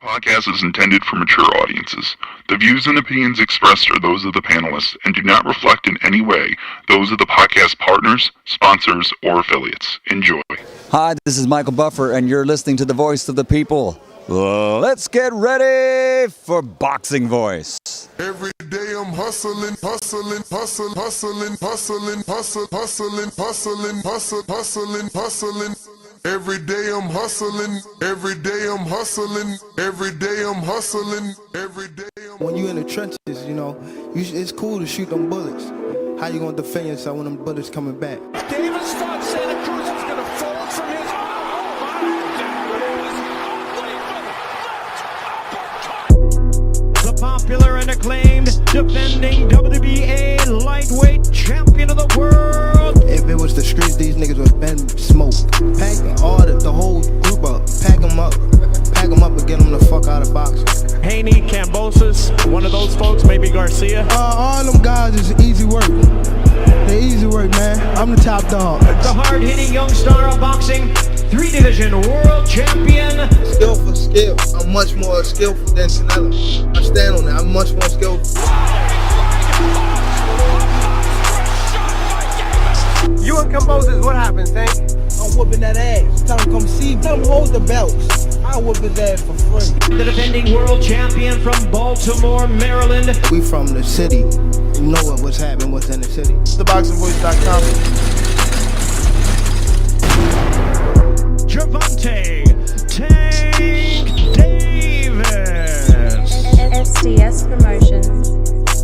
Podcast is intended for mature audiences. The views and opinions expressed are those of the panelists and do not reflect in any way those of the podcast partners, sponsors, or affiliates. Enjoy. Hi, this is Michael Buffer, and you're listening to the voice of the people. Let's get ready for Boxing Voice. Every day I'm hustling, hustling, hustling, hustling, hustling, hustling, hustling, hustling, hustling, hustling, hustling. Every day I'm hustling, every day I'm hustling, every day I'm hustling, every day I'm. When you in the trenches, it's cool to shoot them bullets. How you gonna defend yourself when them bullets coming back? Davis thought Santa Cruz was gonna fold from his. The popular and acclaimed defending WBA lightweight champion of the world. If it was the streets, these niggas would have been smoked. Pack the whole group up. Pack them up and get them the fuck out of boxing. Haney, Cambosis, one of those folks, maybe Garcia. All them guys is easy work. They easy work, man. I'm the top dog. The hard-hitting young star of boxing, 3-division world champion. Skill for skill. I'm much more skillful than Canelo. I stand on that. I'm much more skillful. You and Cambosis, what happens, Tank? I'm whooping that ass. Tell him come see me. Tell him hold the belts. I whoop his ass for free. The defending world champion from Baltimore, Maryland. We from the city. You know what's happening, what's in the city. TheBoxingVoice.com. Gervonta Tank Davis. SDS Promotions.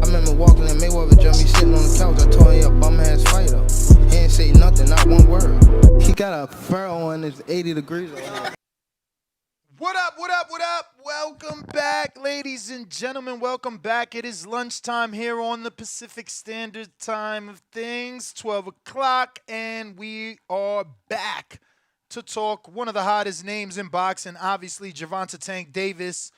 I remember walking in Mayweather gym, me sitting on the couch. I told him he a bum ass fighter. He ain't say nothing, not one word. He got a fur on, it's 80 degrees. What up, what up, what up? Welcome back, ladies and gentlemen. Welcome back. It is lunchtime here on the Pacific Standard Time of things, 12 o'clock, and we are back to talk one of the hottest names in boxing. Obviously, Gervonta Tank Davis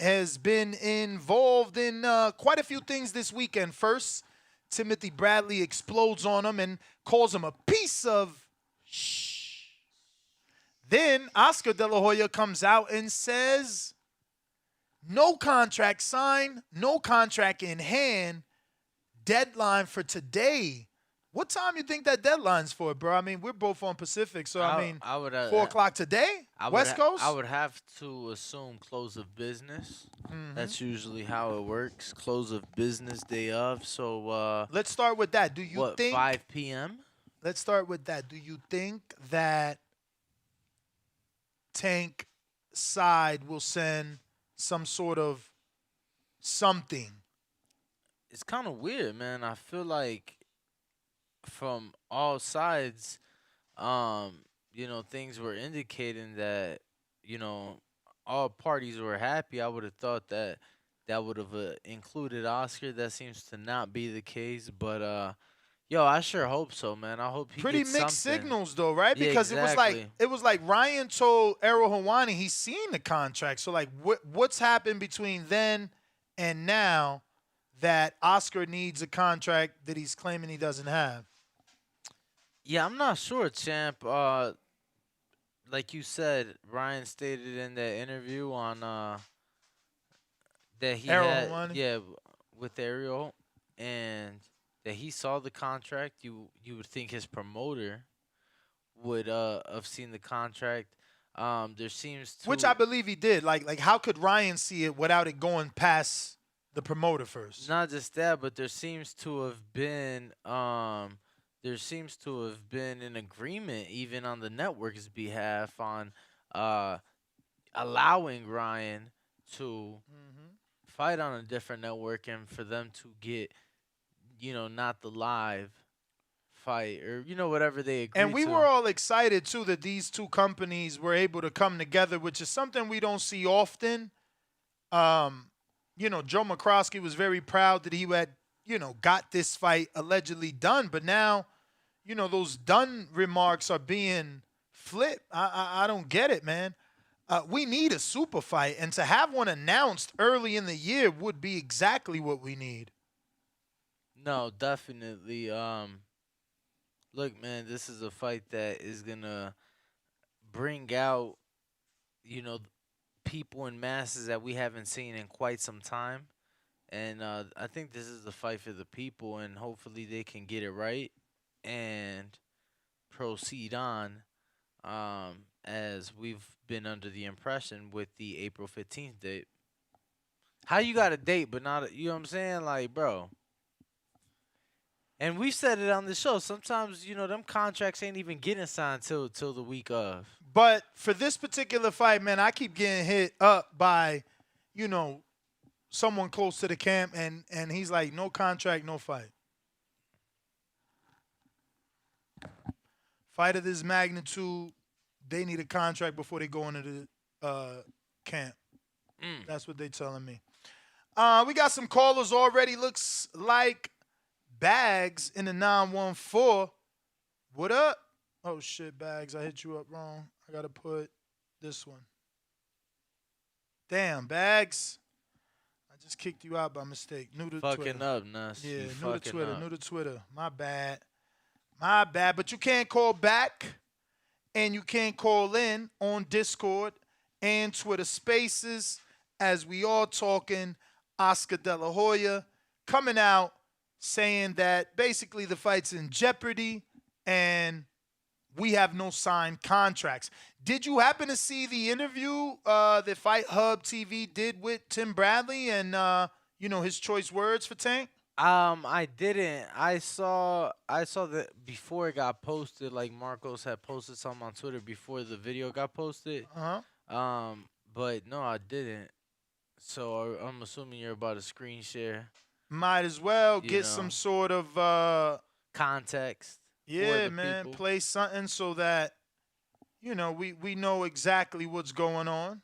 has been involved in quite a few things this weekend. First, Timothy Bradley explodes on him and calls him a piece of shh. Then Oscar De La Hoya comes out and says, no contract signed, no contract in hand, deadline for today. What time you think that deadline's for, bro? I mean, we're both on Pacific, so I would, 4 o'clock today? West Coast? I would have to assume close of business. Mm-hmm. That's usually how it works. Close of business day of. So let's start with that. Do you think 5 p.m.? Let's start with that. Do you think that Tank side will send some sort of something? It's kind of weird, man. I feel like from all sides, things were indicating that, all parties were happy. I would have thought that would have included Oscar. That seems to not be the case, but I sure hope so, man. I hope he pretty gets mixed something. signals though, right? Yeah, because exactly. it was like Ryan told Errol Hawani he's seen the contract. So like what's happened between then and now that Oscar needs a contract that he's claiming he doesn't have? Yeah, I'm not sure, champ. Like you said, Ryan stated in that interview on that he Errol had Hawani? with Ariel, and that he saw the contract. You would think his promoter would have seen the contract. There seems to, Which I believe he did. Like how could Ryan see it without it going past the promoter first? not just that, but there seems to have been an agreement even on the network's behalf on allowing Ryan to fight on a different network and for them to get not the live fight or whatever they agreed And we to. were all excited too that these two companies were able to come together, which is something we don't see often. Joe McCroskey was very proud that he had, got this fight allegedly done, but now, those done remarks are being flipped. I don't get it, man. We need a super fight, and to have one announced early in the year would be exactly what we need. No, definitely. Look, man, this is a fight that is gonna bring out, people in masses that we haven't seen in quite some time. And I think this is the fight for the people, and hopefully they can get it right and proceed on, as we've been under the impression with the April 15th date. How you got a date but not you know what I'm saying? Like, bro. And we said it on the show. Sometimes, them contracts ain't even getting signed till the week of. But for this particular fight, man, I keep getting hit up by, someone close to the camp, and he's like, no contract, no fight. Fight of this magnitude, they need a contract before they go into the camp. That's what they telling me. We got some callers already. Looks like Bags in the 914. What up? Oh, shit, Bags. I hit you up wrong. I got to put this one. Damn, Bags. I just kicked you out by mistake. New to fucking Twitter. up, Nuss. Yeah, You new to fucking Twitter. up. New to Twitter. My bad. My bad. But you can't call back, and you can't call in on Discord and Twitter Spaces, as we all talking Oscar De La Hoya coming out saying that basically the fight's in jeopardy and we have no signed contracts. Did you happen to see the interview that Fight Hub TV did with Tim Bradley and his choice words for Tank? I didn't. I saw that before it got posted. Like Marcos had posted something on Twitter before the video got posted. But no, I didn't. So I'm assuming you're about to screen share. Might as well get some sort of context. Yeah, man. People. Play something so that we know exactly what's going on.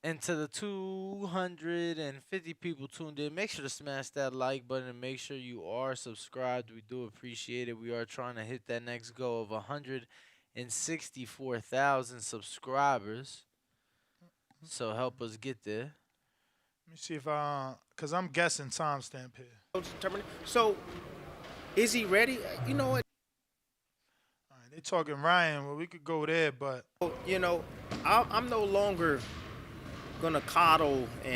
And to the 250 people tuned in, make sure to smash that like button and make sure you are subscribed. We do appreciate it. We are trying to hit that next goal of 164,000 subscribers. So help us get there. Let me see if because I'm guessing timestamp here. So, is he ready? You know what? All right, they talking Ryan. Well, we could go there, but I'm no longer gonna coddle and.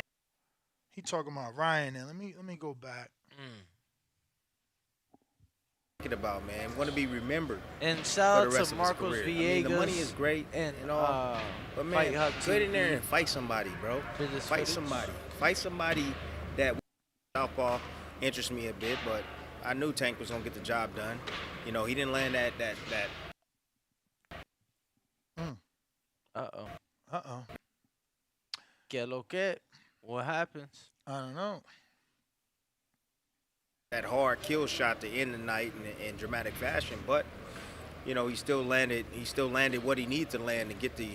He talking about Ryan. And let me go back. About man, want to be remembered. And shout out to Marcos Villegas. I mean, the money is great and all, but man, get in there and fight somebody, bro. Fight somebody. Fight somebody that southpaw interests me a bit, but I knew Tank was gonna get the job done. He didn't land that. Que lo que? What happens? I don't know. That hard kill shot to end the night in dramatic fashion, but he still landed what he needed to land to get the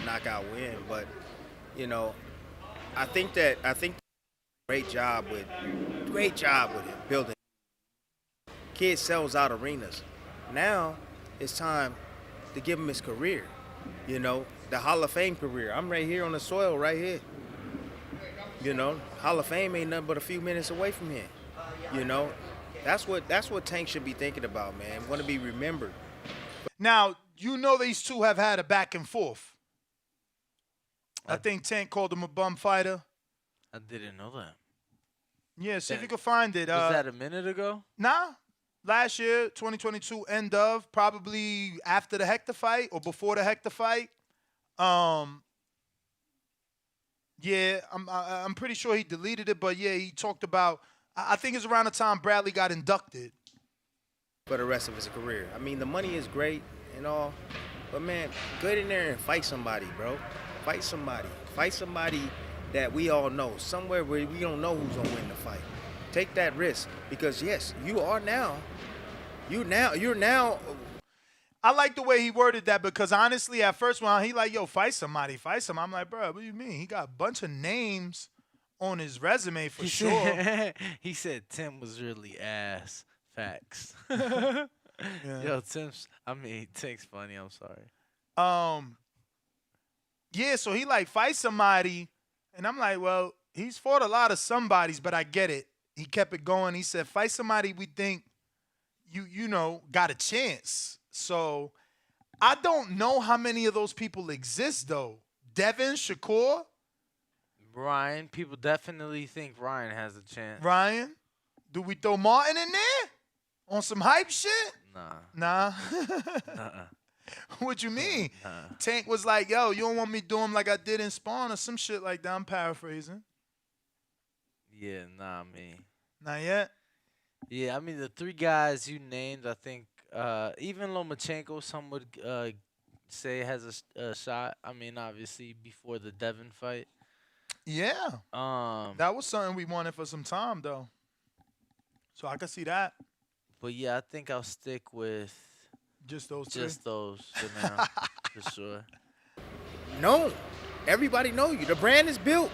knockout win. But I think great job with him building. Kid sells out arenas. Now it's time to give him his career. The Hall of Fame career. I'm right here on the soil, right here. Hall of Fame ain't nothing but a few minutes away from here. That's what Tank should be thinking about, man. Want to be remembered. Now, these two have had a back and forth. I think Tank called him a bum fighter. I didn't know that. Yeah, see if you can find it. Was that a minute ago? Nah. Last year, 2022, end of, probably after the Hector fight or before the Hector fight. Yeah, I'm pretty sure he deleted it, but yeah, he talked about. I think it's around the time Bradley got inducted. For the rest of his career. I mean, the money is great and all, but man, get in there and fight somebody, bro. Fight somebody. Fight somebody that we all know. Somewhere where we don't know who's gonna win the fight. Take that risk because yes, you're now. I like the way he worded that because honestly, at first when he like, yo, fight somebody. I'm like, bro, what do you mean? He got a bunch of names on his resume for sure. He said Tim was really ass. Facts. Yeah. Yo, Tank's funny. I'm sorry. Yeah, so he like fight somebody, and I'm like, well, he's fought a lot of somebodies, but I get it. He kept it going. He said, fight somebody we think you got a chance. So I don't know how many of those people exist though. Devin, Shakur, Ryan. People definitely think Ryan has a chance. Ryan. Do we throw Martin in there on some hype shit? Nah. What you mean? Tank was like, yo, you don't want me to do him like I did in Spawn or some shit like that. I'm paraphrasing. Yeah, man. Not yet? Yeah, I mean, the three guys you named, I think even Lomachenko, some would say has a shot. I mean, obviously, before the Devin fight. Yeah. Um, That was something we wanted for some time, though. So I could see that. But yeah, I think I'll stick with Just those three. just those for now, for sure. No, everybody know you. The brand is built.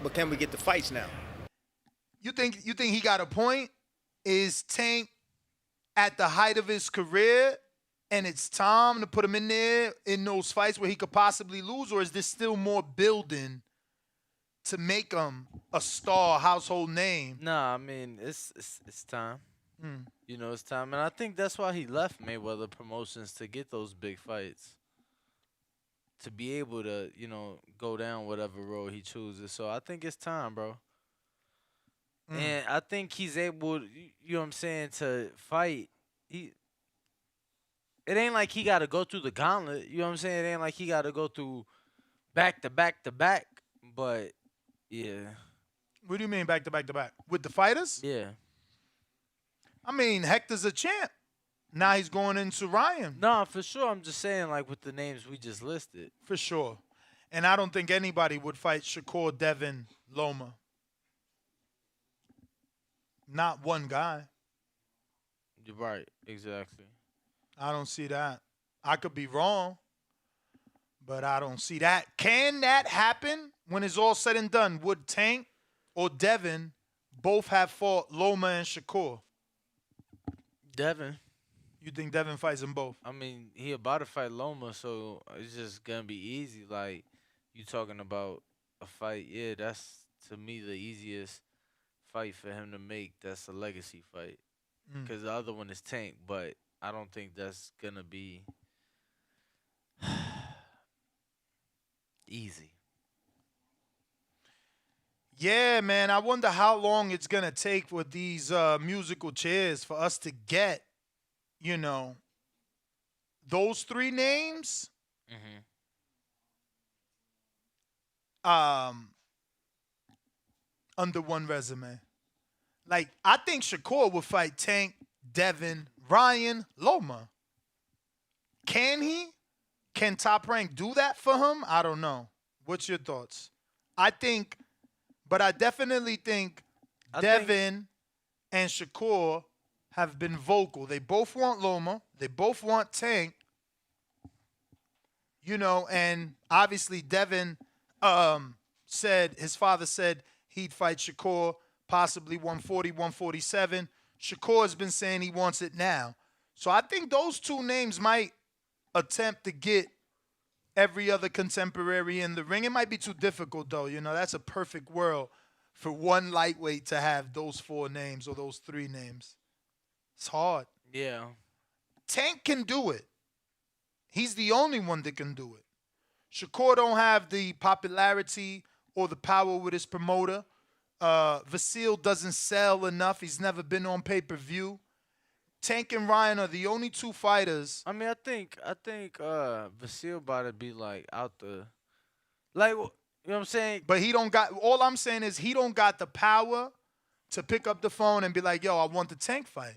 But can we get the fights now? You think he got a point? Is Tank at the height of his career and it's time to put him in there in those fights where he could possibly lose, or is there still more building to make him a star, household name? Nah, I mean it's time. You know, it's time, and I think that's why he left Mayweather Promotions, to get those big fights, to be able to, you know, go down whatever road he chooses. So I think it's time, bro. And I think he's able, you know what I'm saying, to fight. It ain't like he got to go through the gauntlet. You know what I'm saying? It ain't like he got to go through back to back to back. But, yeah. What do you mean back to back to back? With the fighters? Yeah. I mean, Hector's a champ. Now he's going into Ryan. No, for sure. I'm just saying, like, with the names we just listed. For sure. And I don't think anybody would fight Shakur, Devin, Loma. Not one guy. You're right. Exactly. I don't see that. I could be wrong, but I don't see that. Can that happen when it's all said and done? Would Tank or Devin both have fought Loma and Shakur? Devin. You think Devin fights them both? I mean, he about to fight Loma, so it's just going to be easy. Like, you talking about a fight. Yeah, that's, to me, the easiest fight for him to make. That's a legacy fight. Because the other one is Tank, but I don't think that's going to be easy. Yeah, man. I wonder how long it's going to take with these musical chairs for us to get, you know, those three names. Under one resume. Like, I think Shakur would fight Tank, Devin, Ryan, Loma. Can he? Can Top Rank do that for him? I don't know. What's your thoughts? I definitely think Devin and Shakur have been vocal. They both want Loma. They both want Tank. You know, and obviously Devin his father said he'd fight Shakur, possibly 140, 147. Shakur has been saying he wants it now. So I think those two names might attempt to get every other contemporary in the ring. It might be too difficult, though. You know, that's a perfect world for one lightweight to have those four names or those three names. It's hard. Yeah. Tank can do it. He's the only one that can do it. Shakur don't have the popularity or the power with his promoter. Vasil doesn't sell enough. He's never been on pay-per-view. Tank and Ryan are the only two fighters. I mean, I think Vasil about to be like out the, like, you know what I'm saying? But he don't got. All I'm saying is he don't got the power to pick up the phone and be like, "Yo, I want the Tank fight."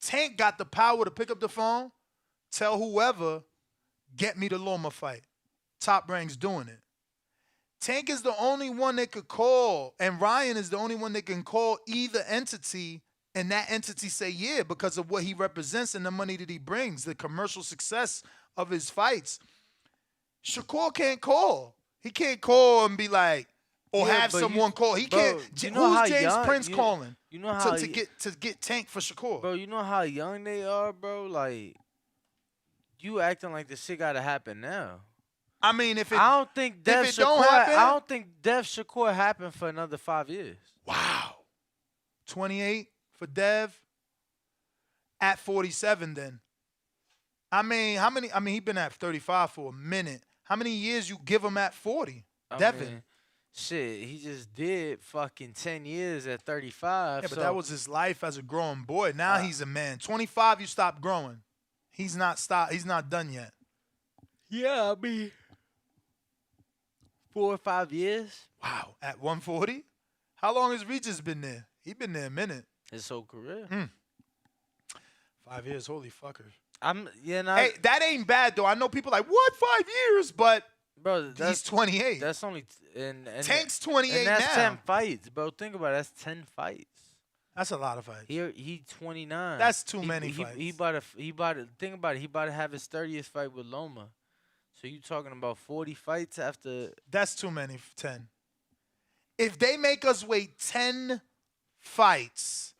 Tank got the power to pick up the phone, tell whoever, "Get me the Loma fight." Top Rank's doing it. Tank is the only one that could call, and Ryan is the only one that can call either entity, and that entity say yeah because of what he represents and the money that he brings, the commercial success of his fights. Shakur can't call. He can't call and be like, or have someone call. He can't. Who's James Prince calling? You know how to get Tank for Shakur? Bro, you know how young they are, bro. Like, you acting like this shit gotta happen now. I mean, I don't think Dev Shakur happen for another 5 years. Wow. 28 for Dev at 47 then. I mean, he been at 35 for a minute. How many years you give him at 40? I Devin. mean, shit, he just did fucking 10 years at 35. Yeah, but so that was his life as a growing boy. Now Uh, he's a man. 25, you stop growing. He's not done yet. yeah, I mean, 4 or 5 years, Wow. At 140? How long has Regis been there? He been there a minute. his whole career. 5 years, holy fuckers. Hey, that ain't bad though. I know people like, what, 5 years? But bro, he's 28. That's only and Tank's 28 and that's now. 10 fights, bro. Think about it. That's 10 fights. That's a lot of fights. He 29. That's too many he, fights. He about to think about it. He about to have his 30th fight with Loma. So you talking about 40 fights after? That's too many. 10. If they make us wait 10 fights,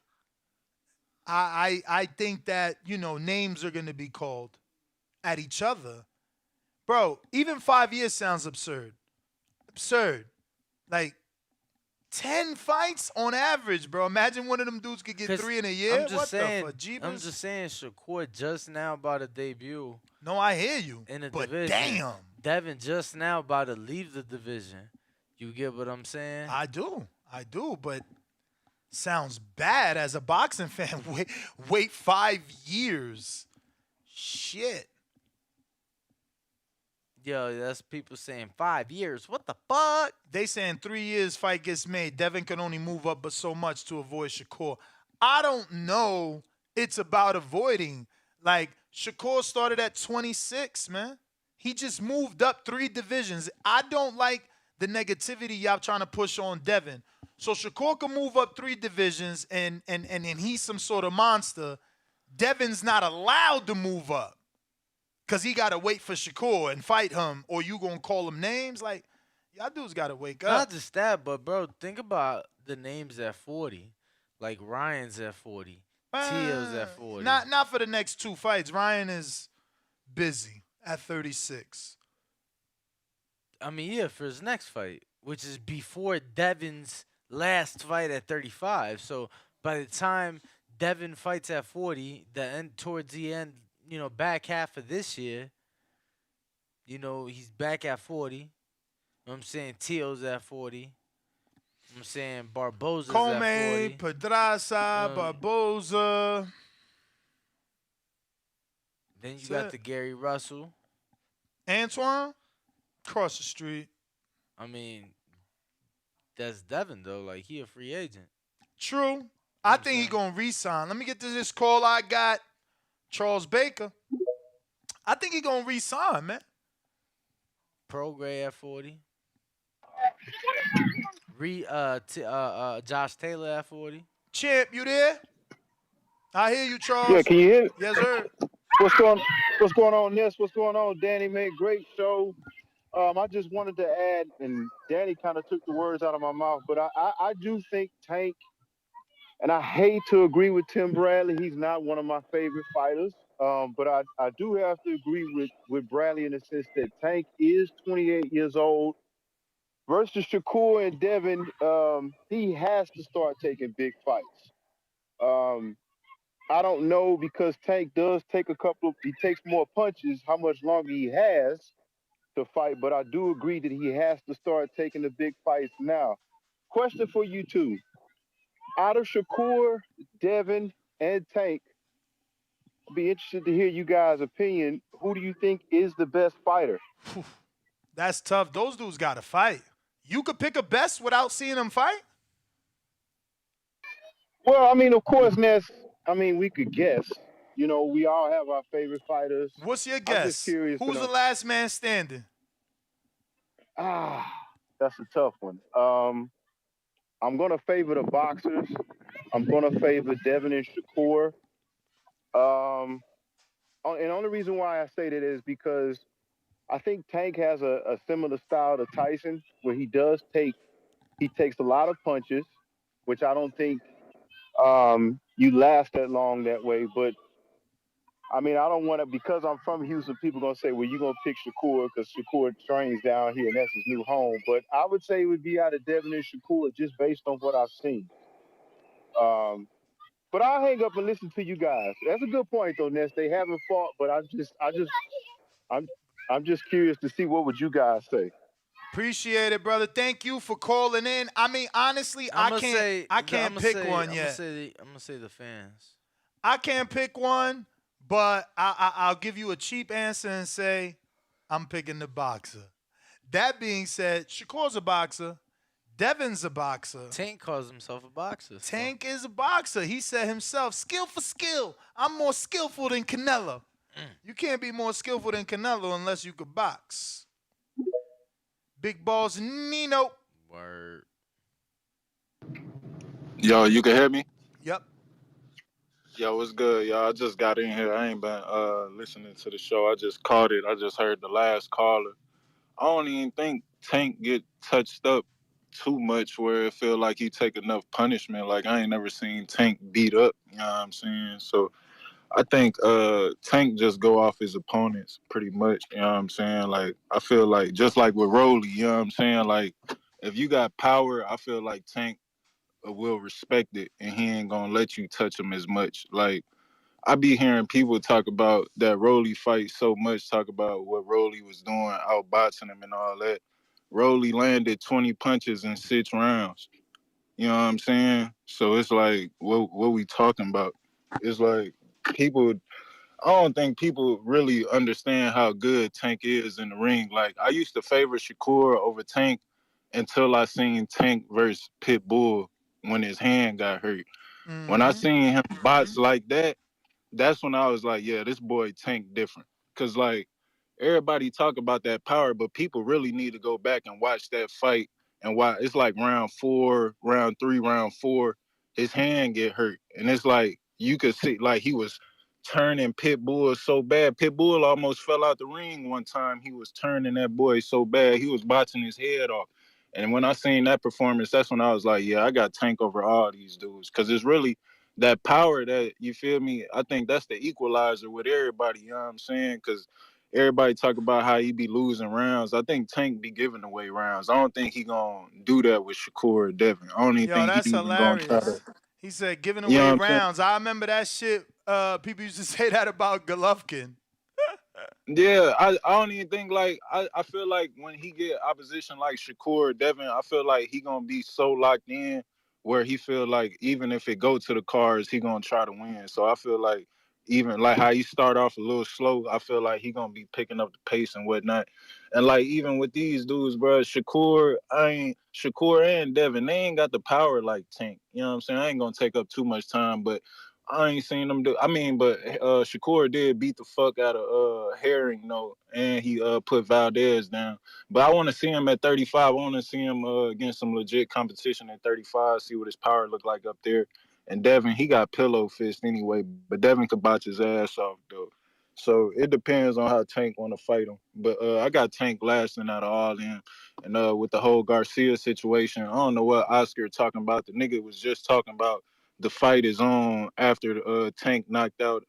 I think that names are gonna be called at each other, bro. Even 5 years sounds absurd. Absurd. Like 10 fights on average, bro. Imagine one of them dudes could get 3 in a year. I'm just What saying, the fuck, Jeebus? I'm just saying, Shakur just now about to debut. No, I hear you. In the but division. damn. Devin just now about to leave the division. You get what I'm saying? I do, but sounds bad as a boxing fan. Wait 5 years. Shit. Yo, that's people saying 5 years. What the fuck? They saying 3 years fight gets made. Devin can only move up but so much to avoid Shakur. I don't know. It's about avoiding. Like, Shakur started at 26, man. He just moved up 3 divisions. I don't like the negativity y'all trying to push on Devin. So Shakur can move up 3 divisions and he's some sort of monster. Devin's not allowed to move up because he got to wait for Shakur and fight him, or you going to call him names? Like, y'all dudes got to wake up. Not just that, but, bro, think about the names at 40. Like, Ryan's at 40. Tio's at 40. Not for the next 2 fights. Ryan is busy at 36. I mean, yeah, for his next fight, which is before Devin's last fight at 35. So by the time Devin fights at 40, towards the end, back half of this year, he's back at 40. You know what I'm saying? Tio's at 40. I'm saying Barboza's at 40. Comey, Pedraza, Barboza. Then you got the Gary Russell. Antoine, across the street. I mean, that's Devin, though. Like, he a free agent. True. I think he going to re-sign. Let me get to this call I got. Charles Baker. I think he going to re-sign, man. Prograis at 40. Josh Taylor at 40. Champ, you there? I hear you, Charles. Yeah, can you hear me? Yes, sir. What's going on, Ness? What's going on, Danny, man? Great show. I just wanted to add, and Danny kind of took the words out of my mouth, but I do think Tank, and I hate to agree with Tim Bradley. He's not one of my favorite fighters. But I do have to agree with Bradley in the sense that Tank is 28 years old. Versus Shakur and Devin, he has to start taking big fights. I don't know, because Tank does take he takes more punches, how much longer he has to fight, but I do agree that he has to start taking the big fights now. Question for you two. Out of Shakur, Devin, and Tank, I'd be interested to hear you guys' opinion. Who do you think is the best fighter? That's tough. Those dudes got to fight. You could pick a best without seeing them fight? Well, I mean, of course, Ness, we could guess. We all have our favorite fighters. What's your I'm guess? just curious. Who's the last man standing? That's a tough one. I'm going to favor the boxers. I'm going to favor Devin and Shakur. And the only reason why I say that is because I think Tank has a similar style to Tyson, where he takes a lot of punches, which I don't think you last that long that way. But I don't want to, because I'm from Houston, people going to say, well, you're going to pick Shakur because Shakur trains down here and that's his new home. But I would say it would be out of Devin and Shakur just based on what I've seen. But I'll hang up and listen to you guys. That's a good point, though, Ness. They haven't fought, but I'm just curious to see what would you guys say. Appreciate it, brother. Thank you for calling in. I mean, honestly, I'm gonna say I I'm can't gonna pick say one yet. I'm gonna say the fans. I can't pick one, but I'll give you a cheap answer and say I'm picking the boxer. That being said, Shakur's a boxer. Devin's a boxer. Tank calls himself a boxer. So. Tank is a boxer. He said himself, skill for skill. I'm more skillful than Canelo. You can't be more skillful than Canelo unless you could box. Big balls, Nino. Word. Yo, you can hear me? Yep. Yo, what's good, y'all? I just got in here. I ain't been listening to the show. I just caught it. I just heard the last caller. I don't even think Tank get touched up too much where it feel like he take enough punishment. Like I ain't never seen Tank beat up, you know what I'm saying? So I think Tank just go off his opponents pretty much, you know what I'm saying? Like I feel like just like with Rolly, you know what I'm saying? Like if you got power, I feel like Tank will respect it and he ain't gonna let you touch him as much. Like I be hearing people talk about that Rolly fight so much, talk about what Rolly was doing, outboxing him and all that. Rolly landed 20 punches in 6 rounds. You know what I'm saying? So it's like what we talking about? It's like people I don't think people really understand how good Tank is in the ring. Like I used to favor Shakur over Tank until I seen Tank versus Pitbull when his hand got hurt. When I seen him box like that, that's when I was like, yeah, this boy Tank different. Cause like everybody talk about that power, but people really need to go back and watch that fight and why it's like round 4, round 3, round 4, his hand get hurt. And it's like you could see like he was turning Pitbull so bad. Pitbull almost fell out the ring one time. He was turning that boy so bad. He was boxing his head off. And when I seen that performance, that's when I was like, yeah, I got Tank over all these dudes. Cause it's really that power that you feel me. I think that's the equalizer with everybody. You know what I'm saying? Because everybody talk about how he be losing rounds. I think Tank be giving away rounds. I don't think he gonna do that with Shakur or Devin. I don't even Yo, think that's he even gonna try hilarious. to. He said giving You know away what I'm saying? rounds. I remember that shit. People used to say that about Golovkin. Yeah, I don't even think like I feel like when he get opposition like Shakur or Devin, I feel like he gonna be so locked in where he feel like even if it go to the cards, he gonna try to win. So I feel like even like how he start off a little slow, I feel like he gonna be picking up the pace and whatnot. And like even with these dudes, bro, Shakur and Devin, they ain't got the power like Tank. You know what I'm saying? I ain't gonna take up too much time, but I ain't seen them do. I mean, but Shakur did beat the fuck out of Herring, though, and he put Valdez down. But I want to see him at 35. I want to see him against some legit competition at 35. See what his power look like up there. And Devin, he got pillow fist anyway, but Devin could botch his ass off though. So it depends on how Tank want to fight him. But I got Tank lasting out of all them. And with the whole Garcia situation, I don't know what Oscar talking about. The nigga was just talking about the fight is on after Tank knocked out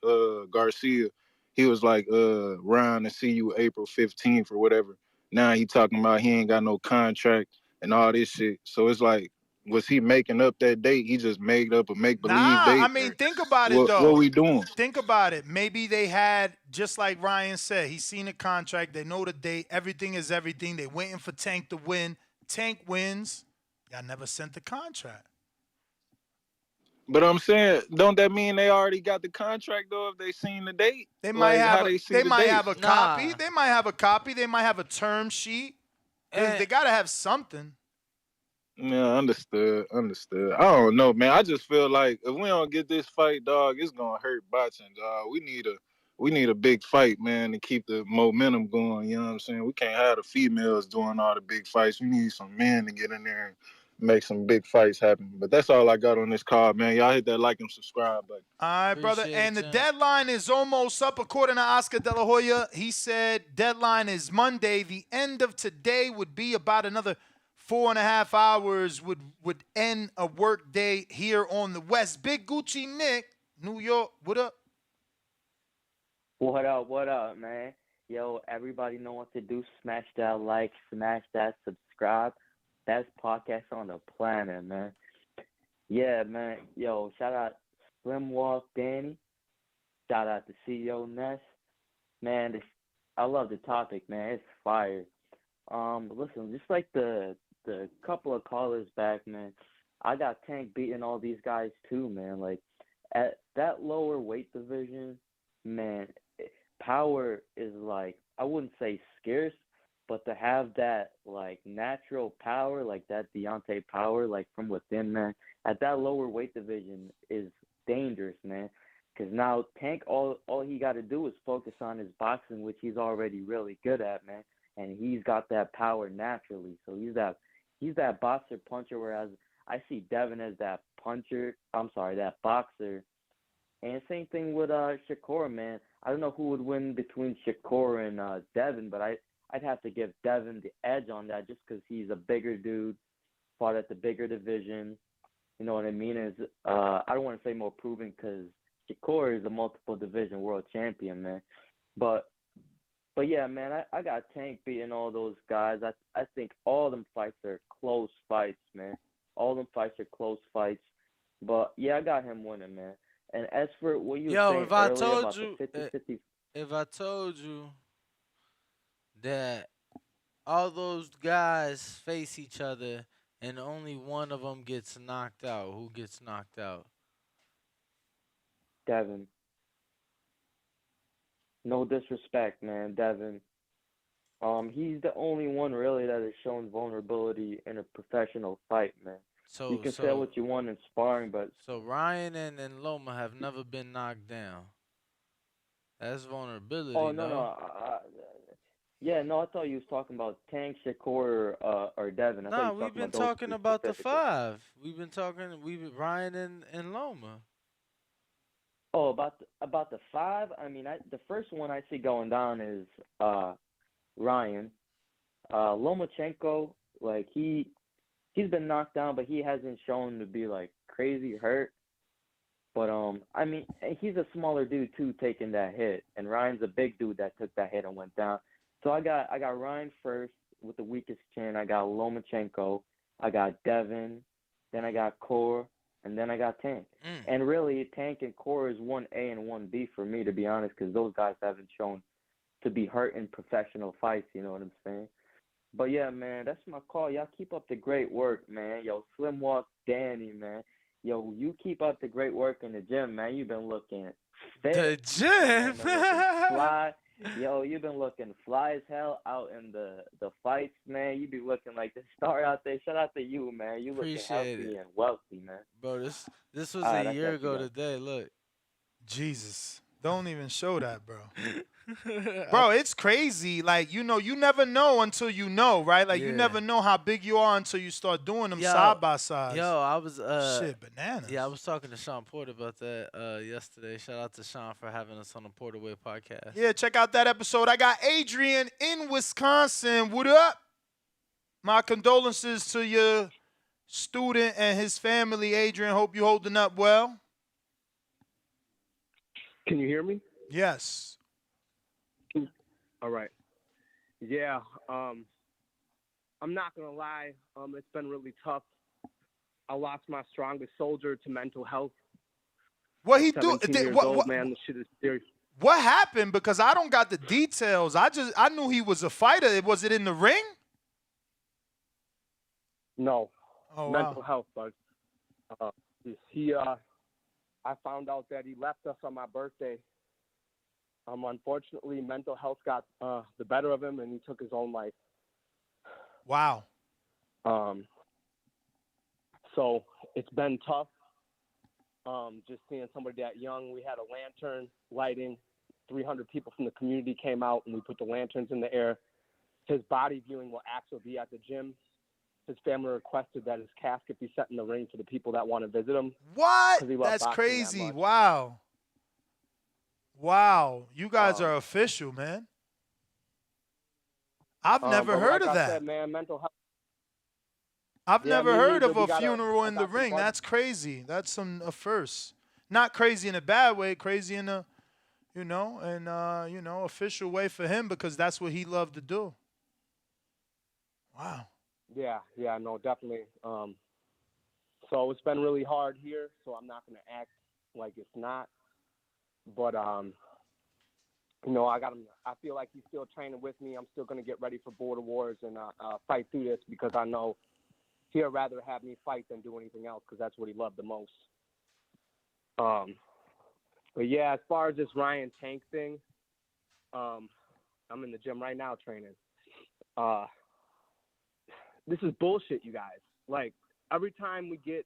Garcia. He was like, Ryan, to see you April 15th or whatever. Now he talking about he ain't got no contract and all this shit. So it's like, was he making up that date? He just made up a make believe Nah, I date. mean, think about it What though. we doing? Think about it. Maybe they had, just like Ryan said, he's seen a contract. They know the date. Everything is everything. They waiting for Tank to win. Tank wins. Y'all never sent the contract. But I'm saying, don't that mean they already got the contract though? If they seen the date, They might like have how a they see they the might date? have a copy. They might have a copy. They might have a term sheet. They gotta have something. Yeah, understood. I don't know, man. I just feel like if we don't get this fight, dog, it's gonna hurt boxing, dog. We need a big fight, man, to keep the momentum going. You know what I'm saying? We can't have the females doing all the big fights. We need some men to get in there and make some big fights happen. But that's all I got on this card, man. Y'all hit that like and subscribe button. All right, brother. And the deadline is almost up. According to Oscar De La Hoya, he said deadline is Monday. The end of today would be about another 4.5 hours would end a work day here on the West. Big Gucci Nick, New York, what up? What up, man? Yo, everybody know what to do. Smash that like, smash that subscribe. Best podcast on the planet, man. Yeah, man. Yo, shout out Slim Walk Danny. Shout out to CEO Ness. Man, I love the topic, man. It's fire. Listen, just like the couple of callers back, man. I got Tank beating all these guys too, man. Like at that lower weight division, man, power is like I wouldn't say scarce, but to have that like natural power, like that Deontay power, like from within, man, at that lower weight division is dangerous, man. Because now Tank, all he got to do is focus on his boxing, which he's already really good at, man. And he's got that power naturally, so he's that boxer puncher. Whereas I see Devin as that puncher. I'm sorry, that boxer. And same thing with Shakur, man. I don't know who would win between Shakur and Devin, but I'd have to give Devin the edge on that just because he's a bigger dude, fought at the bigger division. You know what I mean? I don't want to say more proven because Shakur is a multiple division world champion, man. But yeah, man, I got Tank beating all those guys. I think all them fights are close fights, man. All them fights are close fights. But yeah, I got him winning, man. And as for what you were Yo, saying if I earlier told about you, the 50-50, if I told you that all those guys face each other and only one of them gets knocked out, who gets knocked out? Devin, no disrespect, man, Devin. He's the only one really that has shown vulnerability in a professional fight, man. You So can say so what you want in sparring, but so Ryan and Loma have never been knocked down. That's oh vulnerability, no no, no? yeah no, I thought you was talking about Tank, Shakur, or Devin. I thought you Nah, was we've talking been about those talking three about the specifically. five. We've been Ryan and Loma. Oh, about the five. I mean, the first one I see going down is Ryan, Lomachenko. Like he's been knocked down, but he hasn't shown to be like crazy hurt. But I mean, he's a smaller dude too, taking that hit, and Ryan's a big dude that took that hit and went down. So I got Ryan first with the weakest chin. I got Lomachenko. I got Devin. Then I got Core, and then I got Tank. And really, Tank and Core is 1A and 1B for me, to be honest, because those guys haven't shown to be hurt in professional fights. You know what I'm saying? But yeah, man, that's my call. Y'all keep up the great work, man. Yo, Slim Walk Danny, man. Yo, you keep up the great work in the gym, man. You've been looking fit. The gym. Been looking fly. Yo, you've been looking fly as hell out in the fights, man. You be looking like the star out there. Shout out to you, man. You looking Appreciate healthy it. and wealthy, man. Bro, this was All a right, that's year that you ago got. today. Look. Jesus. Don't even show that, bro. Bro, it's crazy. Like, you never know until you know, right? Like, you Yeah. never know how big you are until you start doing them Yo, side by sides. I was Shit, bananas. yeah, I was talking to Sean Porter about that yesterday. Shout out to Sean for having us on the Porter Way podcast. Yeah, check out that episode. I got Adrian in Wisconsin. What up? My condolences to your student and his family, Adrian. Hope you holding up well. Can you hear me? Yes. All right. Yeah. I'm not gonna lie. It's been really tough. I lost my strongest soldier to mental health. What he do? 17 years old, man. This shit is serious. What happened? Because I don't got the details. I knew he was a fighter. Was it in the ring? No. Oh, mental wow. health, bud. I found out that he left us on my birthday. Unfortunately, mental health got the better of him, and he took his own life. Wow. So it's been tough. Just seeing somebody that young. We had a lantern lighting. 300 people from the community came out, and we put the lanterns in the air. His body viewing will actually be at the gym. His family requested that his casket be set in the ring for the people that want to visit him. What? 'Cause he loved That's boxing crazy. that much. Wow. Wow. You guys are official, man. I've never but heard like of I that. said, man, mental health. I've Yeah, never me heard neither. of We a got funeral I in the got some ring. buddies- That's crazy. That's a first. Not crazy in a bad way, crazy in a, official way for him because that's what he loved to do. Wow. Yeah, no, definitely. So it's been really hard here, so I'm not going to act like it's not. But You know, I feel like he's still training with me. I'm still going to get ready for Border Wars and fight through this because I know he'll rather have me fight than do anything else because that's what he loved the most. But yeah, as far as this Ryan Tank thing, I'm in the gym right now training. This is bullshit, you guys. Like, every time we get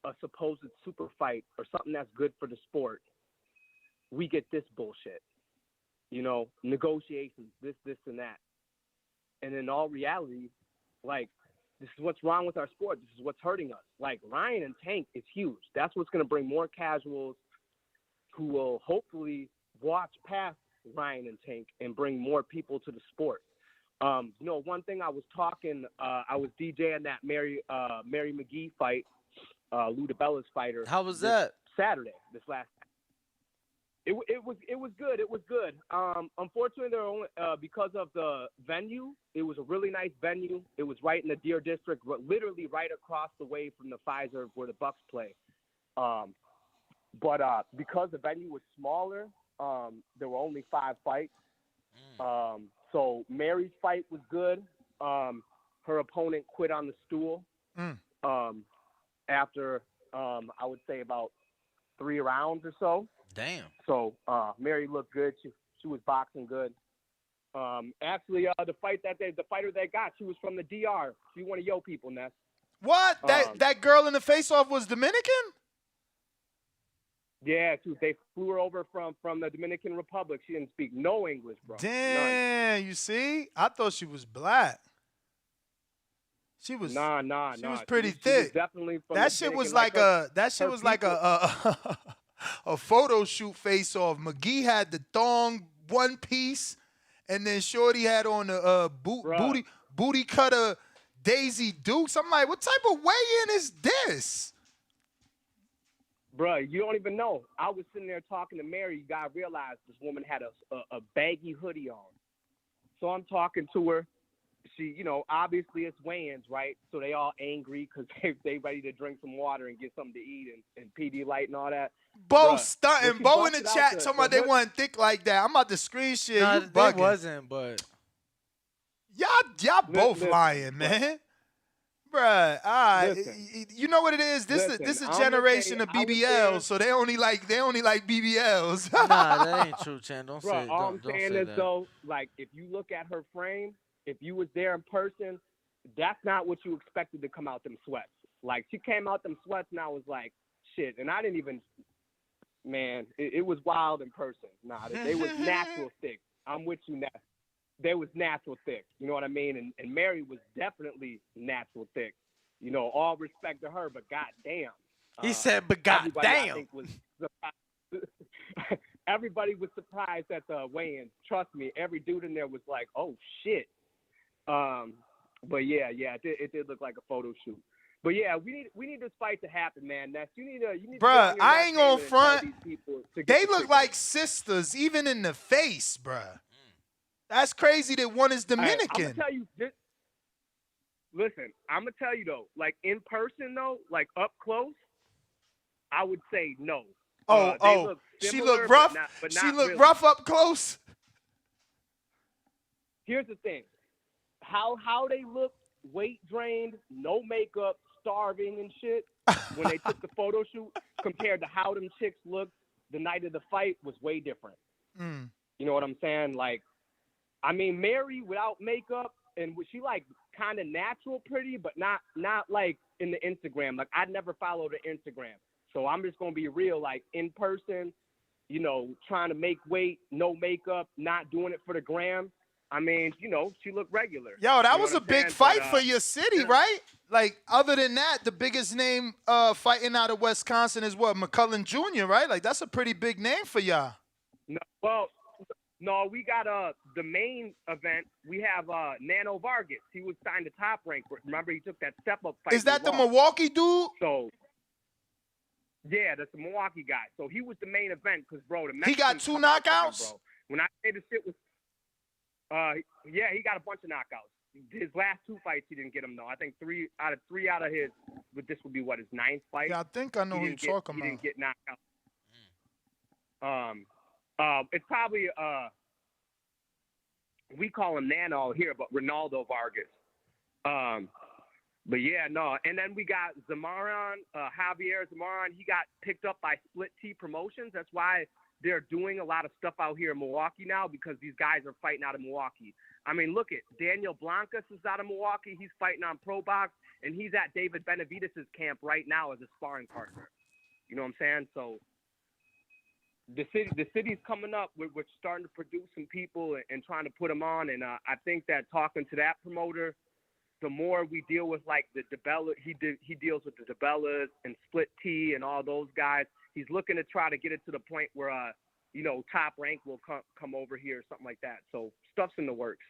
a supposed super fight or something that's good for the sport, we get this bullshit. You know, negotiations, this, and that. And in all reality, like, this is what's wrong with our sport. This is what's hurting us. Like, Ryan and Tank is huge. That's what's going to bring more casuals who will hopefully watch past Ryan and Tank and bring more people to the sport. You know, one thing I was DJing that Mary McGee fight, Lou DiBella's fighter. How was that? Saturday, this last. It was good. It was good. Unfortunately, there were only, because of the venue, it was a really nice venue. It was right in the Deer District, literally right across the way from the Pfizer where the Bucks play. But because the venue was smaller, there were only 5 fights. So Mary's fight was good. Her opponent quit on the stool after, I would say, about 3 rounds or so. Damn. So Mary looked good. She was boxing good. Actually, the fighter they got, she was from the DR. She one of your people, Ness. What? That girl in the face-off was Dominican? Yeah, they flew her over from the Dominican Republic. She didn't speak no English, bro. Damn, you see? I thought she was black. She was She was pretty thick. She was definitely from that shit was like a a photo shoot face-off. McGee had the thong one piece, and then Shorty had on the booty cutter Daisy Dukes. I'm like, what type of weigh-in is this? Bruh, you don't even know. I was sitting there talking to Mary. You gotta realize this woman had a baggy hoodie on. So I'm talking to her. She, you know, obviously it's weigh-ins, right? So they all angry because they ready to drink some water and get something to eat and PD light and all that. Bo stunting. Bo in the chat talking about they wasn't thick like that. I'm about to screen shit. Nah, you they bugging. wasn't, but y'all both lying, man. Bruh, all right. You know what it is? This is a generation of BBLs, so they only like BBLs. Nah, that ain't true, Chan. Don't say Bro, it. all I'm Don't saying say is that. though, like if you look at her frame, if you was there in person, that's not what you expected to come out them sweats. Like she came out them sweats and I was like, shit. And I didn't even, man, it was wild in person. Nah, they was natural thick. I'm with you now. They was natural thick. You know what I mean? And Mary was definitely natural thick. You know, all respect to her, but goddamn. He said, but goddamn. Everybody was surprised at the weigh-in. Trust me, every dude in there was like, "Oh shit." But yeah, it did look like a photo shoot. But yeah, we need this fight to happen, man. You need to. Bruh, I ain't gonna front. They look the like sisters, even in the face, bruh. That's crazy that one is Dominican. I'm gonna tell you this. Listen, I'm gonna tell you though, like in person though, like up close, I would say no. They look she similar, looked rough. but She not looked really. rough up close. Here's the thing, how they look, weight drained, no makeup, starving and shit, when they took the photo shoot, compared to how them chicks looked the night of the fight was way different. You know what I'm saying? Like, I mean, Mary without makeup, and she like kind of natural pretty, but not like in the Instagram. Like I'd never followed her Instagram. So I'm just going to be real, like in person, you know, trying to make weight, no makeup, not doing it for the gram. I mean, you know, she looked regular. Yo, that You know was a what I'm big saying? fight But, for your city, right? Like, other than that, the biggest name fighting out of Wisconsin is what, McCullen Jr., right? Like, that's a pretty big name for y'all. No, we got the main event. We have Nano Vargas. He was signed to Top Rank. Remember, he took that step-up fight. Is that the Milwaukee dude? So, yeah, that's the Milwaukee guy. So he was the main event because, bro, the he got 2 knockouts? Bro. When I say the shit was, yeah, he got a bunch of knockouts. His last 2 fights, he didn't get them, though. I think 3 out of his, but this would be, what, his 9th fight? Yeah, I think I know who you're talking He about. didn't get knocked out. It's probably we call him Nano here, but Ronaldo Vargas. But yeah, no. And then we got Zamaran, Javier Zamaran. He got picked up by Split T Promotions. That's why they're doing a lot of stuff out here in Milwaukee now, because these guys are fighting out of Milwaukee. I mean, look at Daniel Blancas is out of Milwaukee. He's fighting on Pro Box, and he's at David Benavidez' camp right now as a sparring partner. You know what I'm saying? So the city's coming up. We're starting to produce some people and trying to put them on. And I think that talking to that promoter, the more we deal with like the DeBella, he deals with the DeBellas and Split T and all those guys. He's looking to try to get it to the point where Top Rank will come over here or something like that. So stuff's in the works.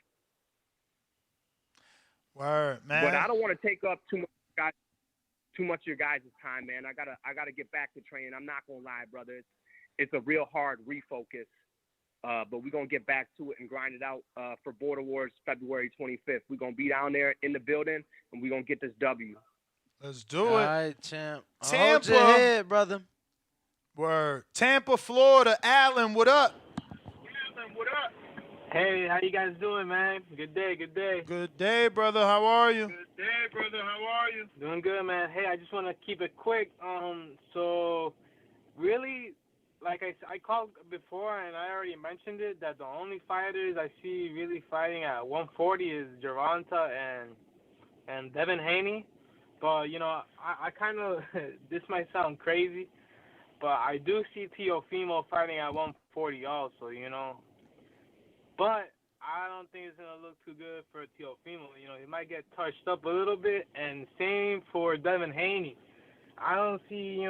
Word, man. But I don't want to take up too much of your guys' time, man. I gotta get back to training. I'm not gonna lie, brother. It's a real hard refocus. But we're going to get back to it and grind it out for Border Wars February 25th. We're going to be down there in the building, and we're going to get this W. Let's do it. All right, champ. Tampa. Hold your head, brother. Word. Tampa, Florida. Alan, what up? Hey, how you guys doing, man? Good day. Good day, brother. How are you? Doing good, man. Hey, I just want to keep it quick. So really, like I called before, and I already mentioned it, that the only fighters I see really fighting at 140 is Gervonta and Devin Haney. But, I kind of, this might sound crazy, but I do see Teofimo fighting at 140 also, But I don't think it's going to look too good for Teofimo. He might get touched up a little bit, and same for Devin Haney. I don't see,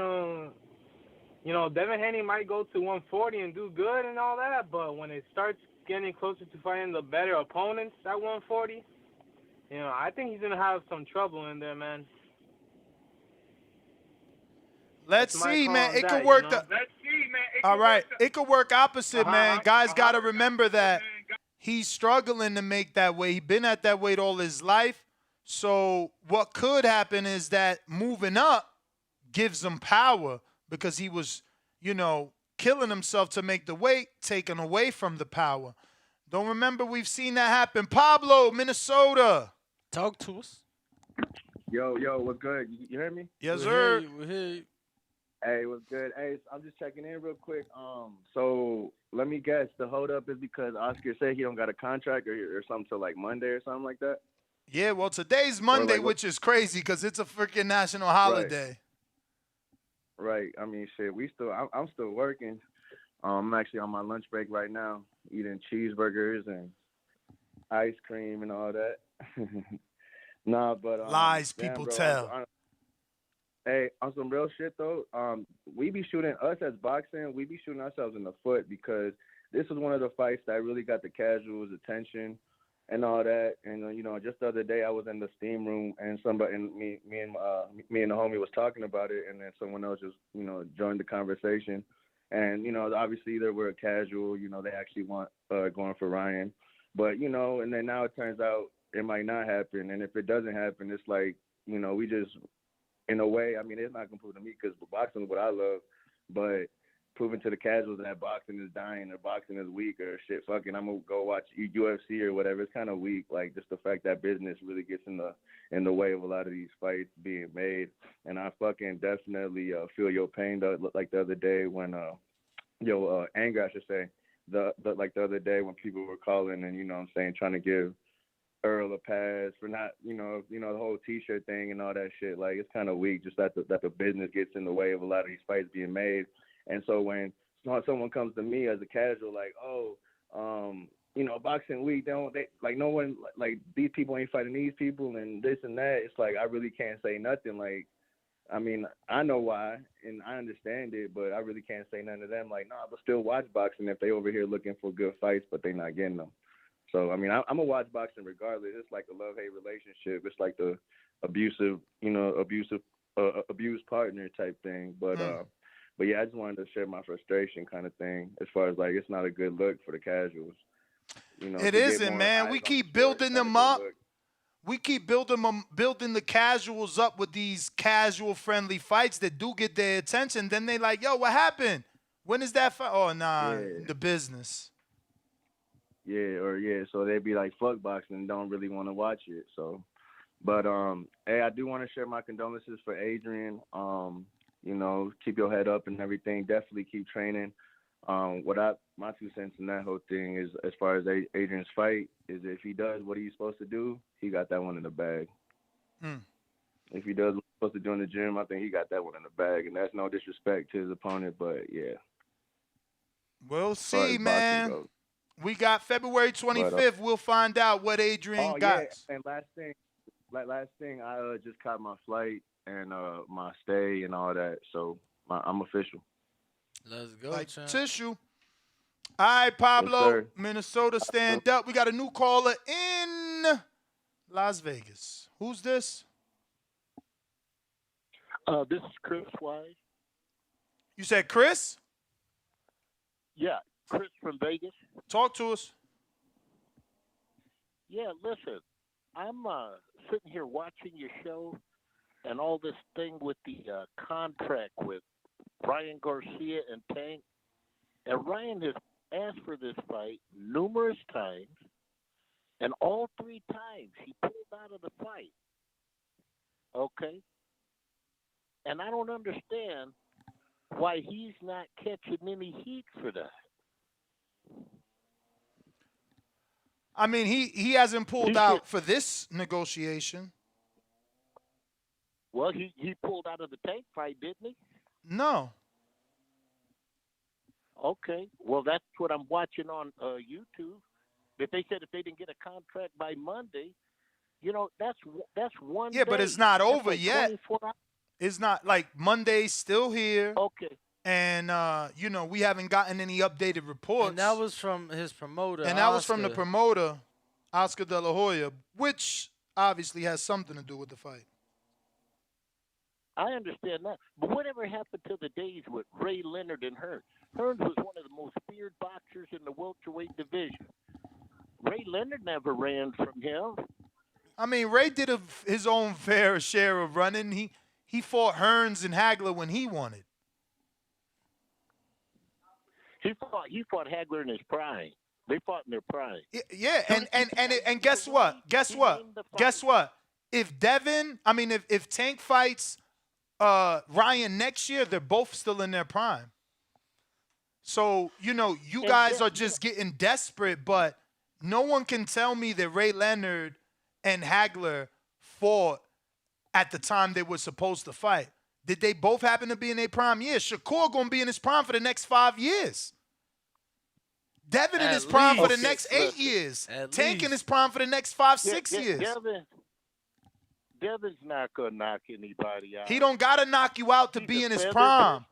Devin Haney might go to 140 and do good and all that, but when it starts getting closer to fighting the better opponents at 140, I think he's going to have some trouble in there, man. Let's see, man. It could work. All right. It could work opposite, man. Guys got to remember that he's struggling to make that weight. He's been at that weight all his life. So what could happen is that moving up gives him power, because he was, killing himself to make the weight, taken away from the power. Don't remember, we've seen that happen. Pablo, Minnesota. Talk to us. Yo, what's good? You hear me? Yes, sir. We hear you. Hey, what's good? Hey, I'm just checking in real quick. So let me guess, the hold up is because Oscar said he don't got a contract or something till like Monday or something like that? Yeah, well, today's Monday, which is crazy because it's a freaking national holiday. Right. I mean, shit, I'm still working. I'm actually on my lunch break right now, eating cheeseburgers and ice cream and all that. Nah, but lies people tell. Hey, on some real shit though, we be shooting us as boxing. We be shooting ourselves in the foot, because this was one of the fights that really got the casuals' attention and all that. And just the other day I was in the steam room, and me and the homie was talking about it, and then someone else just joined the conversation. And obviously either we're a casual, they actually want going for Ryan, but and then now it turns out it might not happen. And if it doesn't happen, it's like we just, in a way, I mean, it's not gonna prove to me, because boxing is what I love, but proving to the casuals that boxing is dying or boxing is weak or shit, fucking, I'm gonna go watch UFC or whatever. It's kind of weak. Like, just the fact that business really gets in the way of a lot of these fights being made. And I fucking definitely feel your pain. Like the other day when anger, I should say. The other day when people were calling and trying to give Earl a pass for not the whole T-shirt thing and all that shit. Like, it's kind of weak, just that the business gets in the way of a lot of these fights being made. And so when someone comes to me as a casual, like, boxing week, no one, like, these people ain't fighting these people and this and that, it's like I really can't say nothing. Like, I mean, I know why and I understand it, but I really can't say nothing to them. Like, nah, but still watch boxing if they over here looking for good fights, but they not getting them. So, I mean, I'm gonna watch boxing regardless. It's like a love-hate relationship. It's like the abused partner type thing. But yeah, I just wanted to share my frustration kind of thing, as far as like, it's not a good look for the casuals. It isn't, man. We keep building them up. We keep building the casuals up with these casual friendly fights that do get their attention. Then they like, yo, what happened? When is that fight? Oh, nah, Yeah. the business. So they'd be like fuck boxing and don't really want to watch it. So, but hey, I do want to share my condolences for Adrian. Keep your head up and everything. Definitely keep training. My 2 cents in that whole thing is, as far as Adrian's fight, is if he does what he's supposed to do, he got that one in the bag. If he does what he's supposed to do in the gym, I think he got that one in the bag. And that's no disrespect to his opponent, but yeah. We'll As far see, as boxing man. goes. We got February 25th. We'll find out what Adrian got. Yeah. And last thing, I just caught my flight and my stay and all that, so I'm official. Let's go, Like champ. tissue. All right, Pablo, sir. Minnesota, stand up. We got a new caller in Las Vegas. Who's this? This is Chris Wise. You said Chris? Yeah, Chris from Vegas. Talk to us. Yeah, listen, I'm sitting here watching your show and all this thing with the contract with Ryan Garcia and Tank. And Ryan has asked for this fight numerous times, and all 3 times he pulled out of the fight. Okay? And I don't understand why he's not catching any heat for that. I mean, he hasn't pulled out for this negotiation. Well, he pulled out of the Tank fight, didn't he? No. Okay. Well, that's what I'm watching on YouTube. That they said if they didn't get a contract by Monday, that's one day. Yeah, but it's not That's over like yet. 24 hours. It's not like Monday's still here. Okay. And, we haven't gotten any updated reports. And that was from his promoter. And that was from the Oscar. promoter, Oscar De La Hoya, which obviously has something to do with the fight. I understand that. But whatever happened to the days with Ray Leonard and Hearns? Hearns was one of the most feared boxers in the welterweight division. Ray Leonard never ran from him. I mean, Ray did his own fair share of running. He fought Hearns and Hagler when he wanted. He fought Hagler in his prime. They fought in their prime. Yeah, and guess what? Guess what? If Tank fights Ryan next year, they're both still in their prime. So, you guys are just getting desperate, but no one can tell me that Ray Leonard and Hagler fought at the time they were supposed to fight. Did they both happen to be in their prime? Yeah, Shakur going to be in his prime for the next 5 years. Devin in his prime for the next 8 years. Tank in his prime for the next 5, 6 years. Devin's not going to knock anybody out. He don't got to knock you out to be in his prime.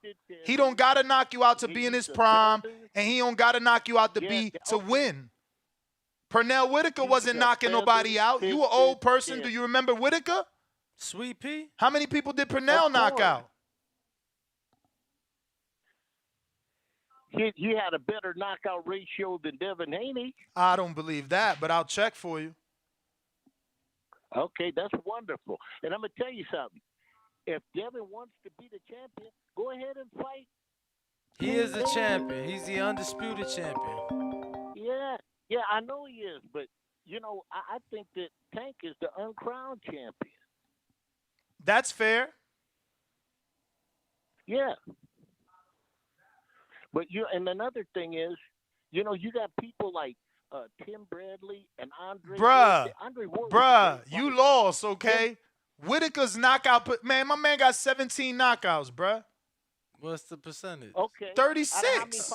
He don't got to knock you out to be in his prime, and he don't got to knock you out to win. Pernell Whitaker wasn't knocking nobody out. You an old person. Do you remember Whitaker? Sweet Pea? How many people did Pernell knock out? He had a better knockout ratio than Devin Haney. I don't believe that, but I'll check for you. Okay, that's wonderful. And I'm going to tell you something. If Devin wants to be the champion, go ahead and fight. He is the champion. He's the undisputed champion. Yeah, I know he is. But, I think that Tank is the uncrowned champion. That's fair. Yeah. But and another thing is, you got people like Tim Bradley and Andre. Bruh, you lost, okay? Whitaker's knockout, man, my man got 17 knockouts, bruh. What's the percentage? Okay. 36.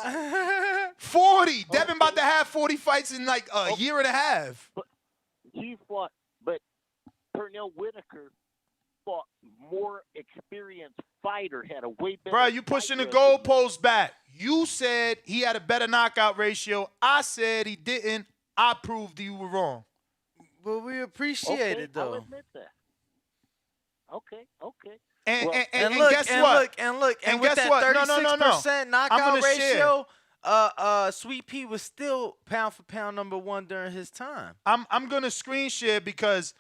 40. Devin about to have 40 fights in like a year and a half. But Pernell Whitaker fought more experienced fighter, had a way better. Bruh, you pushing the goalpost back. You said he had a better knockout ratio. I said he didn't. I proved you were wrong. Well, we appreciate it, though. I'll admit that. Okay. And look, guess what? And with guess that what? 36% knockout ratio, share. Sweet Pea was still pound for pound #1 during his time. I'm gonna screen share because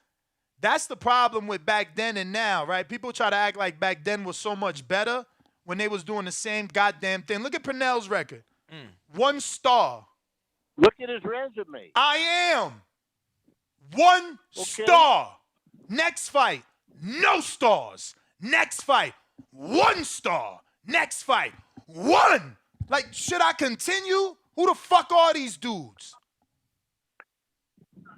that's the problem with back then and now, right? People try to act like back then was so much better when they was doing the same goddamn thing. Look at Pernell's record. 1 star. Look at his resume. I am 1 star. Next fight, no stars. Next fight, 1 star. Next fight, 1. Like, should I continue? Who the fuck are these dudes?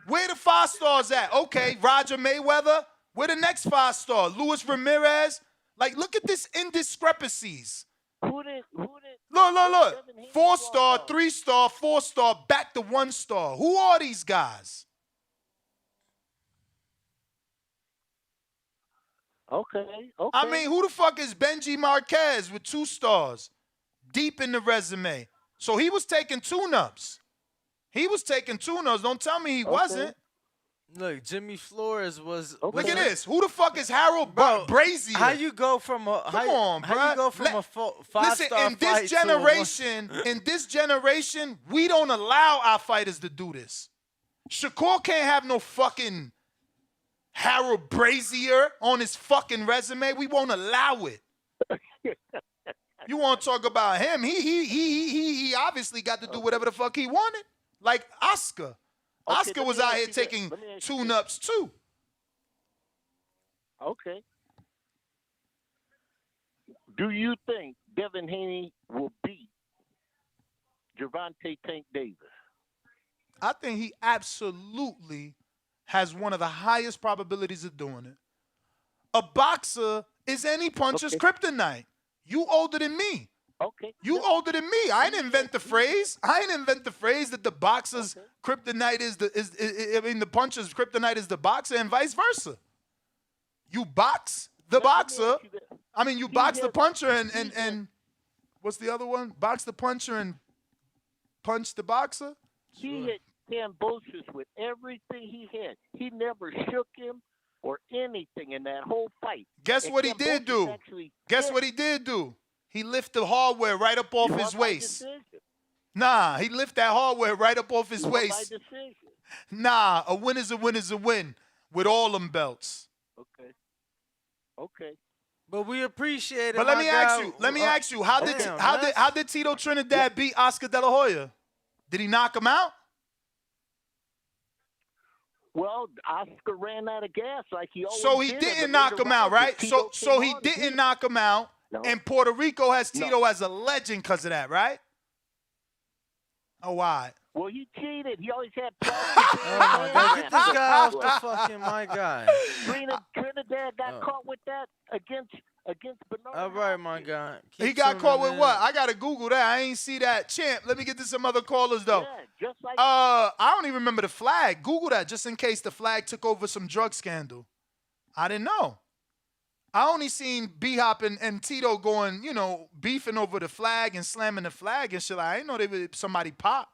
Where the 5 stars at? Okay, Roger Mayweather. Where the next 5 star? Luis Ramirez. Like, look at this indiscrepancies. Who did? Look. 4 star, 3 star, 4 star, back to 1 star. Who are these guys? Okay. I mean, who the fuck is Benji Marquez with 2 stars? Deep in the resume. So he was taking tune-ups. Don't tell me he wasn't. Look, Jimmy Flores was. Look at this. Who the fuck is Harold Brazier? How you go from a? Come on, bro. How you go from a 5-star Listen, in this generation, we don't allow our fighters to do this. Shakur can't have no fucking Harold Brazier on his fucking resume. We won't allow it. You want to talk about him? He obviously got to do whatever the fuck he wanted. Like Oscar. Oscar was out here taking tune-ups too. Okay. Do you think Devin Haney will beat Gervonta Tank Davis? I think he absolutely has one of the highest probabilities of doing it. A boxer is any puncher's kryptonite. You older than me. Okay. You older than me. I didn't invent the phrase. That the boxer's kryptonite is the puncher's kryptonite is the boxer and vice versa. You box the boxer. I mean, you box the puncher and what's the other one? Box the puncher and punch the boxer? He hit Cambosis with everything he had. He never shook him or anything in that whole fight. Guess what he did do? He lifted the hardware right up off his waist. Nah, he lifted that hardware right up off his waist. Nah, a win is a win is a win with all them belts. Okay. But we appreciate it. But let me ask you, how did Tito Trinidad beat Oscar De La Hoya? Did he knock him out? Well, Oscar ran out of gas like he always So he did didn't knock him out, right? So he didn't knock him out. No. And Puerto Rico has Tito as a legend because of that, right? Oh, why? Well, he cheated. He always had Oh my God, get this guy off the fucking my guy. Trinidad got caught with that against Bernard. All right, my guy. He got caught with what? I gotta Google that. I ain't see that. Champ, let me get to some other callers though. Yeah, just like I don't even remember the flag. Google that just in case the flag took over some drug scandal. I didn't know. I only seen B-Hop and Tito going, beefing over the flag and slamming the flag and shit. I didn't know they would somebody pop.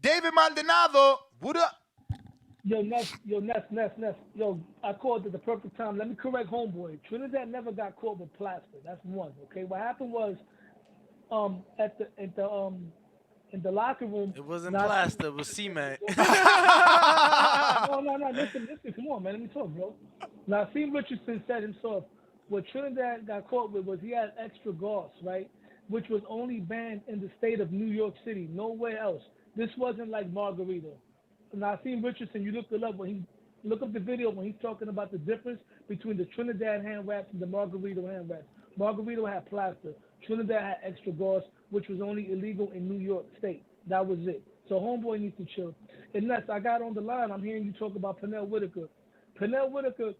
David Maldonado, what up? Yo, Ness. Yo, I called at the perfect time. Let me correct homeboy. Trinidad never got caught with plaster. That's one. Okay, what happened was, in the locker room. It wasn't plaster. It was cement. No. Listen. Come on, man. Let me talk, bro. Naseem Richardson said himself, what Trinidad got caught with was he had extra gauze, right? Which was only banned in the state of New York City, nowhere else. This wasn't like Margarito. Naseem Richardson, you look it up look up the video when he's talking about the difference between the Trinidad hand wraps and the Margarito hand wraps. Margarito had plaster. Trinidad had extra gauze, which was only illegal in New York State. That was it. So homeboy needs to chill. Unless I got on the line, I'm hearing you talk about Pernell Whitaker. Pernell Whitaker,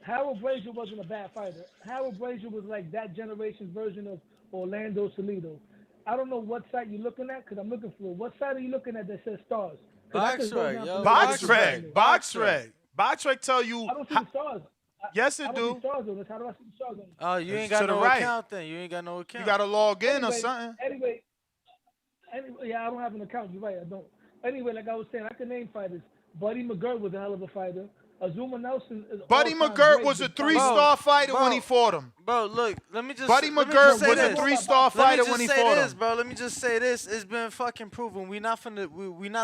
Harold Brazier wasn't a bad fighter. Harold Brazier was like that generation's version of Orlando Salido. I don't know what site you're looking at because I'm looking for it. What site are you looking at that says stars? BoxRec. BoxRec tell you. I don't see the stars. Yes, it I don't do. see stars on this. How do I see the stars on this? Oh, you ain't got no account then. You ain't got no account. You got to log in or something. Anyway, yeah, I don't have an account. You're right, I don't. Anyway, like I was saying, I can name fighters. Buddy McGirt was a hell of a fighter. Azuma Nelson is Buddy McGirt was a 3-star fighter when he fought him. Bro, look, let me just Buddy McGirt was a 3-star fighter when he fought him. Bro, let me just say this. It's been fucking proven. We not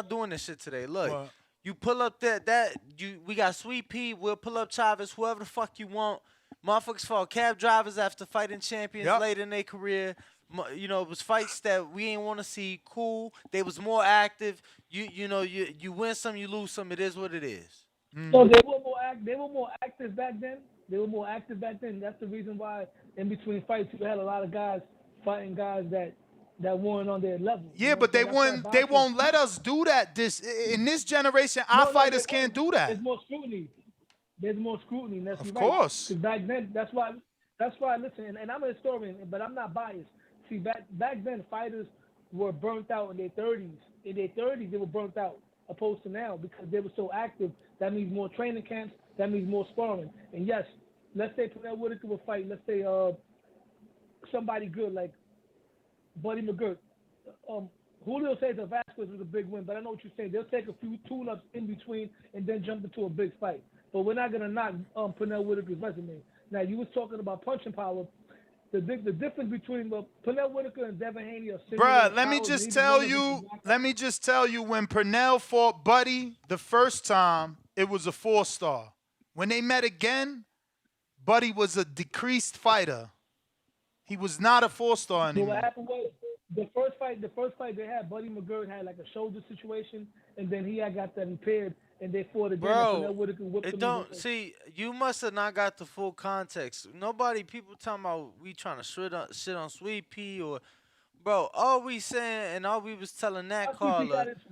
doing this shit today. Look, you pull up we got Sweet Pea, we'll pull up Chavez, whoever the fuck you want. Motherfuckers fought cab drivers after fighting champions Yep. late in their career. You know, it was fights that we ain't want to see. Cool. They was more active. You win some, you lose some. It is what it is. So they were more active back then. They were more active back then. That's the reason why in between fights you had a lot of guys fighting guys that weren't on their level. Yeah, You know but what I'm saying? they won't let us do that. In this generation, our fighters can't do that. There's more scrutiny. There's more scrutiny. That's Of right. course. 'Cause back then, that's why. Listen, and I'm a historian, but I'm not biased. See, back then, fighters were burnt out in their 30s. In their 30s, they were burnt out, opposed to now because they were so active. That means more training camps. That means more sparring. And yes, let's say Pernell Whitaker will fight. Let's say somebody good like Buddy McGirt. Julio Cesar Vasquez was a big win, but I know what you're saying. They'll take a few tune-ups in between and then jump into a big fight. But we're not gonna knock Pernell Whitaker's resume. Now you was talking about punching power. The difference between Pernell Whitaker and Devin Haney are similar. Bruh, let me just tell you when Pernell fought Buddy the first time, it was a 4-star. When they met again, Buddy was a decreased fighter. He was not a 4-star So anymore. what happened was the first fight they had, Buddy McGirt had like a shoulder situation, and then he had got that repaired, and they fought again. and Bro, Pernell Whitaker whipped it him don't in the- see. You must have not got the full context. People talking about we trying to shit on Sweet Pea or, bro. All we saying and all we was telling that caller,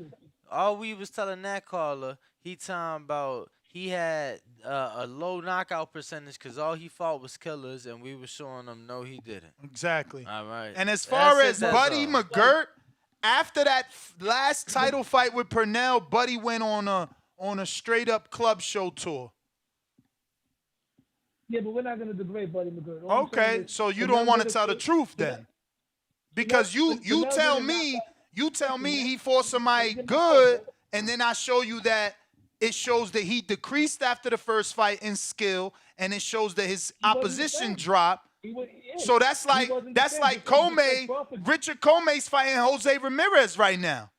he talking about he had a low knockout percentage because all he fought was killers, and we was showing him no, he didn't. Exactly. All right. And as far as that's Buddy all. McGirt, after that last title fight with Pernell, Buddy went on a straight up club show tour. Yeah, but we're not gonna degrade Buddy McGirt. All I'm saying Okay, is so you Pernell don't want to Whitaker- tell the truth then, because you tell me he fought somebody good, and then I show you that it shows that he decreased after the first fight in skill, and it shows that his opposition dropped. So that's like Comey. Richard Comey's fighting Jose Ramirez right now.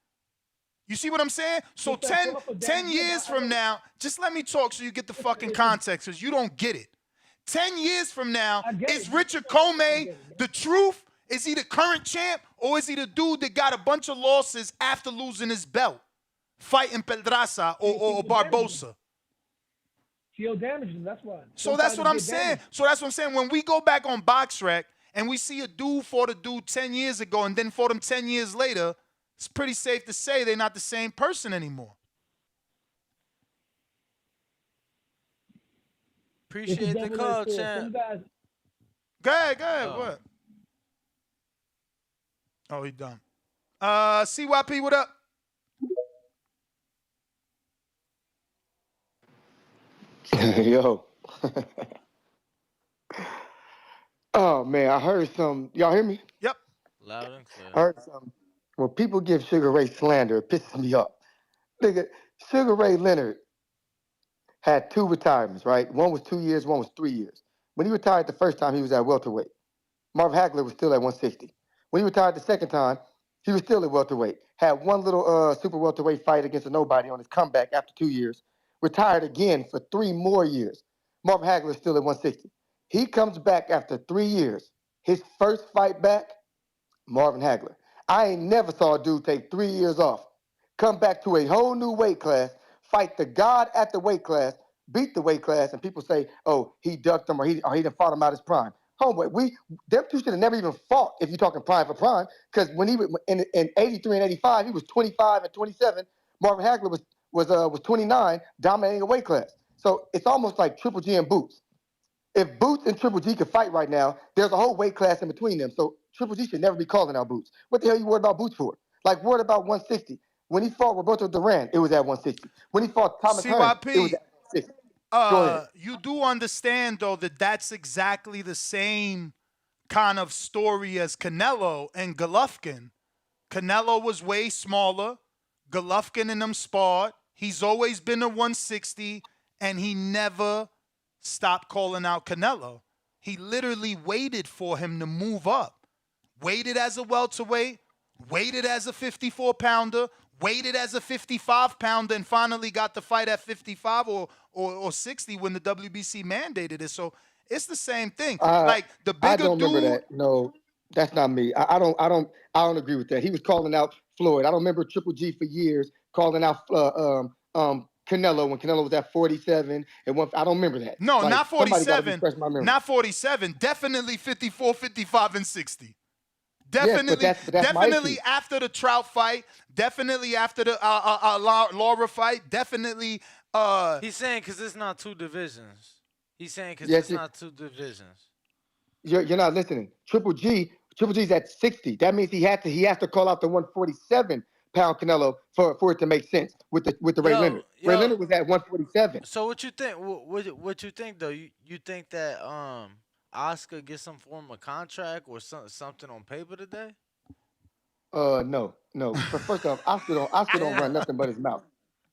You see what I'm saying? So 10 years from now, just let me talk so you get the fucking context, because you don't get it. 10 years from now, is Richard Comey the truth? Is he the current champ, or is he the dude that got a bunch of losses after losing his belt, fighting Pedraza or Barbosa? He'll damage him. That's why. So that's what I'm saying. When we go back on BoxRec and we see a dude fought a dude 10 years ago and then fought him 10 years later, it's pretty safe to say they're not the same person anymore. Appreciate the call, champ. Go ahead. Oh. What? Oh, he done. CYP, what up? Yo. Oh man, I heard some. Y'all hear me? Yep. Loud and clear. I heard some. When people give Sugar Ray slander, it pisses me off. Nigga, Sugar Ray Leonard had 2 retirements, right? One was 2 years, one was 3 years. When he retired the first time, he was at welterweight. Marv Hagler was still at 160. When he retired the second time, he was still at welterweight. Had one little super welterweight fight against a nobody on his comeback after 2 years. Retired again for 3 more years. Marv Hagler is still at 160. He comes back after 3 years. His first fight back, Marvin Hagler. I ain't never saw a dude take 3 years off, come back to a whole new weight class, fight the god at the weight class, beat the weight class, and people say, oh, he ducked him or he done fought him out his prime. Homeboy, them two should have never even fought if you're talking prime for prime, because when he was in 83 and 85, he was 25 and 27. Marvin Hagler was 29, dominating a weight class. So it's almost like Triple G and Boots. If Boots and Triple G could fight right now, there's a whole weight class in between them. So Triple G should never be calling out Boots. What the hell you worried about Boots for? Like, worried about 160. When he fought Roberto Duran, it was at 160. When he fought Thomas Hearns, it was at 160. You do understand, though, that that's exactly the same kind of story as Canelo and Golovkin. Canelo was way smaller. Golovkin and them sparred. He's always been a 160, and he never stopped calling out Canelo. He literally waited for him to move up. Waited as a welterweight, waited as a 54-pounder, waited as a 55-pounder, and finally got the fight at 55 or 60 when the WBC mandated it. So It's the same thing. Uh, Like the I bigger don't remember dude. that. No, that's not me. I don't agree with that. He was calling out Floyd. I don't remember Triple G for years calling out Canelo when Canelo was at 47 and one. I don't remember that. No, Like not somebody got to 47. refresh my memory. Not 47. Definitely 54, 55, and 60. Yes, but Definitely, that's my issue. after the Trout fight. Definitely after the Laura fight. Definitely. He's saying because it's not two divisions. He's saying because Yes, it's not two divisions. you're not listening. Triple G's at 60. That means he has to call out the 147-pound Canelo for it to make sense with the Ray Leonard. Ray Leonard was at 147. So what you think? What you think though? You think that Oscar gets some form of contract or something on paper today? No. First off, Oscar don't run nothing but his mouth.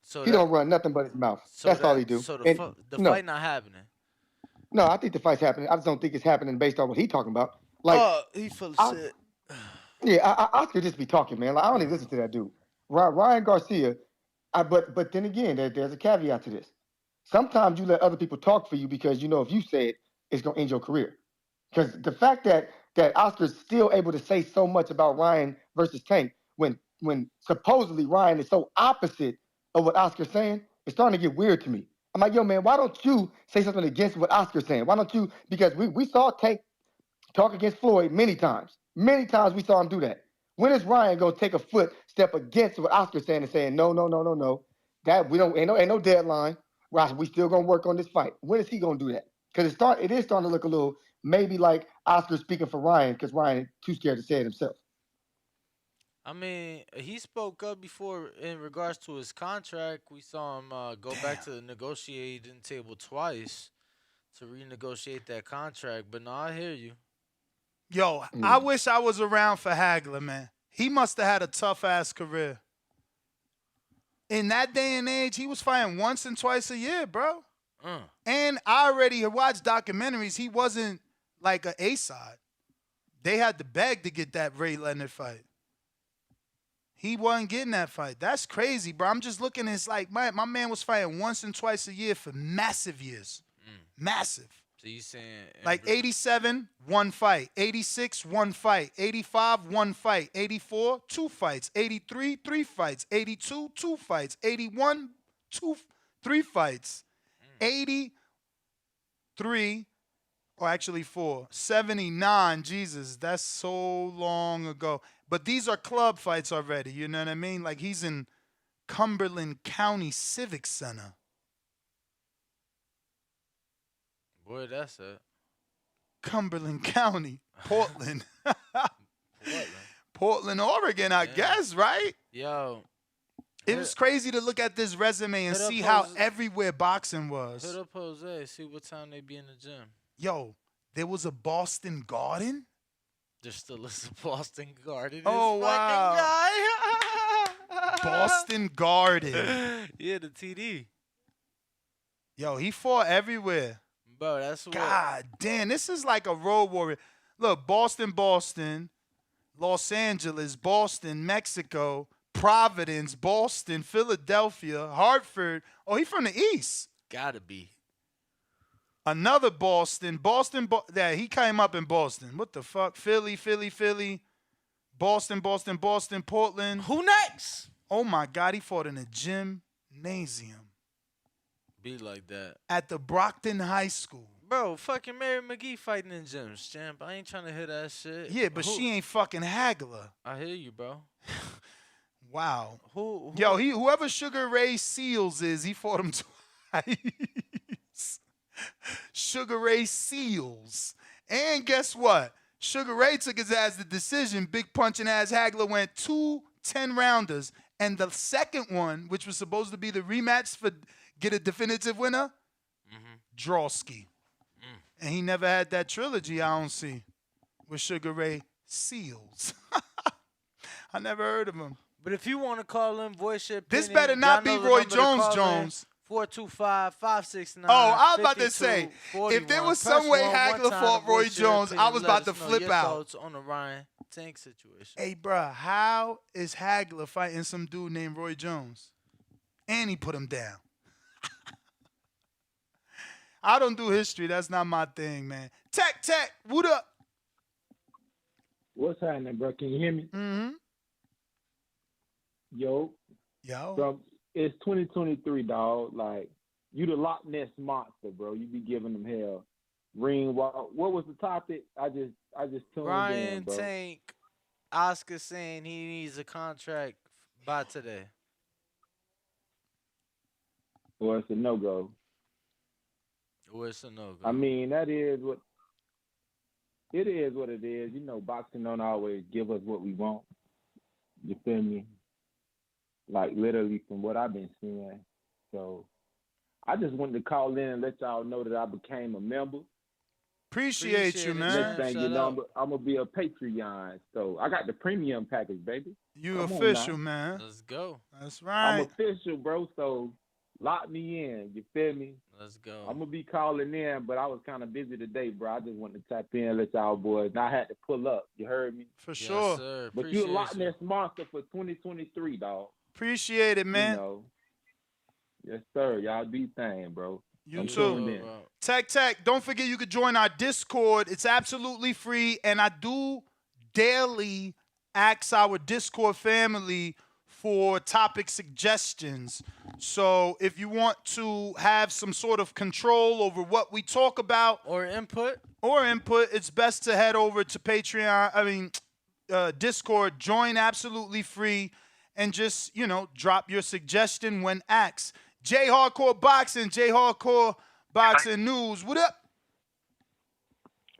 So He don't run nothing but his mouth. That's all he do. So And the no, fight not happening. no, I think the fight's happening. I just don't think it's happening based on what he talking about. Like, He full of shit. yeah, Oscar just be talking, man. Like, I don't even listen to that dude. Ryan Garcia. But then again, there's a caveat to this. Sometimes you let other people talk for you because you know if you say it, it's gonna end your career. Because the fact that Oscar's still able to say so much about Ryan versus Tank when supposedly Ryan is so opposite of what Oscar's saying, it's starting to get weird to me. I'm like, yo, man, why don't you say something against what Oscar's saying? Why don't you? Because we saw Tank talk against Floyd many times. Many times we saw him do that. When is Ryan gonna take a step against what Oscar's saying and saying no? That we don't ain't no deadline. We still gonna work on this fight. When is he gonna do that? Because it is starting to look a little maybe like Oscar speaking for Ryan because Ryan too scared to say it himself. I mean, he spoke up before in regards to his contract. We saw him go back to the negotiating table twice to renegotiate that contract. But no, I hear you. Yo, I wish I was around for Hagler, man. He must have had a tough ass career. In that day and age, he was fighting once and twice a year, bro. And I already watched documentaries. He wasn't like an A-side. They had to beg to get that Ray Leonard fight. He wasn't getting that fight. That's crazy, bro. I'm just looking. It's like my man was fighting once and twice a year for massive years. Massive. So you saying like 87, one fight. 86, one fight. 85, one fight. 84, two fights. 83, three fights. 82, two fights. 81, three fights. 83, or actually four. 79, Jesus, that's so long ago. But these are club fights already, you know what I mean? Like he's in Cumberland County Civic Center. Boy, that's it. Cumberland County, Portland. Portland, Oregon, I guess, right? Yo. It was crazy to look at this resume and see how everywhere boxing was. Hit up Jose, see what time they be in the gym. Yo, there was a Boston Garden? There still is a Boston Garden. Oh, wow. Boston Garden. Yeah, the TD. Yo, he fought everywhere. Bro, that's what. God damn, this is like a road warrior. Look, Boston, Los Angeles, Boston, Mexico, Providence, Boston, Philadelphia, Hartford. Oh, he from the East. Gotta be. Another Boston. Yeah, he came up in Boston. What the fuck? Philly. Boston, Portland. Who next? Oh, my God. He fought in a gymnasium. Be like that. At the Brockton High School. Bro, fucking Mary McGee fighting in gyms, champ. I ain't trying to hear that shit. Yeah, but she ain't fucking Hagler. I hear you, bro. Wow. Who? Yo, whoever Sugar Ray Seals is, he fought him twice. Sugar Ray Seals. And guess what? Sugar Ray took his ass the decision. Big punching ass Hagler went 2 10-rounders. And the second one, which was supposed to be the rematch for get a definitive winner, Drawski. And he never had that trilogy, I don't see, with Sugar Ray Seals. I never heard of him. But if you want to call him, voice your opinion. This better not be Roy Jones. 425-569. Oh, I was about to say, if there was some way Hagler fought Roy Jones, I was about to flip out. On the Ryan Tank situation. Hey, bruh, how is Hagler fighting some dude named Roy Jones? And he put him down. I don't do history. That's not my thing, man. Tech, what up? What's happening, bro? Can you hear me? Mm-hmm. Yo. So it's 2023, dog. Like, you the Loch Ness monster, bro. You be giving them hell. Ring walk. What was the topic? I just tuned in, Ryan bro. Tank, Oscar saying he needs a contract by today. Or it's a no go. Or it's a no go. I mean, that is what it is. What it is. You know, boxing don't always give us what we want. You feel me? Like literally from what I've been seeing. So I just wanted to call in and let y'all know that I became a member. Appreciate you, man. Next thing you know, I'm gonna be a Patreon. So I got the premium package, baby. You Come on official, now. man. Let's go. That's I'm right. official, bro. So lock me in. You feel me? Let's go. I'm gonna be calling in, but I was kind of busy today, bro. I just wanted to tap in, and let y'all boys. And I had to pull up. You heard me? For sure. Sir. But you a Loch Ness monster for 2023, dog. Appreciate it, man. You know. Yes, sir. Y'all do thing, bro. You I'm too. tuned in. Tech, don't forget you could join our Discord. It's absolutely free, and I do daily ask our Discord family for topic suggestions. So if you want to have some sort of control over what we talk about or input, it's best to head over to Discord, join absolutely free, and just, drop your suggestion when asked. J Hardcore Boxing News. What up?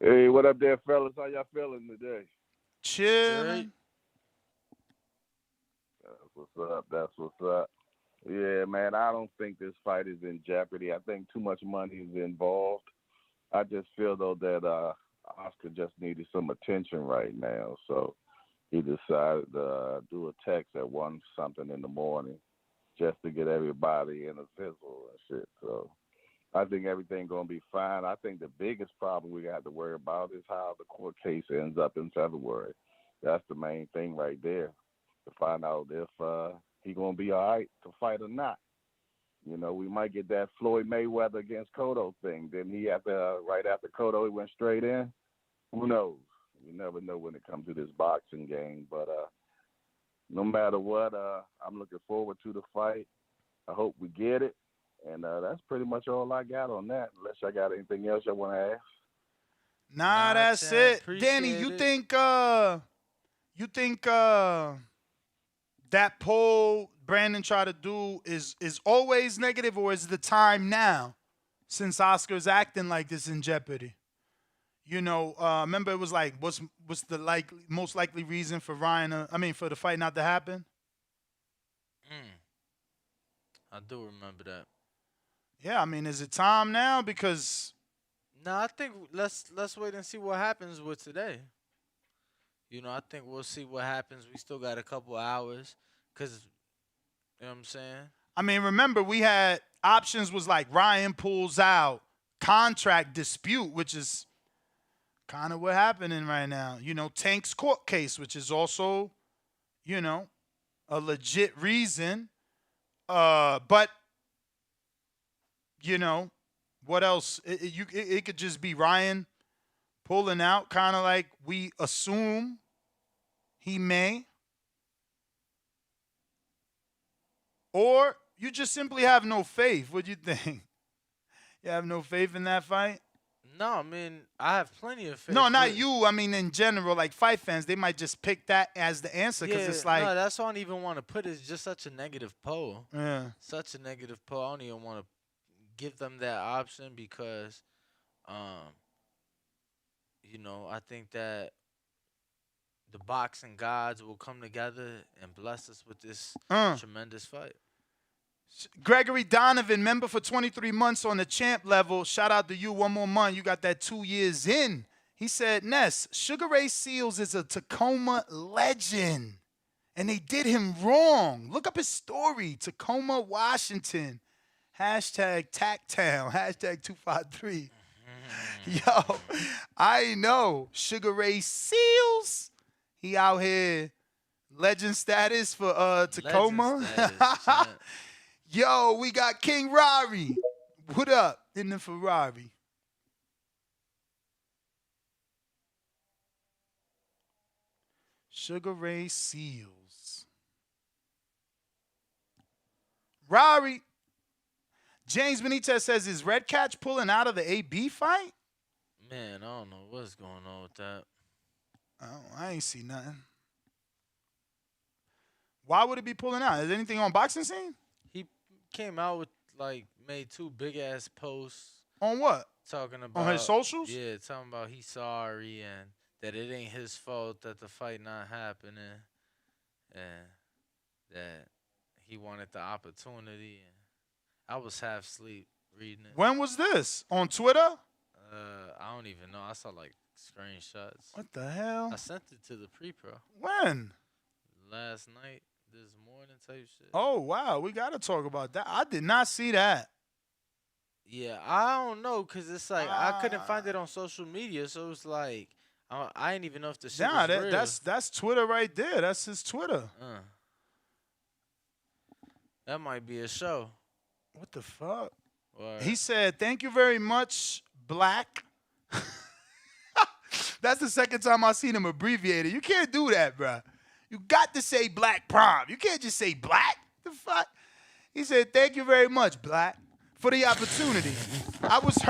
Hey, what up there, fellas? How y'all feeling today? Chilling. That's what's up. Yeah, man, I don't think this fight is in jeopardy. I think too much money is involved. I just feel, though, that Oscar just needed some attention right now. So he decided to do a text at 1-something in the morning just to get everybody in a sizzle and shit. So I think everything's going to be fine. I think the biggest problem we got to worry about is how the court case ends up in February. That's the main thing right there, to find out if he going to be all right to fight or not. You know, we might get that Floyd Mayweather against Cotto thing. Then right after Cotto, he went straight in. Who knows? You never know when it comes to this boxing game. But no matter what, I'm looking forward to the fight. I hope we get it. And that's pretty much all I got on that, unless I got anything else I want to ask. Nah, that's it. Danny, you think that poll Brandon tried to do is always negative, or is the time now, since Oscar's acting like this in Jeopardy? Remember it was like, what's the most likely reason for for the fight not to happen? I do remember that. Yeah, is it time now? Because I think let's wait and see what happens with today. I think we'll see what happens. We still got a couple hours, because, you know what I'm saying? Remember, we had options was like Ryan pulls out, contract dispute, which is kind of what happening right now. Tank's court case, which is also, a legit reason. But, what else? It could just be Ryan pulling out, kind of like we assume he may. Or you just simply have no faith. What do you think? You have no faith in that fight? No, I have plenty of faith. No, not you. In general, like fight fans, they might just pick that as the answer, because it's like... No, that's why I don't even want to put it. It's just such a negative poll. Yeah. Such a negative poll. I don't even want to give them that option, because, I think that the boxing gods will come together and bless us with this tremendous fight. Gregory Donovan, member for 23 months on the champ level. Shout out to you. One more month. You got that 2 years in. He said, Ness, Sugar Ray Seals is a Tacoma legend, and they did him wrong. Look up his story. Tacoma, Washington. Hashtag Tacktown. Hashtag 253. Yo, I know. Sugar Ray Seals. He out here legend status for Tacoma. Legend status. Yo, we got King Rari. What up in the Ferrari? Sugar Ray Seals. Rari. James Benitez says, is Red Catch pulling out of the AB fight? Man, I don't know what's going on with that. I ain't see nothing. Why would it be pulling out? Is anything on boxing scene? He came out with made 2 big ass posts. On what? Talking about on his socials? Yeah, talking about he's sorry and that it ain't his fault that the fight not happening, and that he wanted the opportunity. And I was half asleep reading it. When was this? On Twitter? I don't even know. I saw screenshots. What the hell? I sent it to the pre-pro. When? Last night, this morning type shit. Oh, wow. We got to talk about that. I did not see that. Yeah, I don't know, because it's I couldn't find it on social media, so it's I didn't even know if the shit was real. That's Twitter right there. That's his Twitter. That might be a show. What the fuck? Word. He said, thank you very much, Black. That's the second time I've seen him abbreviated. You can't do that, bro. You got to say Black Prom. You can't just say Black. The fuck? He said, thank you very much, Black, for the opportunity. I was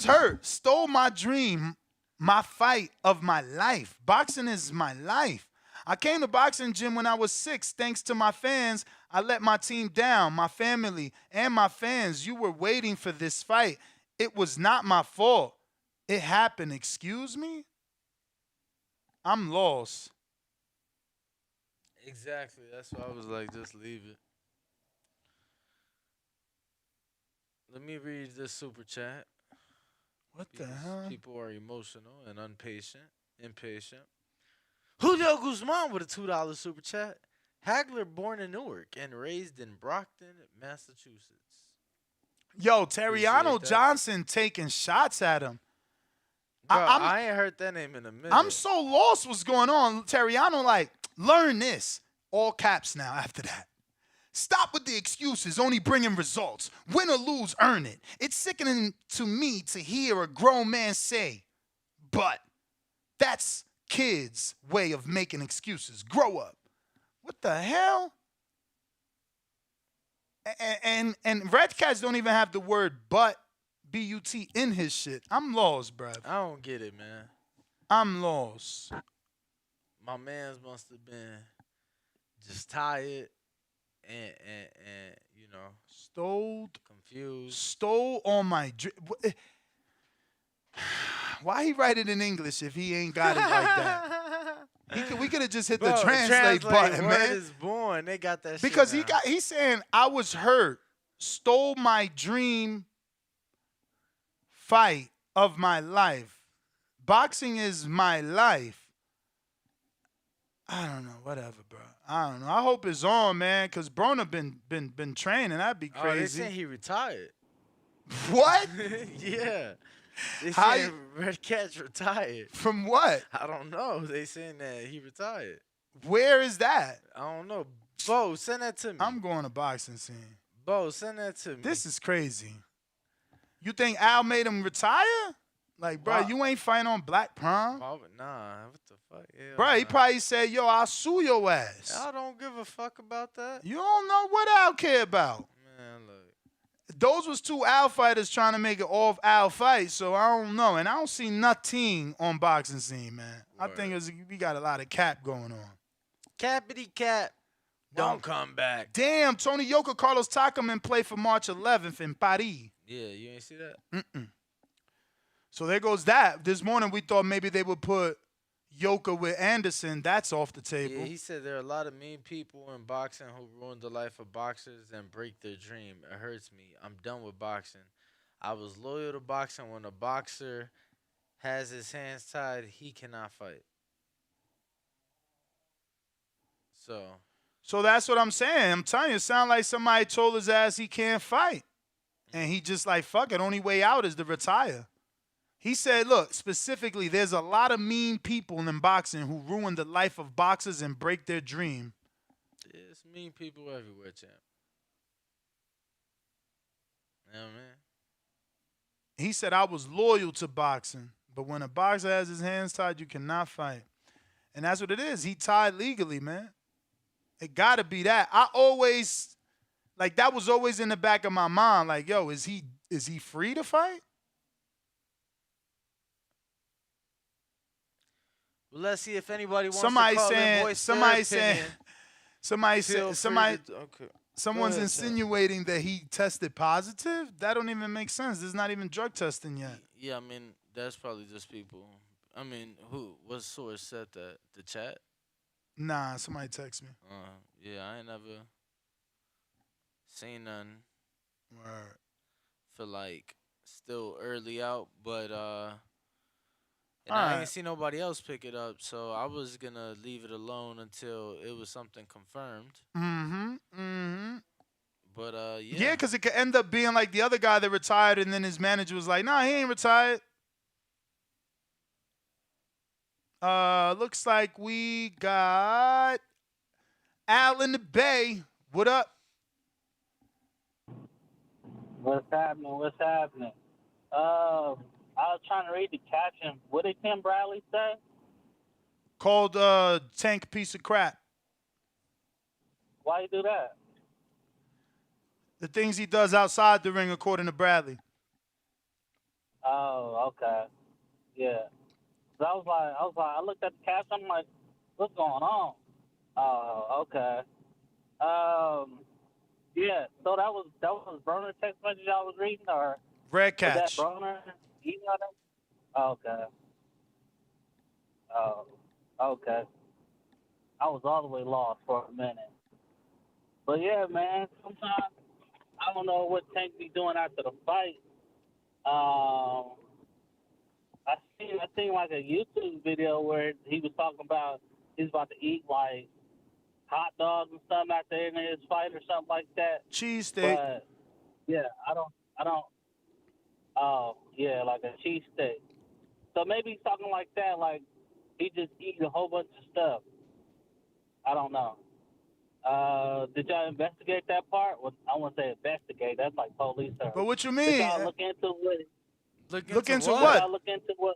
hurt. Stole my dream, my fight of my life. Boxing is my life. I came to boxing gym when I was 6. Thanks to my fans, I let my team down, my family, and my fans. You were waiting for this fight. It was not my fault. It happened. Excuse me? I'm lost. Exactly. That's why I was like, just leave it. Let me read this super chat. What the hell? People are emotional and impatient. Julio Guzman with a $2 super chat. Hagler born in Newark and raised in Brockton, Massachusetts. Yo, Terriano Johnson taking shots at him. Bro, I ain't heard that name in a minute. I'm so lost what's going on. Terriano, learn this. All caps now after that. Stop with the excuses, only bringing results. Win or lose, earn it. It's sickening to me to hear a grown man say, but that's kids' way of making excuses. Grow up. What the hell? And Red Cats don't even have the word but, B-U-T, in his shit. I'm lost, bruv. I don't get it, man. I'm lost. My mans must have been just tired and confused. Stole on my dream. Why he write it in English if he ain't got it like that? We could have just hit the translate button, word man. is born. They got that because shit now. he's saying I was hurt, stole my dream fight of my life. Boxing is my life. I don't know, whatever, bro. I don't know. I hope it's on, man, because Broner been training. That'd be crazy. Oh, they saying he retired. What? Yeah. They How saying Red Cat's retired. From what? I don't know. They saying that he retired. Where is that? I don't know. Bo, send that to me. I'm going to boxing scene. Bo, send that to me. This is crazy. You think Al made him retire? Bro, you ain't fighting on Black Prom. Nah, what the fuck? Bro, he probably said, yo, I'll sue your ass. I don't give a fuck about that. You don't know what Al care about. Man, look. Those was 2 Al fighters trying to make it off Al fight, so I don't know. And I don't see nothing on boxing scene, man. Word. I think we got a lot of cap going on. Cappity cap. Don't come back. Damn, Tony Yoka, Carlos Takaman play for March 11th in Paris. Yeah, you ain't see that? Mm-mm. So there goes that. This morning we thought maybe they would put Yoka with Anderson. That's off the table. Yeah, he said there are a lot of mean people in boxing who ruin the life of boxers and break their dream. It hurts me. I'm done with boxing. I was loyal to boxing. When a boxer has his hands tied, he cannot fight. So that's what I'm saying. I'm telling you, it sounds like somebody told his ass he can't fight. And he just fuck it, only way out is to retire. He said, look, specifically, there's a lot of mean people in boxing who ruin the life of boxers and break their dream. There's mean people everywhere, champ. Yeah, man. He said, I was loyal to boxing, but when a boxer has his hands tied, you cannot fight. And that's what it is. He tied legally, man. It got to be that. I always, like, that was always in the back of my mind. Like, yo, is he free to fight? Well, let's see if anybody wants Somebody to call in, saying, voice their somebody saying, opinion. somebody Feel said, free somebody, to- okay. someone's Go ahead, Tim. insinuating that he tested positive. That don't even make sense. There's not even drug testing yet. Yeah, I mean, that's probably just people. I mean, what source said that? The chat? Nah, somebody text me. Yeah, I ain't never seen none. Word. Feel like still early out, but and I Alright. ain't seen nobody else pick it up, so I was gonna leave it alone until it was something confirmed. But Yeah, because it could end up being like the other guy that retired, and then his manager was like, nah, he ain't retired. Looks like we got Al in the Bay. What up? What's happening? What's happening? I was trying to read the caption. What did Tim Bradley say? Called Tank piece of crap. Why you do that? The things he does outside the ring, according to Bradley. Oh, okay. Yeah. So I looked at the caption. I'm like, what's going on? Oh, okay. Yeah. So that was Broner text message I was reading, or Red was that Catch. Broner email? Okay. Oh, okay. I was all the way lost for a minute. But yeah, man. Sometimes I don't know what Tank be doing after the fight. I seen like a YouTube video where he was talking about he's about to eat like hot dogs and stuff after ending his fight or something like that. Cheesesteak. But yeah, I don't. Oh yeah, like a cheesesteak. So maybe he's talking like that, like he just eating a whole bunch of stuff. I don't know. Did y'all investigate that part? Well, I won't say investigate. That's like police service. But what you Did mean? y'all look into what? Look into Did what? y'all look into what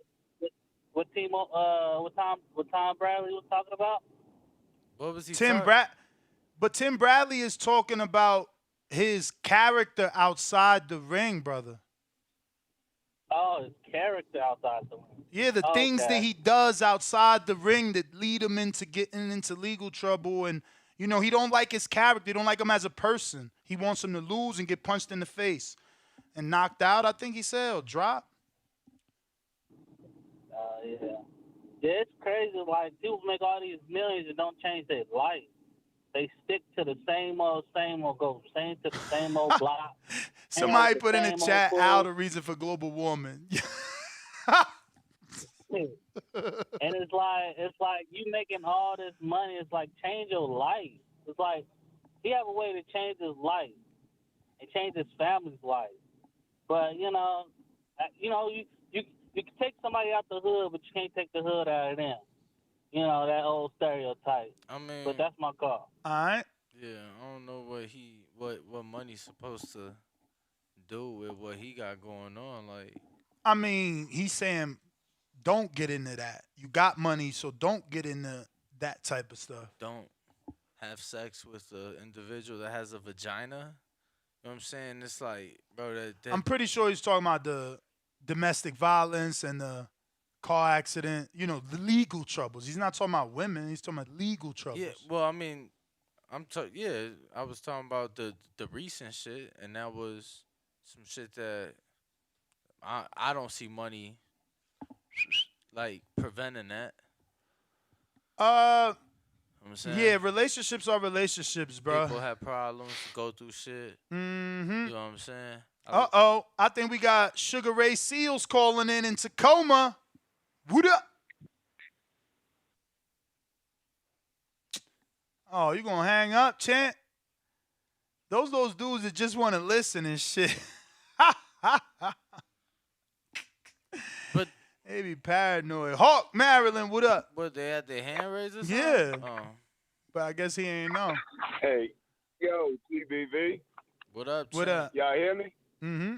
Tom Bradley was talking about? What was he But Tim Bradley is talking about his character outside the ring, brother. Oh, his character outside the ring. Yeah, the things that he does outside the ring that lead him into getting into legal trouble. And, you know, he don't like his character. He don't like him as a person. He wants him to lose and get punched in the face and knocked out, I think he said, or drop. Yeah. Yeah, it's crazy. Like, people make all these millions and don't change their life. They stick to the same old, go to the same old block. Somebody put in the same old chat, food. Al, the reason for global warming. And it's like you making all this money. It's like change your life. It's like he have a way to change his life and change his family's life. But you can take somebody out the hood, but you can't take the hood out of them. You know, that old stereotype. I mean, but that's my call. All right. Yeah, I don't know what money's supposed to do with what he got going on. Like, I mean, he's saying don't get into that. You got money, so don't get into that type of stuff. don't have sex with an individual that has a vagina. You know what I'm saying? It's like, bro, that I'm pretty sure he's talking about the domestic violence and the car accident, you know, the legal troubles. He's not talking about women. He's talking about legal troubles. yeah. Well, I mean, I was talking about the recent shit, and that was some shit that I don't see money like preventing that. You know what I'm saying? Yeah, relationships are relationships, bro. People have problems, go through shit. Mm-hmm. You know what I'm saying? Uh-oh. I think we got Sugar Ray Seals calling in Tacoma. What up? Oh, you gonna hang up, Chant? Those dudes that just want to listen and shit. But they be paranoid. Hawk, Maryland, what up? What, they had their hand raised or something? Yeah. Oh. But I guess he ain't know. Hey, yo, TBV. What up, What Chant? up? Y'all hear me? Mm-hmm.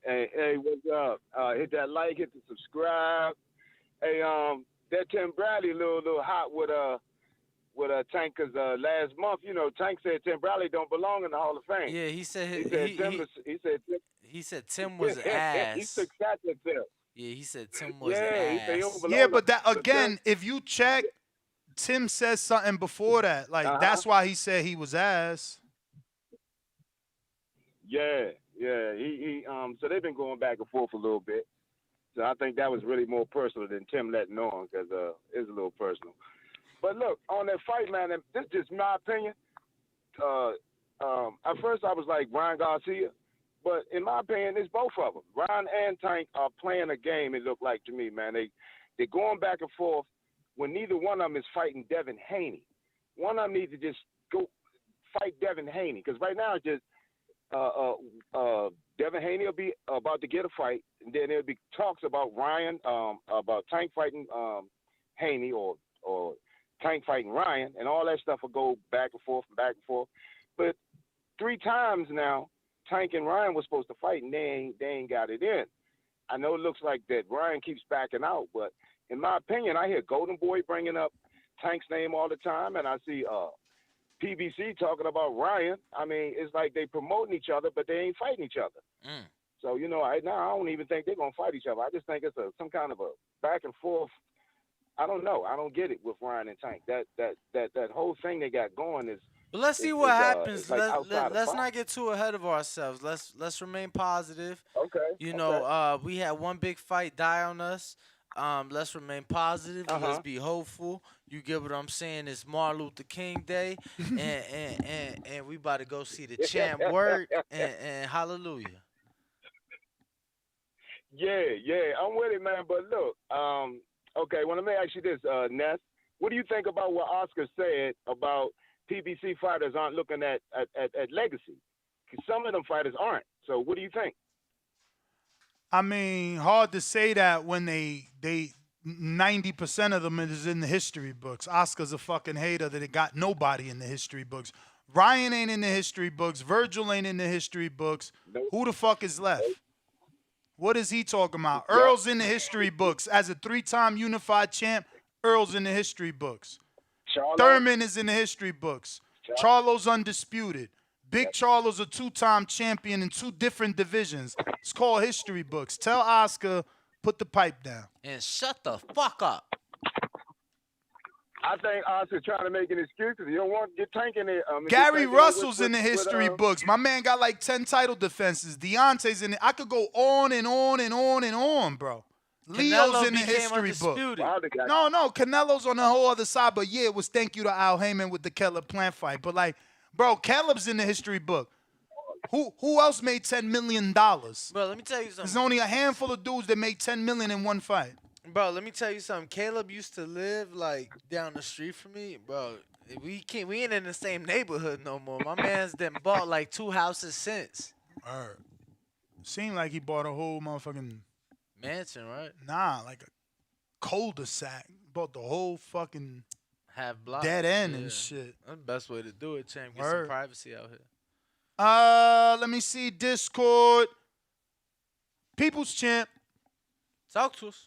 Hey, what's up? Hit that like, hit the subscribe. Hey, that Tim Bradley little hot with Tank, cause last month, Tank said Tim Bradley don't belong in the Hall of Fame. Yeah, he said He said Tim. he said Tim was He ass. took shots at Tim. Yeah, he said Tim was Yeah, he said he don't ass. Yeah, belong. but that But Tim, again, if you check, Tim says something before that. Like that's why he said he was ass. yeah. So they've been going back and forth a little bit. So I think that was really more personal than Tim letting on, because it's a little personal. But look, on that fight, man, and this is just my opinion. At first I was like Ryan Garcia, but in my opinion, it's both of them. Ryan and Tank are playing a game. It looked like to me, man. They're going back and forth when neither one of them is fighting Devin Haney. One of them needs to just go fight Devin Haney, because right now it's just Devin Haney will be about to get a fight, and then there'll be talks about Ryan, about Tank fighting Haney, or Tank fighting Ryan, and all that stuff will go back and forth and back and forth. But 3 times now, Tank and Ryan were supposed to fight, and they ain't got it in. I know it looks like that Ryan keeps backing out, but in my opinion, I hear Golden Boy bringing up Tank's name all the time, and I see PBC talking about Ryan. I mean, it's like they promoting each other, but they ain't fighting each other. So, right now, I don't even think they're going to fight each other. I just think it's some kind of a back and forth. I don't know. I don't get it with Ryan and Tank. That whole thing they got going is. But let's see what happens. Like Let's not get too ahead of ourselves. Let's remain positive. Okay. We had one big fight die on us. Let's remain positive. Let's be hopeful. You get what I'm saying? It's Martin Luther King Day, and we about to go see the champ work, and hallelujah. Yeah, I'm with it, man. But look, okay, well, let me ask you this, Ness. What do you think about what Oscar said about PBC fighters aren't looking at legacy? Because some of them fighters aren't. So what do you think? I mean, hard to say that when they 90% of them is in the history books. Oscar's a fucking hater that it got nobody in the history books. Ryan ain't in the history books. Virgil ain't in the history books. Who the fuck is left? What is he talking about? Earl's in the history books. As a 3-time unified champ, Earl's in the history books. Thurman is in the history books. Charlo's undisputed. Big Charlo's a 2-time champion in 2 different divisions. It's called history books. Tell Oscar, put the pipe down. And shut the fuck up. I think Oscar's trying to make an excuse because he don't want to get Tank in there. Gary Russell's in the history books. My man got like 10 title defenses. Deontay's in it. I could go on and on and on and on, bro. Leo's in the history book. No, Canelo's on the whole other side. But yeah, it was thank you to Al Heyman with the Caleb Plant fight. But like, bro, Caleb's in the history book. Who else made $10 million? Bro, let me tell you something. There's only a handful of dudes that make $10 million in one fight. Bro, let me tell you something. Caleb used to live like down the street from me, bro. We ain't in the same neighborhood no more. My man's done bought like 2 houses since. Seemed like he bought a whole motherfucking mansion, right? Nah, like a cul-de-sac. Bought the whole fucking half block dead end and shit. That's the best way to do it, champ. Get some privacy out here. Let me see. Discord. People's champ. Talk to us.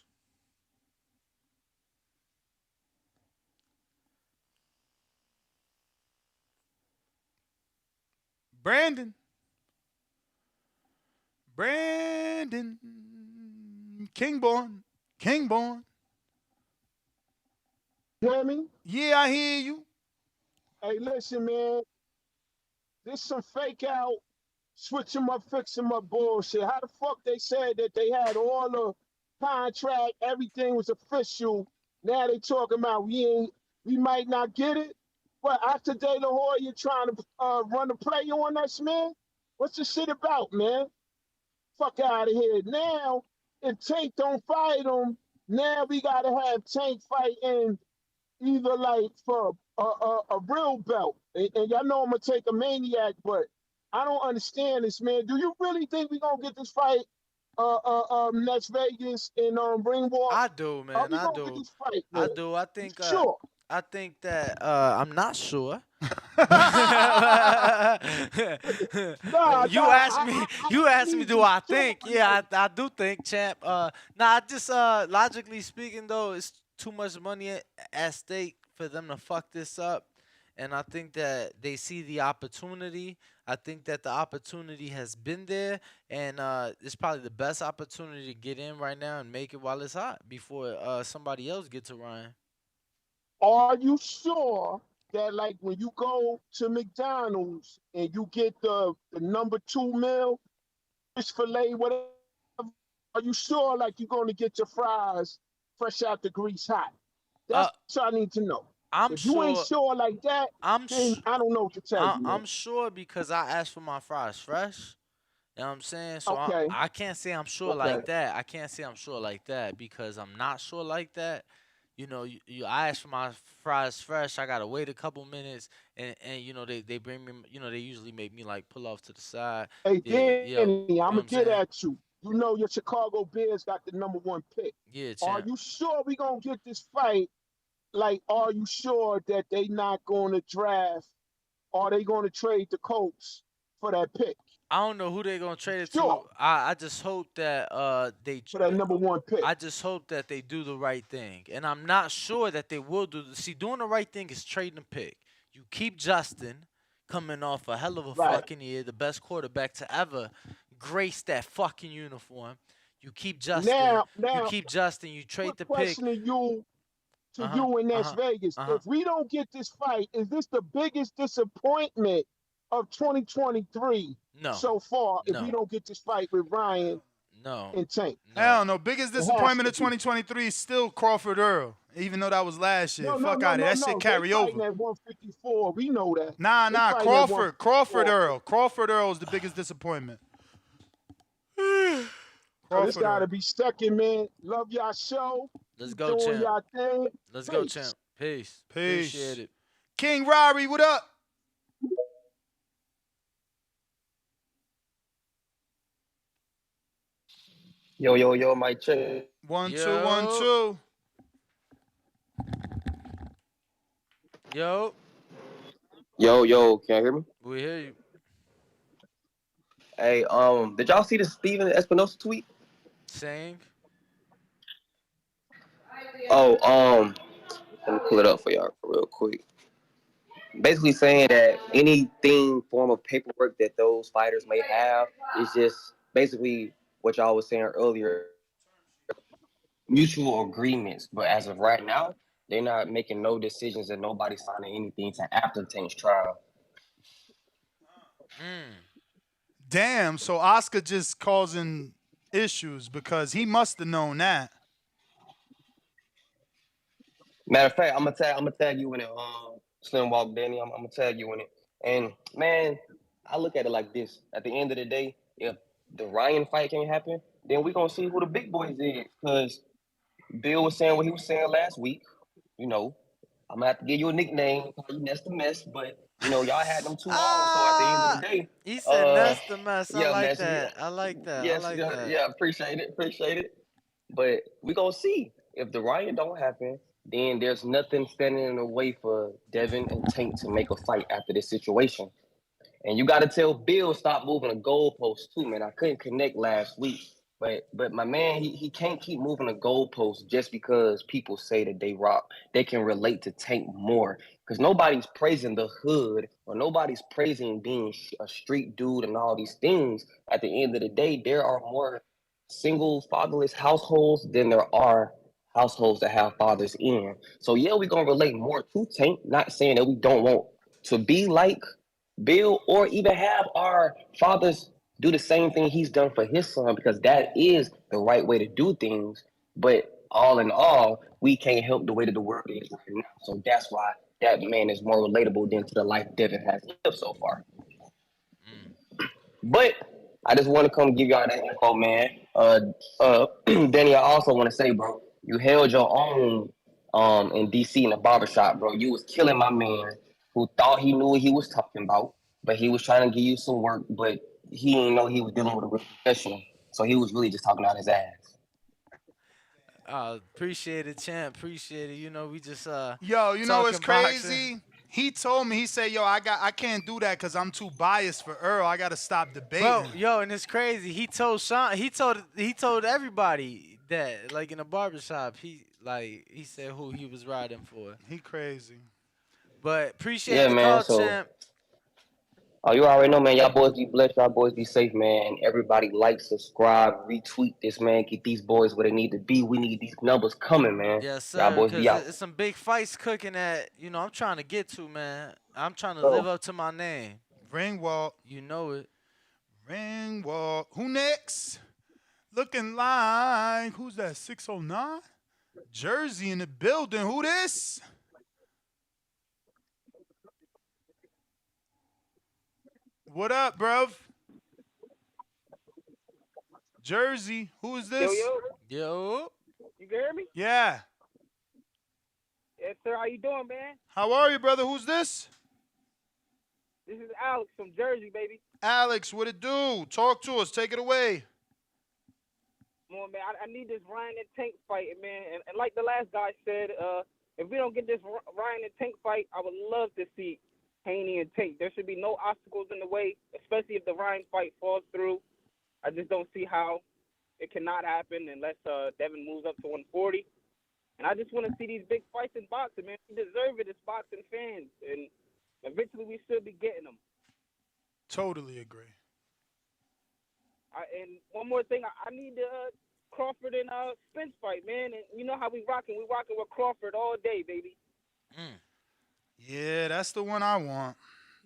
Brandon. Kingborn. Hear me? Yeah, I hear you. Hey, listen, man. This some fake out, switch 'em up, fix 'em up bullshit. How the fuck they said that they had all the contract, everything was official. Now they talking about we might not get it. But after De La Hoya trying to run the play on us, man, what's the shit about, man? Fuck out of here. Now, if Tank don't fight him, now we gotta have Tank fight in either like for a real belt. And y'all know I'm gonna take a maniac, but I don't understand this, man. Do you really think we gonna get this fight next Vegas in Ringwalk? I do, man. I do. Get this fight, I man? do. I think Sure. that I'm not sure. Nah, You asked me. You I asked me, need do you I sure. think? Yeah, I do think, champ. I just logically speaking though, it's too much money at stake for them to fuck this up, and I think that they see the opportunity. I think that the opportunity has been there, and it's probably the best opportunity to get in right now and make it while it's hot before somebody else gets to Ryan. Are you sure that like when you go to McDonald's and you get the number 2 meal, fish fillet, whatever, are you sure like you're going to get your fries fresh out the grease hot? Uh, That's what I need to know. I'm If you ain't sure. sure like that, I'm then sh- I don't know what to tell you, man. I'm sure because I asked for my fries fresh. You know what I'm saying? So Okay, I can't say I'm sure okay. like that. I can't say I'm sure like that because I'm not sure like that. I asked for my fries fresh. I gotta wait a couple minutes, and they bring me. They usually make me like pull off to the side. Hey, Yeah, Danny, I'm you know gonna what I'm get saying? at you. You know your Chicago Bears got the number 1 pick. Yeah, Are champ. you sure we gonna get this fight? Like, are you sure that they not going to draft? Are they going to trade the Colts for that pick? I don't know who they're gonna You trade it to. sure I just hope that for that number 1 pick? I just hope that they do the right thing, and I'm not sure that they will do. See, doing the right thing is trading a pick. You keep Justin coming off a hell of a Right fucking year, the best quarterback to ever grace that fucking uniform. You keep Justin. now, You now, keep Justin. You trade quick the pick. question to Uh huh. you in Uh Las huh. Vegas. Uh huh. If we don't get this fight, is this the biggest disappointment of 2023 No. so far? If we No. don't get this fight with Ryan No. and Tank, Hell No. no. Biggest it has disappointment to of be. 2023 is still Crawford Earl. Even though that was last year. No, no, Fuck no, out of it. no, That shit no. They carry over. fighting at 154. We know that. Nah, They nah. fighting at Crawford 154. Earl. Crawford Earl is the biggest disappointment. So this Crawford got to Earl. be stuck in, man. Love y'all show. Let's Keep go, doing champ. y'all thing. Let's go, Peace. champ. Peace. Appreciate Peace. it. King Rory, what up? Yo, yo, yo, my check. 1 2 1 Yo. 2. Yo. Yo, yo, can you hear me? We hear you. Hey, did y'all see the Steven Espinosa tweet? Saying. Oh, let me pull it up for y'all real quick. Basically saying that anything form of paperwork that those fighters may have is just basically what y'all was saying earlier, mutual agreements. But as of right now, they're not making no decisions and nobody's signing anything to after Tank's trial. Damn, so Oscar just causing issues because he must have known that. Matter of fact, I'm gonna tag you in it. Slim Walk Danny, I'm gonna tag you in it. And man, I look at it like this: at the end of the day, if the Ryan fight can't happen, then we gonna see who the big boys is. Because Bill was saying what he was saying last week. You know, I'm gonna have to give you a nickname, call you Nest the Mess, but y'all had them two on. So at the end of the day, He said that's the mess. I yeah, like Mess, that. I like that. I yes, like yeah, that. yeah, appreciate it. But we gonna see if the Ryan don't happen. Then there's nothing standing in the way for Devin and Tank to make a fight after this situation. And you got to tell Bill stop moving the goalposts too, man. I couldn't connect last week, but my man, he can't keep moving the goalposts just because people say that they can relate to Tank more. Because nobody's praising the hood or nobody's praising being a street dude and all these things. At the end of the day, there are more single fatherless households than there are households that have fathers in. So yeah, we're gonna relate more to Tank. Not saying that we don't want to be like Bill or even have our fathers do the same thing he's done for his son because that is the right way to do things. But all in all, we can't help the way that the world is right now. So that's why that man is more relatable than to the life Devin has lived so far. But I just want to come give y'all that info, man. Danny, I also want to say, bro, you held your own in DC in the barbershop, bro. You was killing my man who thought he knew what he was talking about, but he was trying to give you some work, but he didn't know he was dealing with a real professional. So he was really just talking out his ass. Appreciate it, champ. Appreciate it. You know, we just Yo, you know what's talking boxing. crazy? He told me, he said, yo, I can't do that because I'm too biased for Earl. I gotta stop debating. Bro, yo, and it's crazy. He told Sean. He told everybody that, like in a barbershop. He said who he was riding for. He crazy. But appreciate Yeah, the man. call, So, champ. you already know, man. Y'all boys be blessed. Y'all boys be safe, man. Everybody like, subscribe, retweet this, man. Get these boys where they need to be. We need these numbers coming, man. Yes, Y'all sir. boys be Cause out. it's some big fights cooking that I'm trying to get to, man. I'm trying to live So, up to my name. Ringwald. You know it. Ringwald. Who next? Looking like, who's that, 609? Jersey in the building. Who this? What up, bruv? Jersey. Who is Yo, this? yo, Yo. you can hear me? Yeah. Yes, sir. How you doing, man? How are you, brother? Who's this? This is Alex from Jersey, baby. Alex, what it do? Talk to us. Take it away. Come on, man. I need this Ryan and Tank fight, man. And like the last guy said, if we don't get this Ryan and Tank fight, I would love to see Haney and Tank. There should be no obstacles in the way, especially if the Ryan fight falls through. I just don't see how it cannot happen unless Devin moves up to 140. And I just want to see these big fights in boxing, man. We deserve it as boxing fans. And eventually we should be getting them. Totally agree. And one more thing, I need the Crawford and Spence fight, man. And you know how we rocking. We rocking with Crawford all day, baby. Yeah, that's the one I want.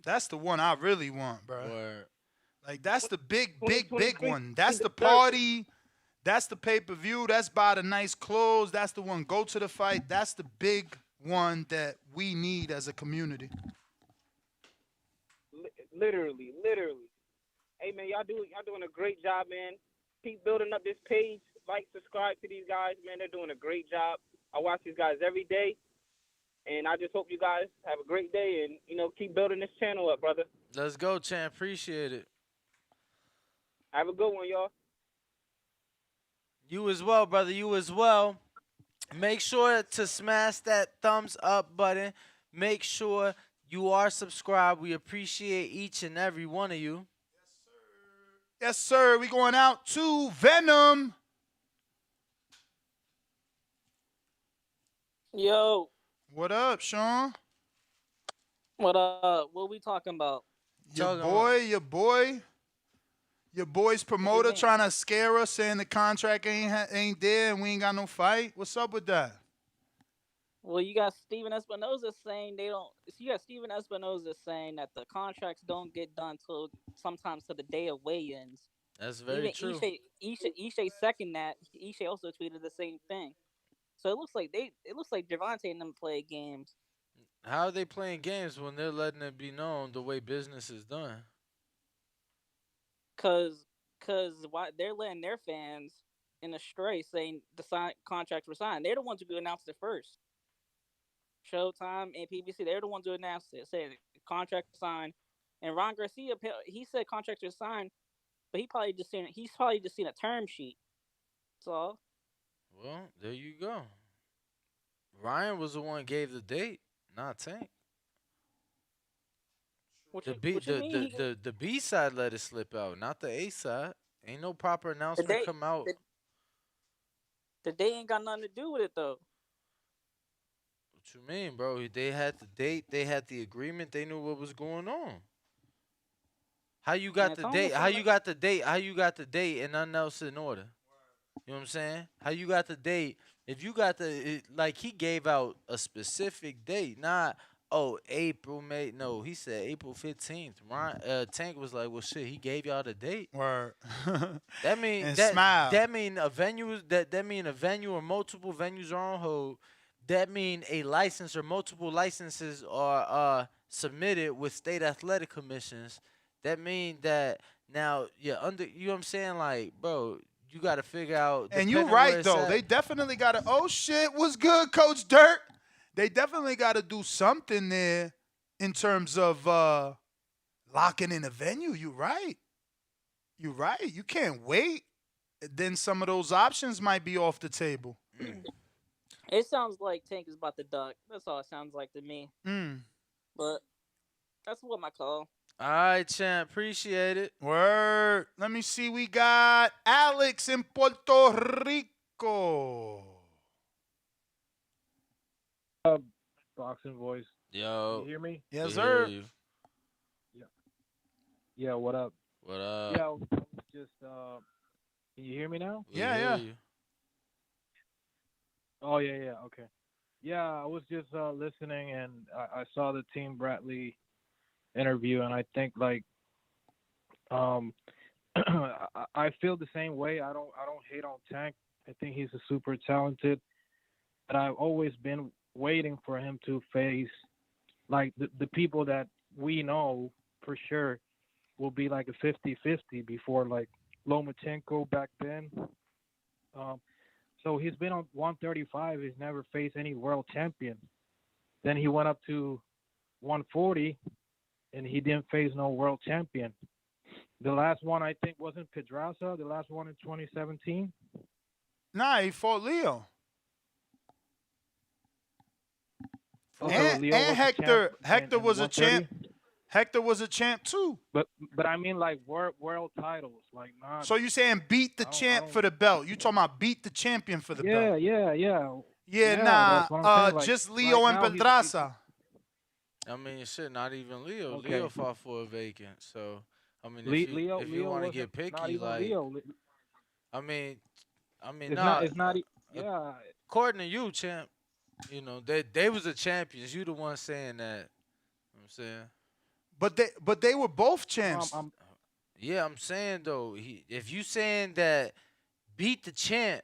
That's the one I really want, bro. Word. Like, that's the big 2023, one. That's we the deserve it. party. That's the pay-per-view. That's buy the nice clothes. That's the one, go to the fight. That's the big one that we need as a community. Literally. Hey, man, y'all doing a great job, man. Keep building up this page. Like, subscribe to these guys, man. They're doing a great job. I watch these guys every day. And I just hope you guys have a great day and, keep building this channel up, brother. Let's go, champ. Appreciate it. Have a good one, y'all. You as well, brother. You as well. Make sure to smash that thumbs up button. Make sure you are subscribed. We appreciate each and every one of you. Yes, sir. We going out to Venom. Yo, What up, Sean? what What we talking about? Your boy's promoter trying to scare us, saying the contract ain't there and we ain't got no fight. What's up with that? Well, you got Steven Espinoza saying they don't. You got Steven Espinoza saying that the contracts don't get done till sometimes to the day of weigh-ins. That's very true. Ishe second that. Ishe also tweeted the same thing. So it looks like Gervonta and them play games. How are they playing games when they're letting it be known the way business is done? Cause why they're letting their fans in a stray saying the contracts were signed. They're the ones who announced it first. Showtime and PBC, they're the ones who announced it. Said contract signed, and Ron Garcia, he said contracts are signed, but he's probably just seen a term sheet. That's all. Well, there you go. Ryan was the one who gave the date, not Tank. The B side let it slip out, not the A side. Ain't no proper announcement come out. The day ain't got nothing to do with it though. What you mean, bro? They had the date, they had the agreement, they knew what was going on. How you got the date? How you got the date? How you got the date and nothing else in order? You know what I'm saying? How you got the date? If you got like he gave out a specific date, not April, May. No, he said April 15th. Tank was like, well, shit, he gave y'all the date. Word. That mean And that smile. that mean a venue that mean a venue or multiple venues are on hold. That mean a license or multiple licenses are submitted with state athletic commissions. That mean that now you're under. You know what I'm saying? Like, bro, you got to figure out. And you depending where right, it's though. at- They definitely got to, oh, shit, what's good, Coach Dirt? They definitely got to do something there in terms of locking in a venue. You right. You right. You can't wait. Then some of those options might be off the table. It sounds like Tank is about to duck. That's all it sounds like to me. But that's what my call. All right, champ. Appreciate it. Word. Let me see. We got Alex in Puerto Rico. Boxing voice. Yo. You hear me? Yes, we sir. Hear you. Yeah, what up? What up? Yeah, I was just can you hear me now? We hear you. Oh yeah, okay. Yeah, I was just listening and I saw the Team Bradley interview and I think like I feel the same way. I don't hate on Tank. I think he's a super talented, but I've always been waiting for him to face like the people that we know for sure will be like a 50-50 before like Lomachenko back then. So he's been on 135. He's never faced any world champion. Then he went up to 140, and he didn't face no world champion. The last one I think wasn't Pedraza. The last one in 2017. Nah, he fought Leo. And Hector was a champ. Hector was a champ too. But I mean like world titles, like not. So you saying beat the champ for the belt? You talking about beat the champion for the belt? Yeah. Nah. Like, just Leo right and now Pedraza. I mean, shit, not even Leo. Okay. Leo fought for a vacant. So, I mean, Leo if you want to get not picky, even like, Leo. I mean, It's nah. not. Yeah. According to you, champ, you know they was the champions. You the one saying that. You know what I'm saying. But they were both champs. Yeah, I'm saying though, if you saying that beat the champ,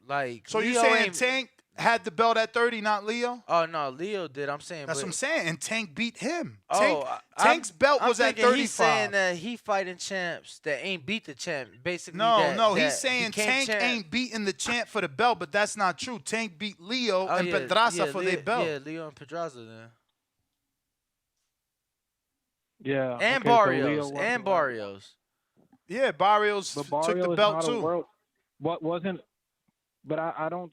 like So Leo you saying ain't, Tank had the belt at 30, not Leo? Oh no, Leo did. I'm saying That's what I'm saying. And Tank beat him. Oh, Tank's belt was at 35. He's saying that he fighting champs that ain't beat the champ. Basically, No, that he's saying Tank champ. ain't beating the champ for the belt, but that's not true. Tank beat Leo and Pedraza for their belt. Yeah, Leo and Pedraza then. Yeah. And okay, Barrios. So and Barrios. Yeah, Barrios took the belt too. What wasn't? But I don't.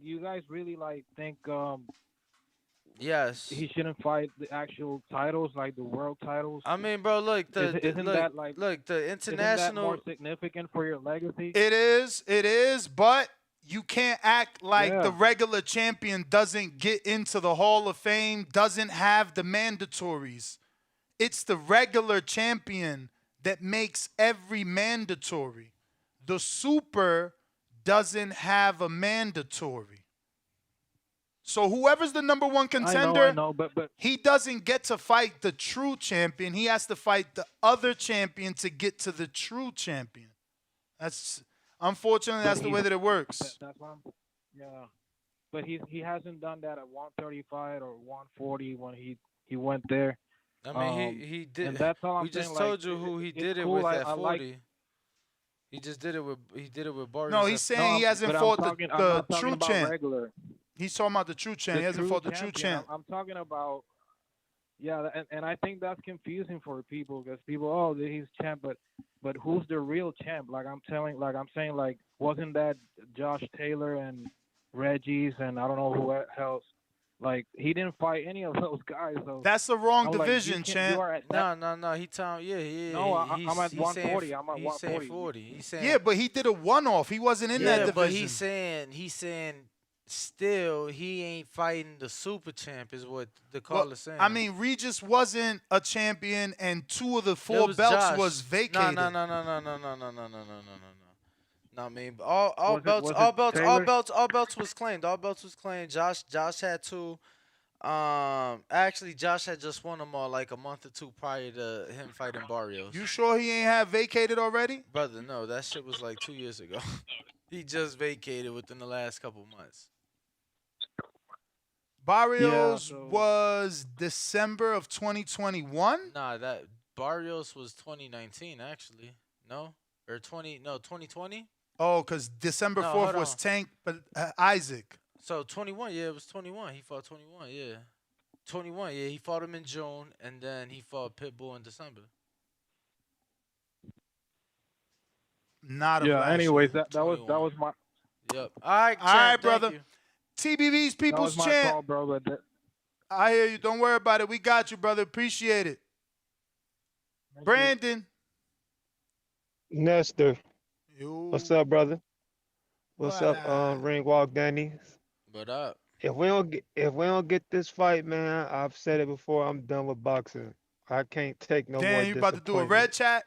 You guys really like think? Yes. He shouldn't fight the actual titles, like the world titles. I mean, bro, look, that the international. Isn't that more significant for your legacy? It is, but you can't act like the regular champion doesn't get into the Hall of Fame, doesn't have the mandatories. It's the regular champion that makes every mandatory. The super doesn't have a mandatory. So whoever's the number one contender, I know, but he doesn't get to fight the true champion. He has to fight the other champion to get to the true champion. Unfortunately, that's the way that it works. That's why but he hasn't done that at 135 or 140 when he went there. I mean, he did. And that's all I'm we just saying, told like, you who he did it cool. with at I 40. He just did it with Barrios. No, he's saying he hasn't fought the true champ. Regular. He's talking about the true champ. He hasn't fought the true champ. I'm talking about, and I think that's confusing for people because people, he's champ, but who's the real champ? Like I'm saying, like wasn't that Josh Taylor and Reggie's and I don't know who else? Like he didn't fight any of those guys. So that's the wrong division, champ. No. He telling No, I'm at 140. I'm at 140. Saying 40. He's saying yeah, but he did a one-off. He wasn't in that division. But he's saying still he ain't fighting the super champ is what the caller's saying. I mean, Regis wasn't a champion, and 2 of the 4 belts was vacated. No. No, I mean all belts was claimed. All belts was claimed. Josh had 2. Actually, Josh had just won them all like a month or 2 prior to him fighting Barrios. You sure he ain't have vacated already? Brother, no, that shit was like 2 years ago. He just vacated within the last couple months. Barrios was December of 2021? Nah, that Barrios was 2019 actually. No? Or 2020? Oh, because December 4th was Tank, but Isaac. So 21, yeah, it was 21. He fought 21, yeah. 21, yeah, he fought him in June, and then he fought Pitbull in December. Not anyways, that was my Yep. All right, All right, champ. Thank brother. you. TBV's That People's was my Champ. call, bro. But I hear you. Don't worry about it. We got you, brother. Appreciate it. Brandon. Nestor, what's Yo. up, brother? What's What up, up? Ring Walk Danny? What up? If we don't get this fight, man, I've said it before. I'm done with boxing. I can't take no more Dan, you about to do a red disappointment. chat?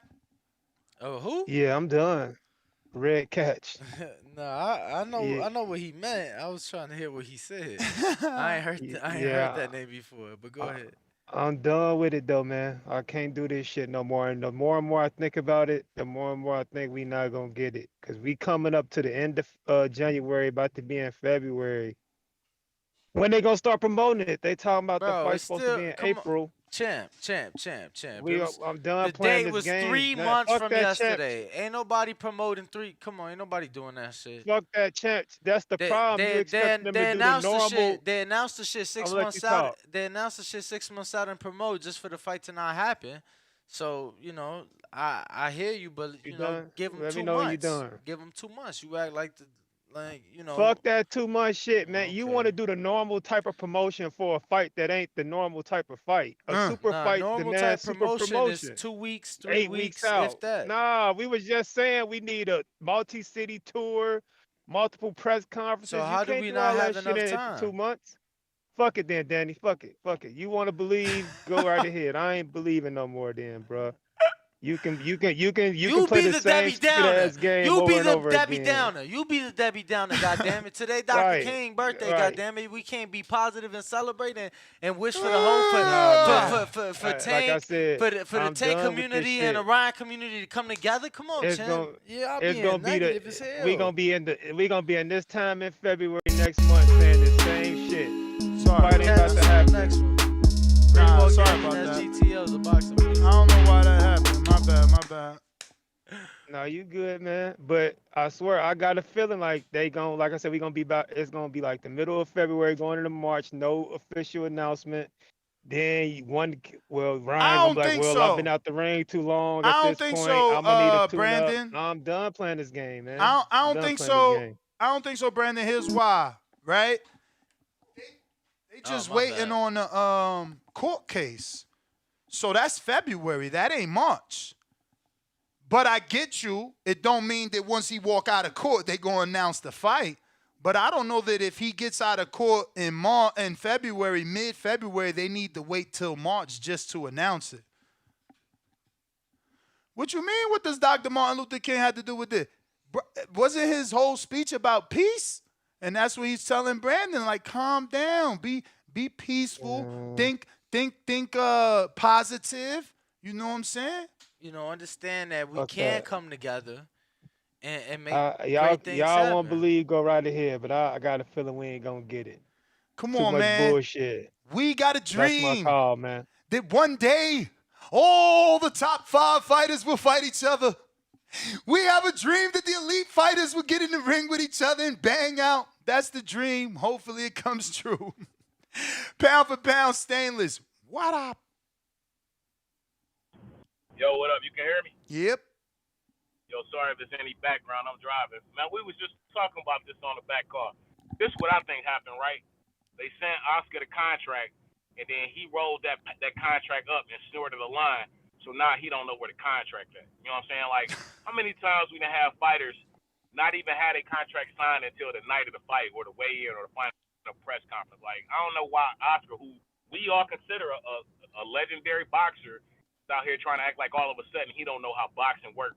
Oh, who? Yeah, I'm done. Red catch. No, I know Yeah, what he meant. I was trying to hear what he said. I ain't heard I ain't heard yeah. that name before. But go I, ahead. I'm done with it though, man. I can't do this shit no more. And the more and more I think about it, the more and more I think we not gonna get it. Cause we coming up to the end of January, about to be in February. When they gonna start promoting it? They talking about the Bro, fight it's supposed to still be in come on. April. Champ. I'm done The playing date this was game. 3 months Fuck from that champ. yesterday. Ain't nobody promoting three. Come on, ain't nobody doing that shit. Fuck that champ. That's the They problem. You they expecting they them to they do the announced the normal. shit. They announced the shit I'm six gonna let you months out. talk. They announced the shit 6 months out and promote just for the fight to not happen. So I hear you, but You done? give them Let me two know when you months. done. Give them 2 months. You act like Fuck that 2 month shit, man. You want Okay. to do the normal type of promotion for a fight that ain't the normal type of fight. A super Nah, fight normal demands type super promotion is promotion. 2 weeks, 8 weeks 3 weeks, if out. that. Nah, we was just saying we need a multi-city tour, multiple press So conferences. You how do can't we do not all have that shit enough in time? 2 months. Fuck it then, Danny. Fuck it. Fuck it. You want to believe? Go right ahead. I ain't believing no more then, bro. You can You play be the the same Debbie stupid Downer. ass game You over be and the over Debbie again. Downer. You be the Debbie Downer. God damn it! Today, Dr. Right. King birthday. God Right. damn it! We can't be positive and celebrate and wish for the whole Nah, man. for Like I Tank said, for the I'm Tank done with this community and the shit. Ryan community to come together. Come on, It's champ. gonna Yeah, I'll it's be gonna in be the negative as we hell. gonna be in the we gonna be in this time in February next month saying the same shit. Sorry. Fight ain't about to The happen. next one. Nah, Greenwald sorry Gang about and that. SGTO's a boxing place. I don't know why that happened. My bad. No, you good, man. But I swear I got a feeling like they gon' like I said, it's gonna be like the middle of February going into March, no official announcement. Then Ryan I gonna be don't like, think well, I've been so. out the ring too long at I don't this think point. so, I'm gonna need a tune up. Brandon. I'm done playing this game, man. I I'm don't done think playing this so. game. I don't think so, Brandon. Here's why, right? They Oh, just my waiting bad. on the court case. So that's February. That ain't March. But I get you. It don't mean that once he walk out of court, they gonna announce the fight. But I don't know that if he gets out of court in February, mid-February, they need to wait till March just to announce it. What you mean? What does Dr. Martin Luther King have to do with this? Wasn't his whole speech about peace? And that's what he's telling Brandon, like, calm down, be peaceful, think positive. You know what I'm saying? Understand that we Fuck can that. come together and make Y'all great things won't happen. believe, go right ahead, but I got a feeling we ain't gonna get it. Come Too on, much man. bullshit. We got a That's my dream call, man. that one day all the top 5 fighters will fight each other. We have a dream that the elite fighters will get in the ring with each other and bang out. That's the dream. Hopefully it comes true. Pound for pound, Stainless. What up? Yo, what up? You can hear me? Yep. Yo, sorry if there's any background. I'm driving. Man, we was just talking about this on the back car. This is what I think happened, right? They sent Oscar the contract, and then he rolled that contract up and snorted a line. So now he don't know where the contract at. You know what I'm saying? Like, how many times we done have fighters not even had a contract signed until the night of the fight or the weigh-in or the final press conference? Like, I don't know why Oscar, who we all consider a legendary boxer, is out here trying to act like all of a sudden he don't know how boxing works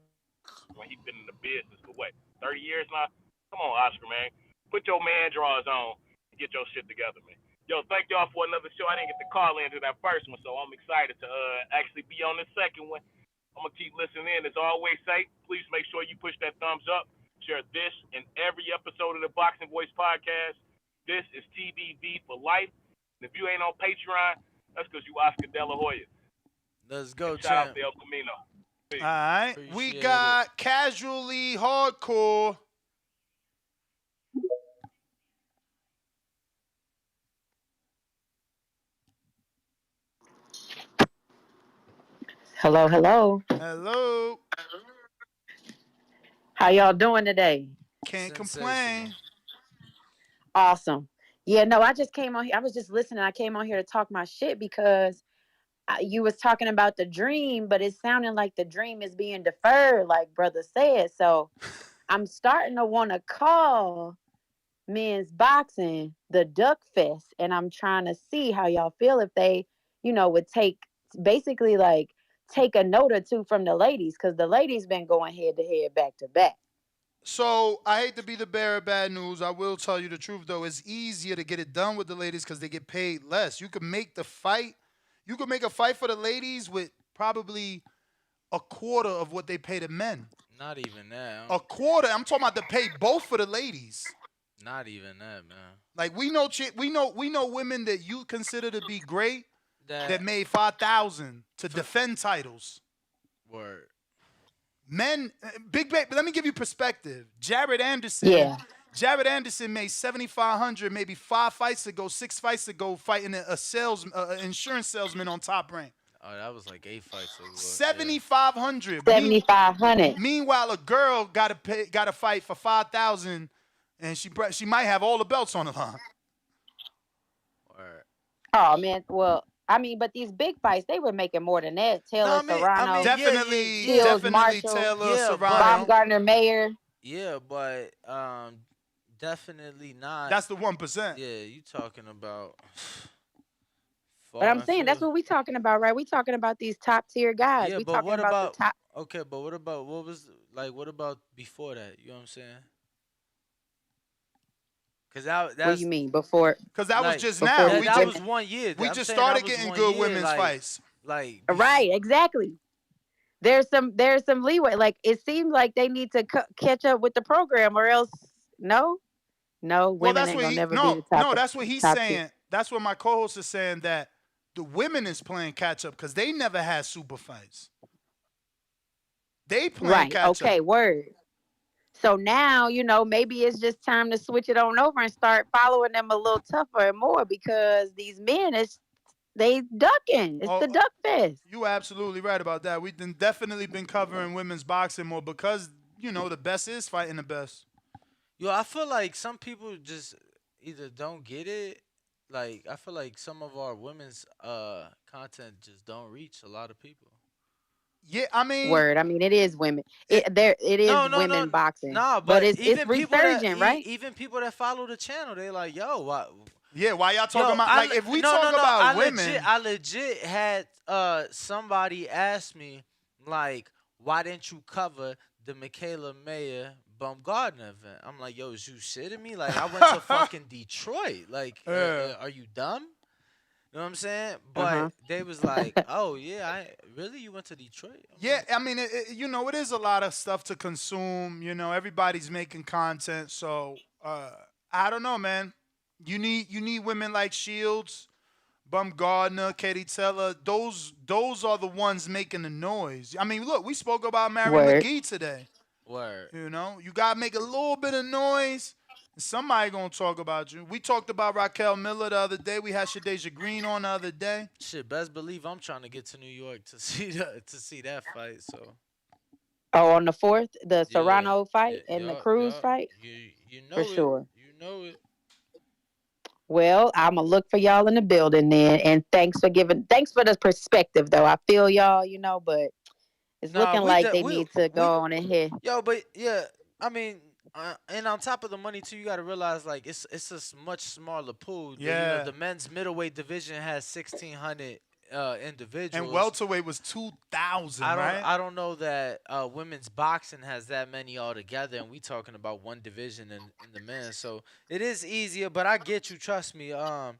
when he's been in the business for what, 30 years now? Come on, Oscar, man. Put your man drawers on and get your shit together, man. Yo, thank y'all for another show. I didn't get to call into that first one, so I'm excited to actually be on the second one. I'm going to keep listening in. As I always say, please make sure you push that thumbs up. Share this in every episode of the Boxing Voice podcast. This is TBV for life. And if you ain't on Patreon, that's because you Oscar De La Hoya. Let's go, Shout out champ. to El Camino. All right. We Appreciate got Casually Hardcore. Hello. Hello. How y'all doing today? Can't Sensational. complain. Awesome. Yeah, no, I just came on here. I was just listening. I came on here to talk my shit because you was talking about the dream, but it sounded like the dream is being deferred, like brother said. So I'm starting to want to call men's boxing the Duck Fest, and I'm trying to see how y'all feel if they, would take basically like take a note or two from the ladies because the ladies been going head to head, back to back. So I hate to be the bearer of bad news. I will tell you the truth though. It's easier to get it done with the ladies because they get paid less. You could make the fight. You could make a fight for the ladies with probably a quarter of what they pay the men. Not even that. A quarter. I'm talking about to pay both for the ladies. Not even that, man. Like we know women that you consider to be great that That made 5,000 to defend titles. word. Men, big baby. Let me give you perspective. Jared Anderson. Yeah. Jared Anderson made 7,500 maybe 6 fights ago, fighting a insurance salesman on Top Rank. Oh, that was like 8 fights ago. 7,500. 7,500. Meanwhile, a girl got to fight for 5,000, and she might have all the belts on the line. Word. Oh man, well, I mean, but these big fights, they were making more than that. Taylor Serrano, Shields, Marshall, Taylor Serrano, Baumgartner, Mayer. Yeah, but definitely not. That's the 1%. Yeah, you talking about. But I'm saying that's what we talking about, right? We talking about these top tier guys. Yeah, we but talking what about the top. okay, but what about what about before that? You know what I'm saying? Cause that's What do you mean before? Because that was like, just before now. that was 1 year. We I'm just saying that started was getting 1 good year, women's fights. Like Right, exactly. There's some leeway. Like it seems like they need to catch up with the program, or else no, Well, women that's ain't what gonna he never be the top. no, that's what he's top saying. tier. That's what my co-host is saying, that the women is playing catch up because they never had super fights. They playing Right. catch Okay. up. Word. So now, maybe it's just time to switch it on over and start following them a little tougher and more because these men they ducking. It's the Duck Fest. You absolutely right about that. We've definitely been covering women's boxing more because the best is fighting the best. Yo, I feel like some people just either don't get it. Like I feel like some of our women's content just don't reach a lot of people. Yeah, I mean, Word. I mean, it is women. It is No, no, no, women boxing. nah. But But it's even people that resurgent, right? even people that follow the channel, they like, yo, why? Yeah, why y'all talking Yo, about like if we no, talk no, no. about women? I legit had somebody ask me like, why didn't you cover the Michaela Mayer Baumgartner event? I'm like, yo, is you shitting me? Like, I went to fucking Detroit. Like, are you dumb? You know what I'm saying? But they was like, oh yeah, really, you went to Detroit? Yeah, I mean, it is a lot of stuff to consume. Everybody's making content, so I don't know, man. You need women like Shields, Bumgardner, Katie Teller. Those are the ones making the noise. I mean, look, we spoke about Mary Word. McGee today. Word. You gotta make a little bit of noise. And somebody gonna talk about you. We talked about Raquel Miller the other day. We had Shadeja Green on the other day. Shit, best believe I'm trying to get to New York to see that fight. So. Oh, on the 4th, the Yeah, Serrano fight and the Cruz fight? You know For it. sure. You know it. Well, I'm gonna look for y'all in the building then. And thanks for the perspective though. I feel y'all, but it's looking like they need to go on ahead. Yo, but yeah, I mean, and on top of the money too, you got to realize like it's a much smaller pool. Yeah. The men's middleweight division has 1,600 individuals. And welterweight was 2,000, right? I don't know that women's boxing has that many altogether, and we talking about one division in the men. So it is easier, but I get you. Trust me. I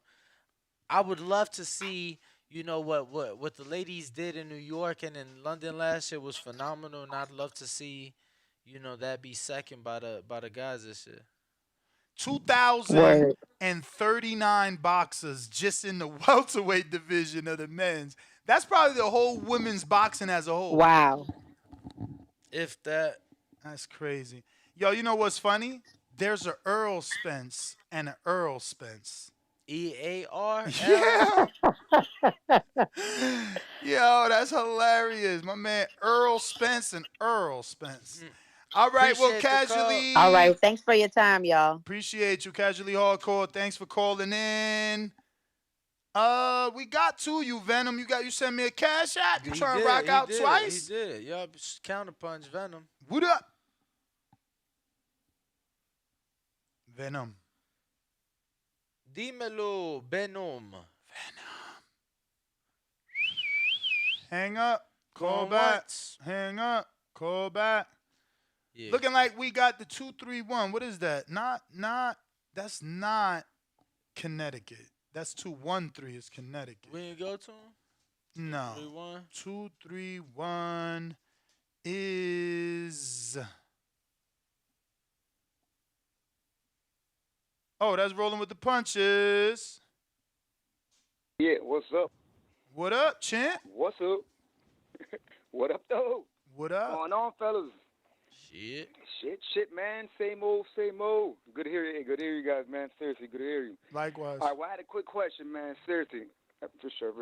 would love to see. What the ladies did in New York and in London last year was phenomenal, and I'd love to see, that be second by the guys this year. 2,039 boxers just in the welterweight division of the men's. That's probably the whole women's boxing as a whole. Wow. If that. That's crazy. Yo, you know what's funny? There's a Earl Spence and an Earl Spence. EAR? Yeah. Yo, that's hilarious. My man Earl Spence and Earl Spence. All right, well, Appreciate the call. casually. All right. Thanks for your time, y'all. Appreciate you, casually hardcore. Thanks for calling in. We got to you, Venom. You sent me a cash app. You He trying to did. rock He out did. He twice? did. Yup. Counterpunch Venom. What up? Venom. Dímelo, Venom. Hang up. Call Going back. once. Hang up. Call back. Yeah. Looking like we got the 231. What is that? That's not Connecticut. That's 213 is Connecticut. We didn't go to him? No. 231? 231 is. Oh, that's rolling with the punches. Yeah, what's up? What up, champ? What's up? What up, though? What up? What's going on, fellas? Shit, man. Same old, same old. Good to hear you. Good to hear you guys, man. Seriously, good to hear you. Likewise. All right, well, I had a quick question, man. Seriously. For sure.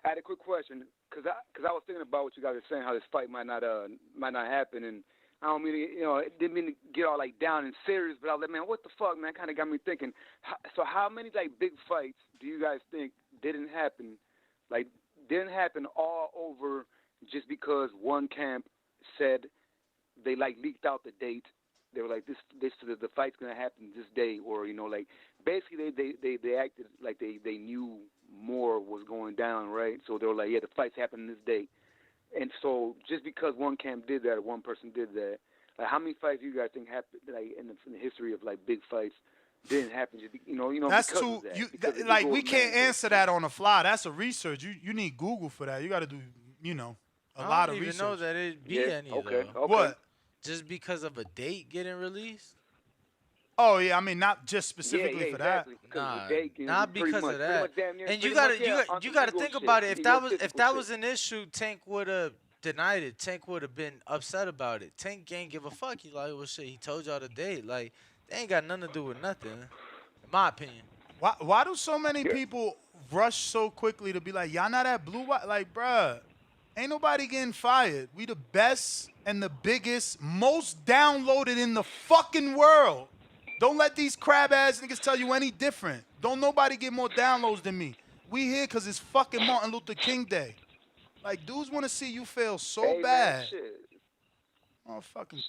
I had a quick question because I was thinking about what you guys are saying, how this fight might not happen, and I don't mean to, it didn't mean to get all like down and serious, but I was like, man, what the fuck, man? Kind of got me thinking. So how many like big fights do you guys think didn't happen all over just because one camp said they like leaked out the date? They were like, the fight's gonna happen this day, or like basically they acted like they knew more was going down, right? So they were like, yeah, the fight's happening this day, and so just because one camp did that or one person did that, like how many fights do you guys think happened like in the history of like big fights didn't happen? Just That's because too of that, you because of like ego we of can't man. answer that on the fly. That's a research. You need Google for that. You got to do a lot of I don't even research. know that it'd be any Okay. though. What? Just because of a date getting released? Oh yeah, I mean not just specifically for exactly. that. Nah, Pretty not because much, of that. damn near, And you pretty gotta much, on you some gotta ego think shit, about it. If egotistical that shit. was an issue, Tank would have denied it. Tank would have been upset about it. Tank ain't give a fuck. He like, well, shit. He told y'all the date. Like, they ain't got nothing to do with nothing, in my opinion. Why do so many people rush so quickly to be like, y'all not at Blue White? Like, bruh, ain't nobody getting fired. We the best and the biggest, most downloaded in the fucking world. Don't let these crab ass niggas tell you any different. Don't nobody get more downloads than me. We here because it's fucking Martin Luther King Day. Like, dudes want to see you fail so Hey, man, bad. shit. Oh, fucking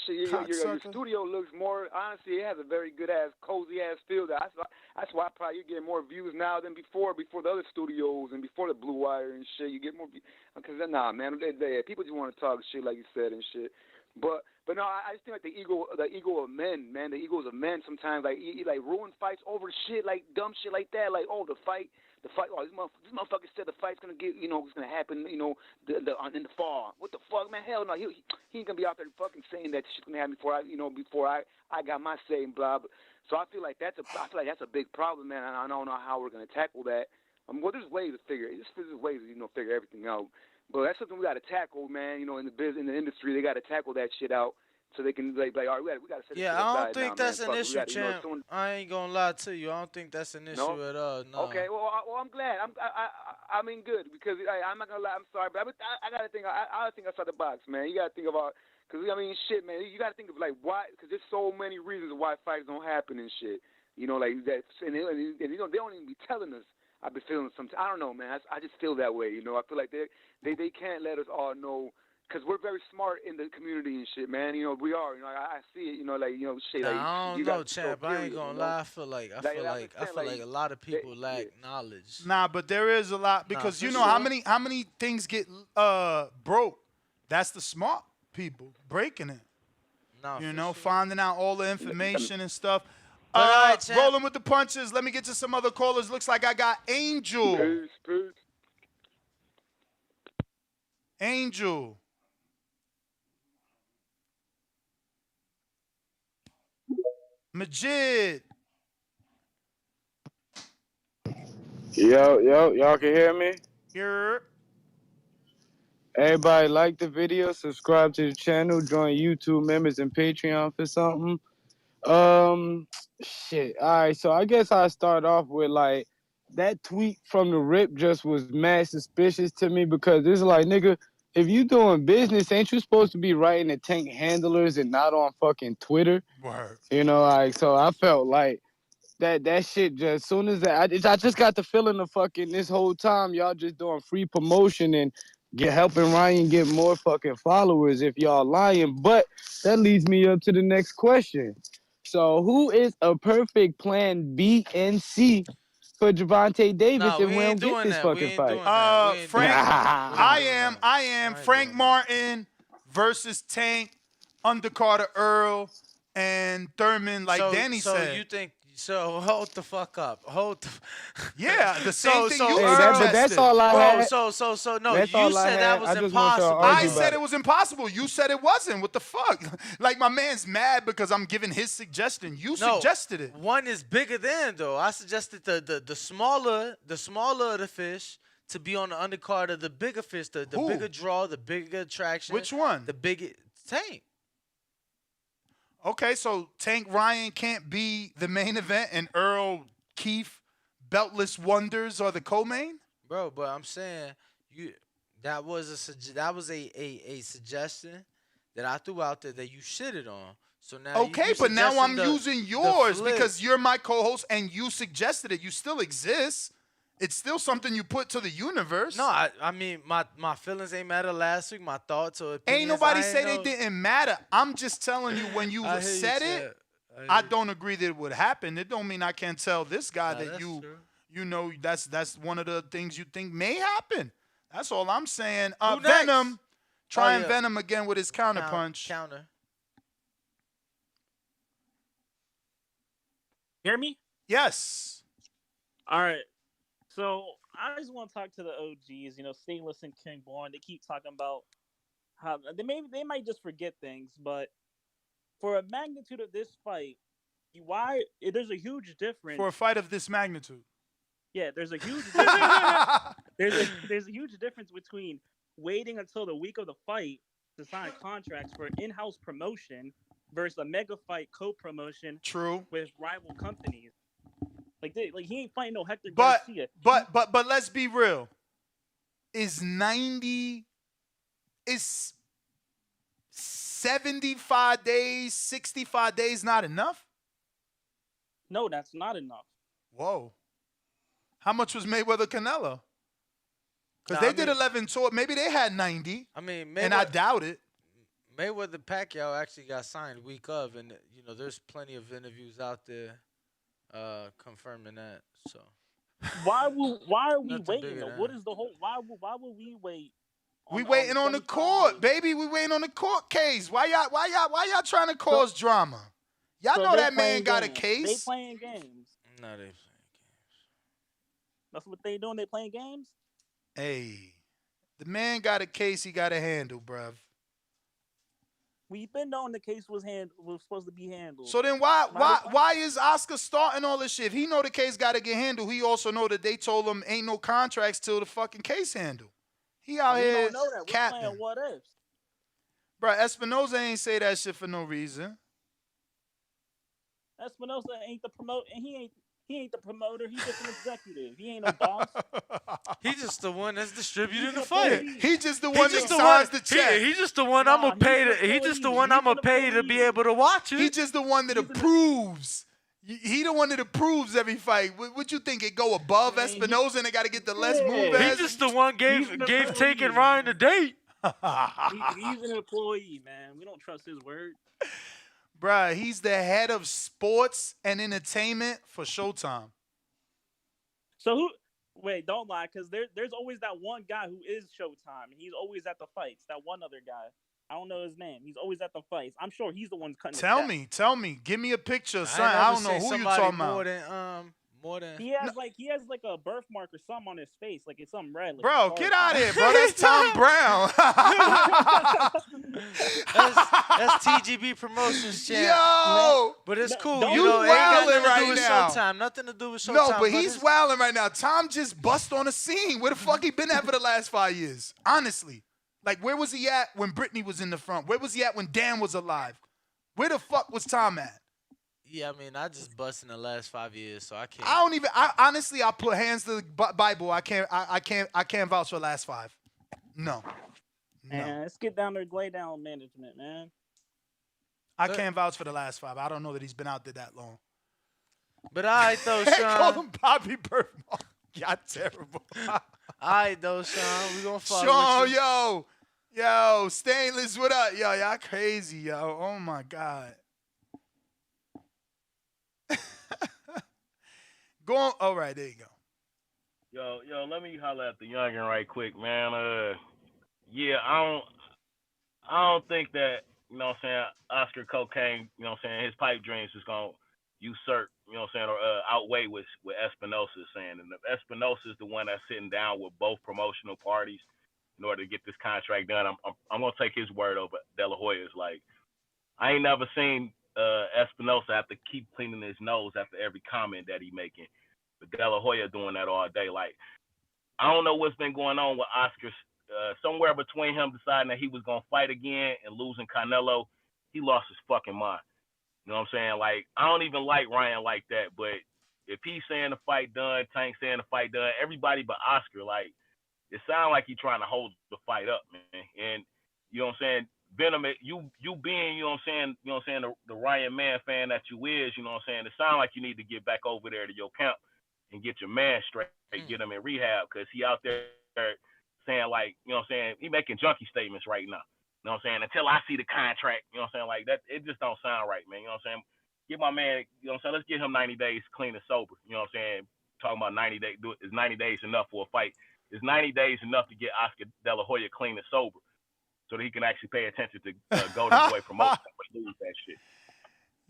Your cocksucker. studio looks more, honestly, it has a very good cozy feel. That's why probably you're getting more views now than before the other studios and before the Blue Wire and shit. You get more, because nah, man, people just want to talk shit like you said and shit. But no, I just think like the ego of men, man, the egos of men sometimes like ruin fights over shit like dumb shit like that. Like, oh, the fight. Oh, this motherfucker said the fight's gonna it's gonna happen, in the fall. What the fuck, man? Hell no, he ain't gonna be out there fucking saying that shit's gonna happen before I got my say and blah. So I feel like that's a big problem, man. And I don't know how we're gonna tackle that. Well, there's ways to figure it. There's ways to figure everything out. But that's something we got to tackle, man. In the industry, they got to tackle that shit out. So they can like, all right, we got to set this shit Yeah, I aside don't think now, that's man. an Fuck it. issue, champ. I ain't gonna lie to you. I don't think that's an issue at all. No. Okay, well, I'm glad. I mean, good, because I'm not gonna lie. I'm sorry, but I gotta think. I think outside the box, man. You gotta think about, because I mean, shit, man. You gotta think of like why, because there's so many reasons why fights don't happen and shit. Like that, and they don't even be telling us. I've been feeling sometimes. I don't know, man. I just feel that way. I feel like they can't let us all know. Because we're very smart in the community and shit, man. We are. I see it. Shit. Nah, like, I don't you know, guys are champ. so I ain't serious, gonna lie. I feel like a lot of people lack knowledge. Nah, but there is a lot because for how sure. many things get broke? That's the smart people breaking it. Nah, finding out all the information and stuff. But all right, champ. Rolling with the punches. Let me get to some other callers. Looks like I got Angel. Peace. Angel. Majid. Yo, y'all can hear me? Here. Everybody like the video, subscribe to the channel, join YouTube members and Patreon for something. Shit. All right, so I guess I'll start off with like that tweet from the rip just was mad suspicious to me because it's like, nigga, if you doing business, ain't you supposed to be writing the tank handlers and not on fucking Twitter? Word. You know, like, so I felt like that shit just, as soon as I just got the feeling of fucking this whole time y'all just doing free promotion and helping Ryan get more fucking followers if y'all lying. But that leads me up to the next question. So who is a perfect plan B and C for Gervonta Davis Nah, if we we don't ain't get doing this that. We fucking ain't fight? doing that. We ain't doing Frank, that. We ain't doing that. I am Frank Martin versus Tank, undercarder Earl, and Thurman, like Danny said. You think so? Hold the fuck up. Yeah, the same thing you Earl, but that's suggested. all I bro. had. No. That's You all I said that had. was I just want y'all to impossible. argue I about said it. it was impossible. You said it wasn't. What the fuck? Like my man's mad because I'm giving his suggestion. You suggested it. One is bigger than though. I suggested the smaller of the fish to be on the undercard of the bigger fish, the bigger draw, the bigger attraction. Which one? The bigger Tank. Okay, so Tank Ryan can't be the main event and Earl Keith Beltless Wonders are the co-main? Bro, but I'm saying that was a suggestion that I threw out there that you shitted on. So now Okay, you but now I'm suggesting using the yours flip. because you're my co-host and you suggested it. You still exist. It's still something you put to the universe. No, I mean my feelings ain't matter last week. My thoughts or opinions. Ain't nobody I say know. they didn't matter. I'm just telling you when you I hear you, said it, Chad. I don't agree that it would happen. It don't mean I can't tell this guy Nah, that that's you true. you know that's one of the things you think may happen. That's all I'm saying. Who Venom, next? trying yeah. Venom again with his counter punch. Counter. Hear me? Yes. All right. So I just want to talk to the OGs. Stainless and King Born. They keep talking about how they might just forget things, but for a magnitude of this fight, there's a huge difference. For a fight of this magnitude. Yeah, there's a huge difference. there's a huge difference between waiting until the week of the fight to sign contracts for in-house promotion versus a mega fight co-promotion. True. With rival companies. Like he ain't fighting no Hector But Garcia. but let's be real. Is 75 days, 65 days not enough? No, that's not enough. Whoa. How much was Mayweather Canelo? Because they did 11 tours. Maybe they had 90. I mean, and I doubt it. Mayweather Pacquiao actually got signed week of, and there's plenty of interviews out there confirming that. So why are we Nothing waiting? bigger Though? than What that. is the whole? Why would we wait? We waiting on the court, baby. We waiting on the court case. Why y'all trying to cause drama? Y'all know that man got a case. They playing games. No, they playing games. That's what they doing. They playing games. Hey, the man got a case he got to handle, bruv. We've been knowing the case was supposed to be handled. So then why is Oscar starting all this shit? If he know the case got to get handled, he also know that they told him ain't no contracts till the fucking case handled. He out here don't know that. We're capping. playing what ifs. Bruh, Espinoza ain't say that shit for no reason. Espinoza ain't the promoter, and he ain't the promoter. He's just an executive. He ain't no boss. He's just the one that's distributing the fight. He just the one that signs the check. He's just the one I'm gonna pay. He's just the one I'm gonna pay to be able to watch it. He just the one that approves. He the one that approves every fight. What you think? It go above Espinoza and they got to get the less move? He just the one gave Tank and Ryan a date. He's an employee, man. We don't trust his word. Bruh, he's the head of sports and entertainment for Showtime. So who? Wait, don't lie, because there's always that one guy who is Showtime, and he's always at the fights. That one other guy. I don't know his name. He's always at the fights. I'm sure he's the one cutting. Tell me. Give me a picture, son. I don't know who you talking about. More than he has like a birthmark or something on his face, like it's something red. Like bro, get out of here, bro. That's Tom Brown. that's TGB Promotions, champ. Yo, but it's cool. You wilding ain't right now. Showtime. Nothing to do with Showtime. No, but he's wilding right now. Tom just bust on the scene. Where the fuck he been at for the last 5 years? Honestly. Like, where was he at when Britney was in the front? Where was he at when Dan was alive? Where the fuck was Tom at? Yeah, I mean, I just bust in the last 5 years, so I can't. I honestly, I put hands to the Bible. I can't vouch for the last 5. No. No. Man, let's get down there, lay down management, man. I But can't vouch for the last 5. I don't know that he's been out there that long. but all right though, Call Sean. him Bobby Bird. Y'all terrible. All right though, Sean. We gonna fuck with Sean, you. yo, Stainless, what up? Yo, y'all crazy, yo. Oh my God. Go on. All right, there you go. Yo, let me holler at the youngin right quick, man. Yeah, I don't think that, you know what I'm saying, Oscar Cocaine, you know what I'm saying, his pipe dreams is gonna usurp, you know what I'm saying, or outweigh what Espinosa is saying. And if Espinosa is the one that's sitting down with both promotional parties in order to get this contract done, I'm gonna take his word over De La Hoya's. Like, I ain't never seen Espinosa have to keep cleaning his nose after every comment that he making. But De La Hoya doing that all day. Like, I don't know what's been going on with Oscar. Somewhere between him deciding that he was gonna fight again and losing Canelo, he lost his fucking mind. You know what I'm saying? Like, I don't even like Ryan like that, but if he's saying the fight done, Tank saying the fight done, everybody but Oscar, like, it sounds like he's trying to hold the fight up, man. And you know what I'm saying? Venom, you being, the Ryan Man fan that you is, you know what I'm saying? It sounds like you need to get back over there to your camp and get your man straight, get him in rehab, because he out there saying, like, you know what I'm saying, he making junkie statements right now. You know what I'm saying? Until I see the contract, you know what I'm saying? Like, that, it just don't sound right, man. You know what I'm saying? Get my man, you know what I'm saying? Let's get him 90 days clean and sober. You know what I'm saying? Talking about 90 days, is 90 days enough for a fight? Is 90 days enough to get Oscar De La Hoya clean and sober so that he can actually pay attention to Golden Boy promotion and lose that shit?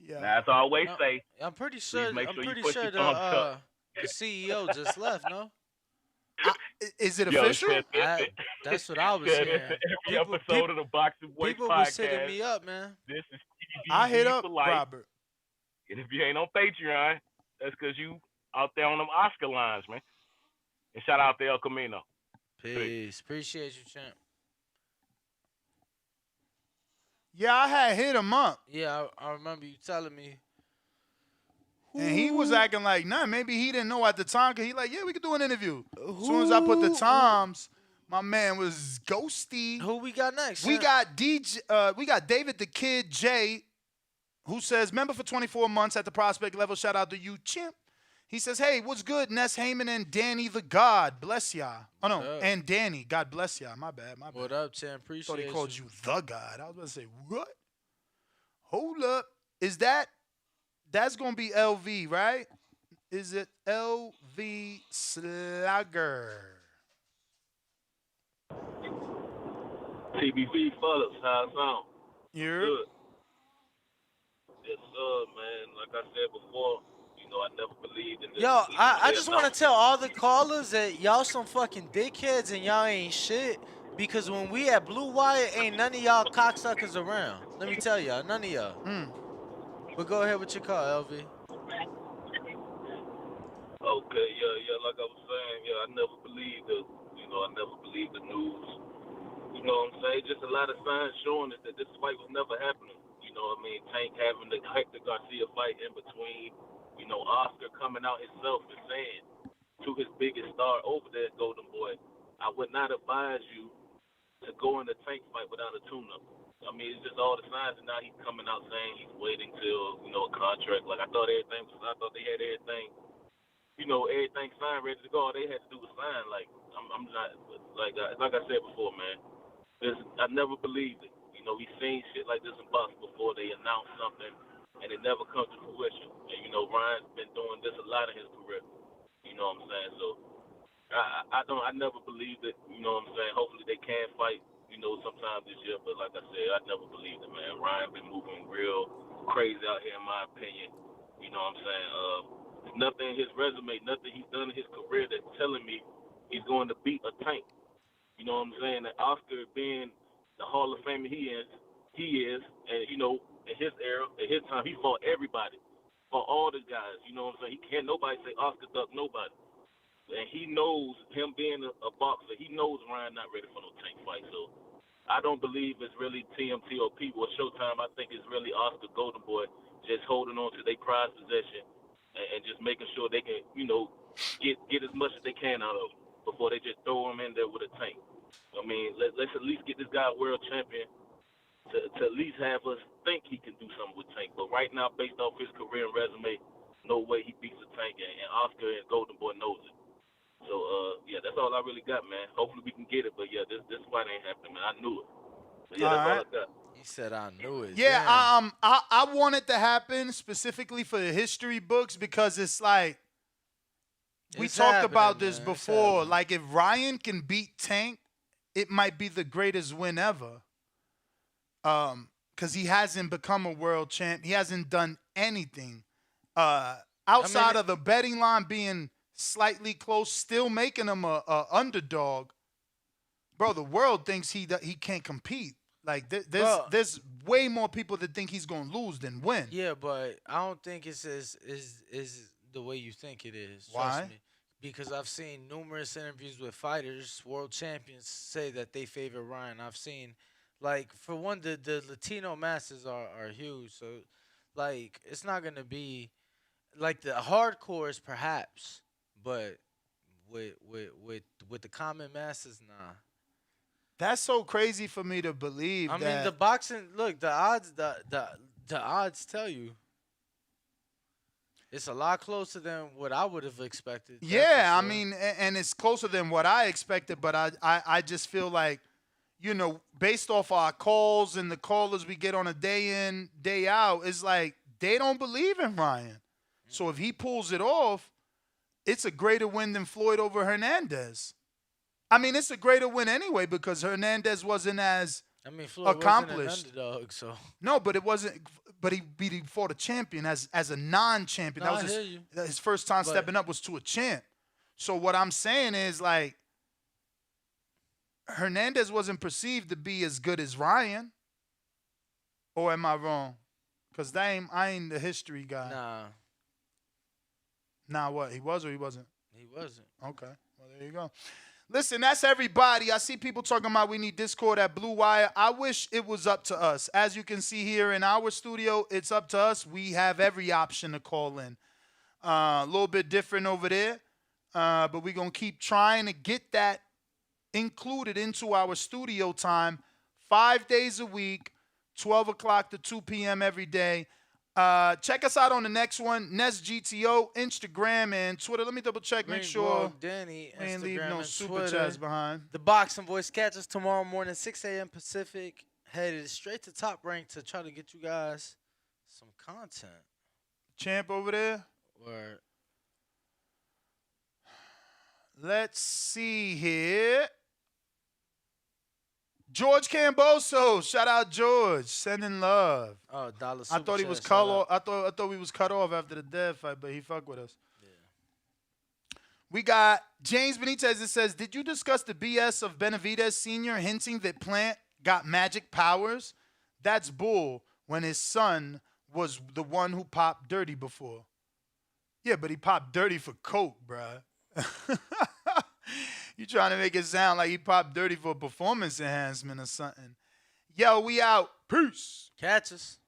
Yeah. Now, as I always No, say, I'm pretty please sure. make I'm sure you pretty put sure your thumbs up. the CEO just left. No, Is it Yo, official? that's what I was said this hearing. in every People, episode of the Boxing Voice people was hitting podcast. me up, man. This is I hit TBV up for life. Robert. And if you ain't on Patreon, that's because you out there on them Oscar lines, man. And shout out to El Camino. Peace. Appreciate you, champ. Yeah, I had hit him up. Yeah, I remember you telling me. And he was acting like, nah, maybe he didn't know at the time. Cause he like, yeah, we could do an interview. As soon as I put the times, my man was ghosty. Who we got next? We champ? we got David the Kid J, who says, member for 24 months at the prospect level. Shout out to you, champ. He says, hey, what's good, Ness Heyman and Danny the God? Bless y'all. Oh, no, and Danny. God bless y'all. My bad. What up, champ? Appreciate Thought he called you. you the God. I was about to say, what? Hold up. That's going to be LV, right? Is it LV Slugger? TBV fellas, how it sound? You're Good. Yes, sir, man. Like I said before, I never believed in this. Yo, I just want to tell all the callers that y'all some fucking dickheads and y'all ain't shit. Because when we at Blue Wire, ain't none of y'all cocksuckers around. Let me tell y'all, none of y'all. But go ahead with your call, LV. Okay, yeah, like I was saying, I never believed I never believed the news. You know what I'm saying? Just a lot of signs showing that this fight was never happening. You know what I mean? Tank having the Hector Garcia fight in between. Oscar coming out himself and saying to his biggest star over there, Golden Boy, I would not advise you to go in a Tank fight without a tune-up. I mean, it's just all the signs, and now he's coming out saying he's waiting till, a contract. Like, I thought they had everything, everything signed, ready to go. All they had to do was sign. Like, I'm not, like I said before, man, I never believed it. We've seen shit like this in boxing before. They announce something, and it never comes to fruition. And, Ryan's been doing this a lot in his career. You know what I'm saying? So, I never believed it. You know what I'm saying? Hopefully they can fight, sometime this year. But like I said, I never believed it, man. Ryan been moving real crazy out here, in my opinion. You know what I'm saying? Nothing in his resume, nothing he's done in his career that's telling me he's going to beat a Tank. You know what I'm saying? That Oscar being the Hall of Famer he is, and in his era, in his time, he fought everybody, fought all the guys. You know what I'm saying? He can't nobody say Oscar duck nobody. And he knows, him being a boxer, he knows Ryan not ready for no Tank fight. So I don't believe it's really TMT or People or Showtime. I think it's really Oscar Golden Boy just holding on to their prized possession and just making sure they can, get as much as they can out of him before they just throw him in there with a Tank. I mean, let's at least get this guy a world champion to at least have us think he can do something with Tank. But right now, based off his career and resume, no way he beats the Tank, and Oscar and Golden Boy knows it. So yeah, that's all I really got, man. Hopefully we can get it, but yeah, this fight ain't happening, man. I knew it. But yeah, All that's all right. I got. He said I knew it. Yeah, Damn. I want it to happen specifically for the history books because it's like we It's talked about happening, this man. It's before. happening. Like if Ryan can beat Tank, it might be the greatest win ever. Because he hasn't become a world champ. He hasn't done anything outside of the betting line being slightly close, still making him a underdog. Bro, the world thinks he can't compete. Like there's way more people that think he's gonna lose than win. Yeah, but I don't think it's is the way you think it is. Why? Trust me. Because I've seen numerous interviews with fighters, world champions, say that they favor Ryan. I've seen, like, for one, the Latino masses are huge. So, like, it's not gonna be like the hardcores, perhaps, but with the common masses, nah. That's so crazy for me to believe. I mean, the boxing. Look, the odds tell you it's a lot closer than what I would have expected. Yeah, I mean, and it's closer than what I expected, but I just feel like, based off our calls and the callers we get on a day in, day out, it's like they don't believe in Ryan. So if he pulls it off, it's a greater win than Floyd over Hernandez. I mean, it's a greater win anyway because Hernandez wasn't as Floyd accomplished. wasn't an underdog, so No, but it wasn't. But he fought a champion as a non-champion. No, That was I hear you. his first time But- stepping up was to a champ. So what I'm saying is like Hernandez wasn't perceived to be as good as Ryan. Or am I wrong? Because I ain't the history guy. Nah, Nah, what? He was or he wasn't? he wasn't. Okay. Well, there you go. Listen, that's everybody. I see people talking about we need Discord at Blue Wire. I wish it was up to us. As you can see here in our studio, it's up to us. We have every option to call in. A little bit different over there, but we're going to keep trying to get that included into our studio time 5 days a week, 12 o'clock to 2 p.m. every day. Check us out on the next one, Nest GTO, Instagram, and Twitter. Let me double check, make sure Danny, we ain't leave Instagram no and super Twitter. chats behind. The Boxing Voice catch us tomorrow morning, 6 a.m. Pacific. Headed straight to Top Rank to try to get you guys some content. Champ over there. Or Let's see here. George Camboso, shout out George, sending love. oh, dollar. I thought he was cut off. I thought we was cut off after the dead fight, but he fucked with us. Yeah. We got James Benitez that says, did you discuss the BS of Benavidez Sr. hinting that Plant got magic powers? That's bull when his son was the one who popped dirty before. Yeah, but he popped dirty for coke, bruh. You trying to make it sound like he popped dirty for performance enhancement or something. Yo, we out. Peace. Catch us.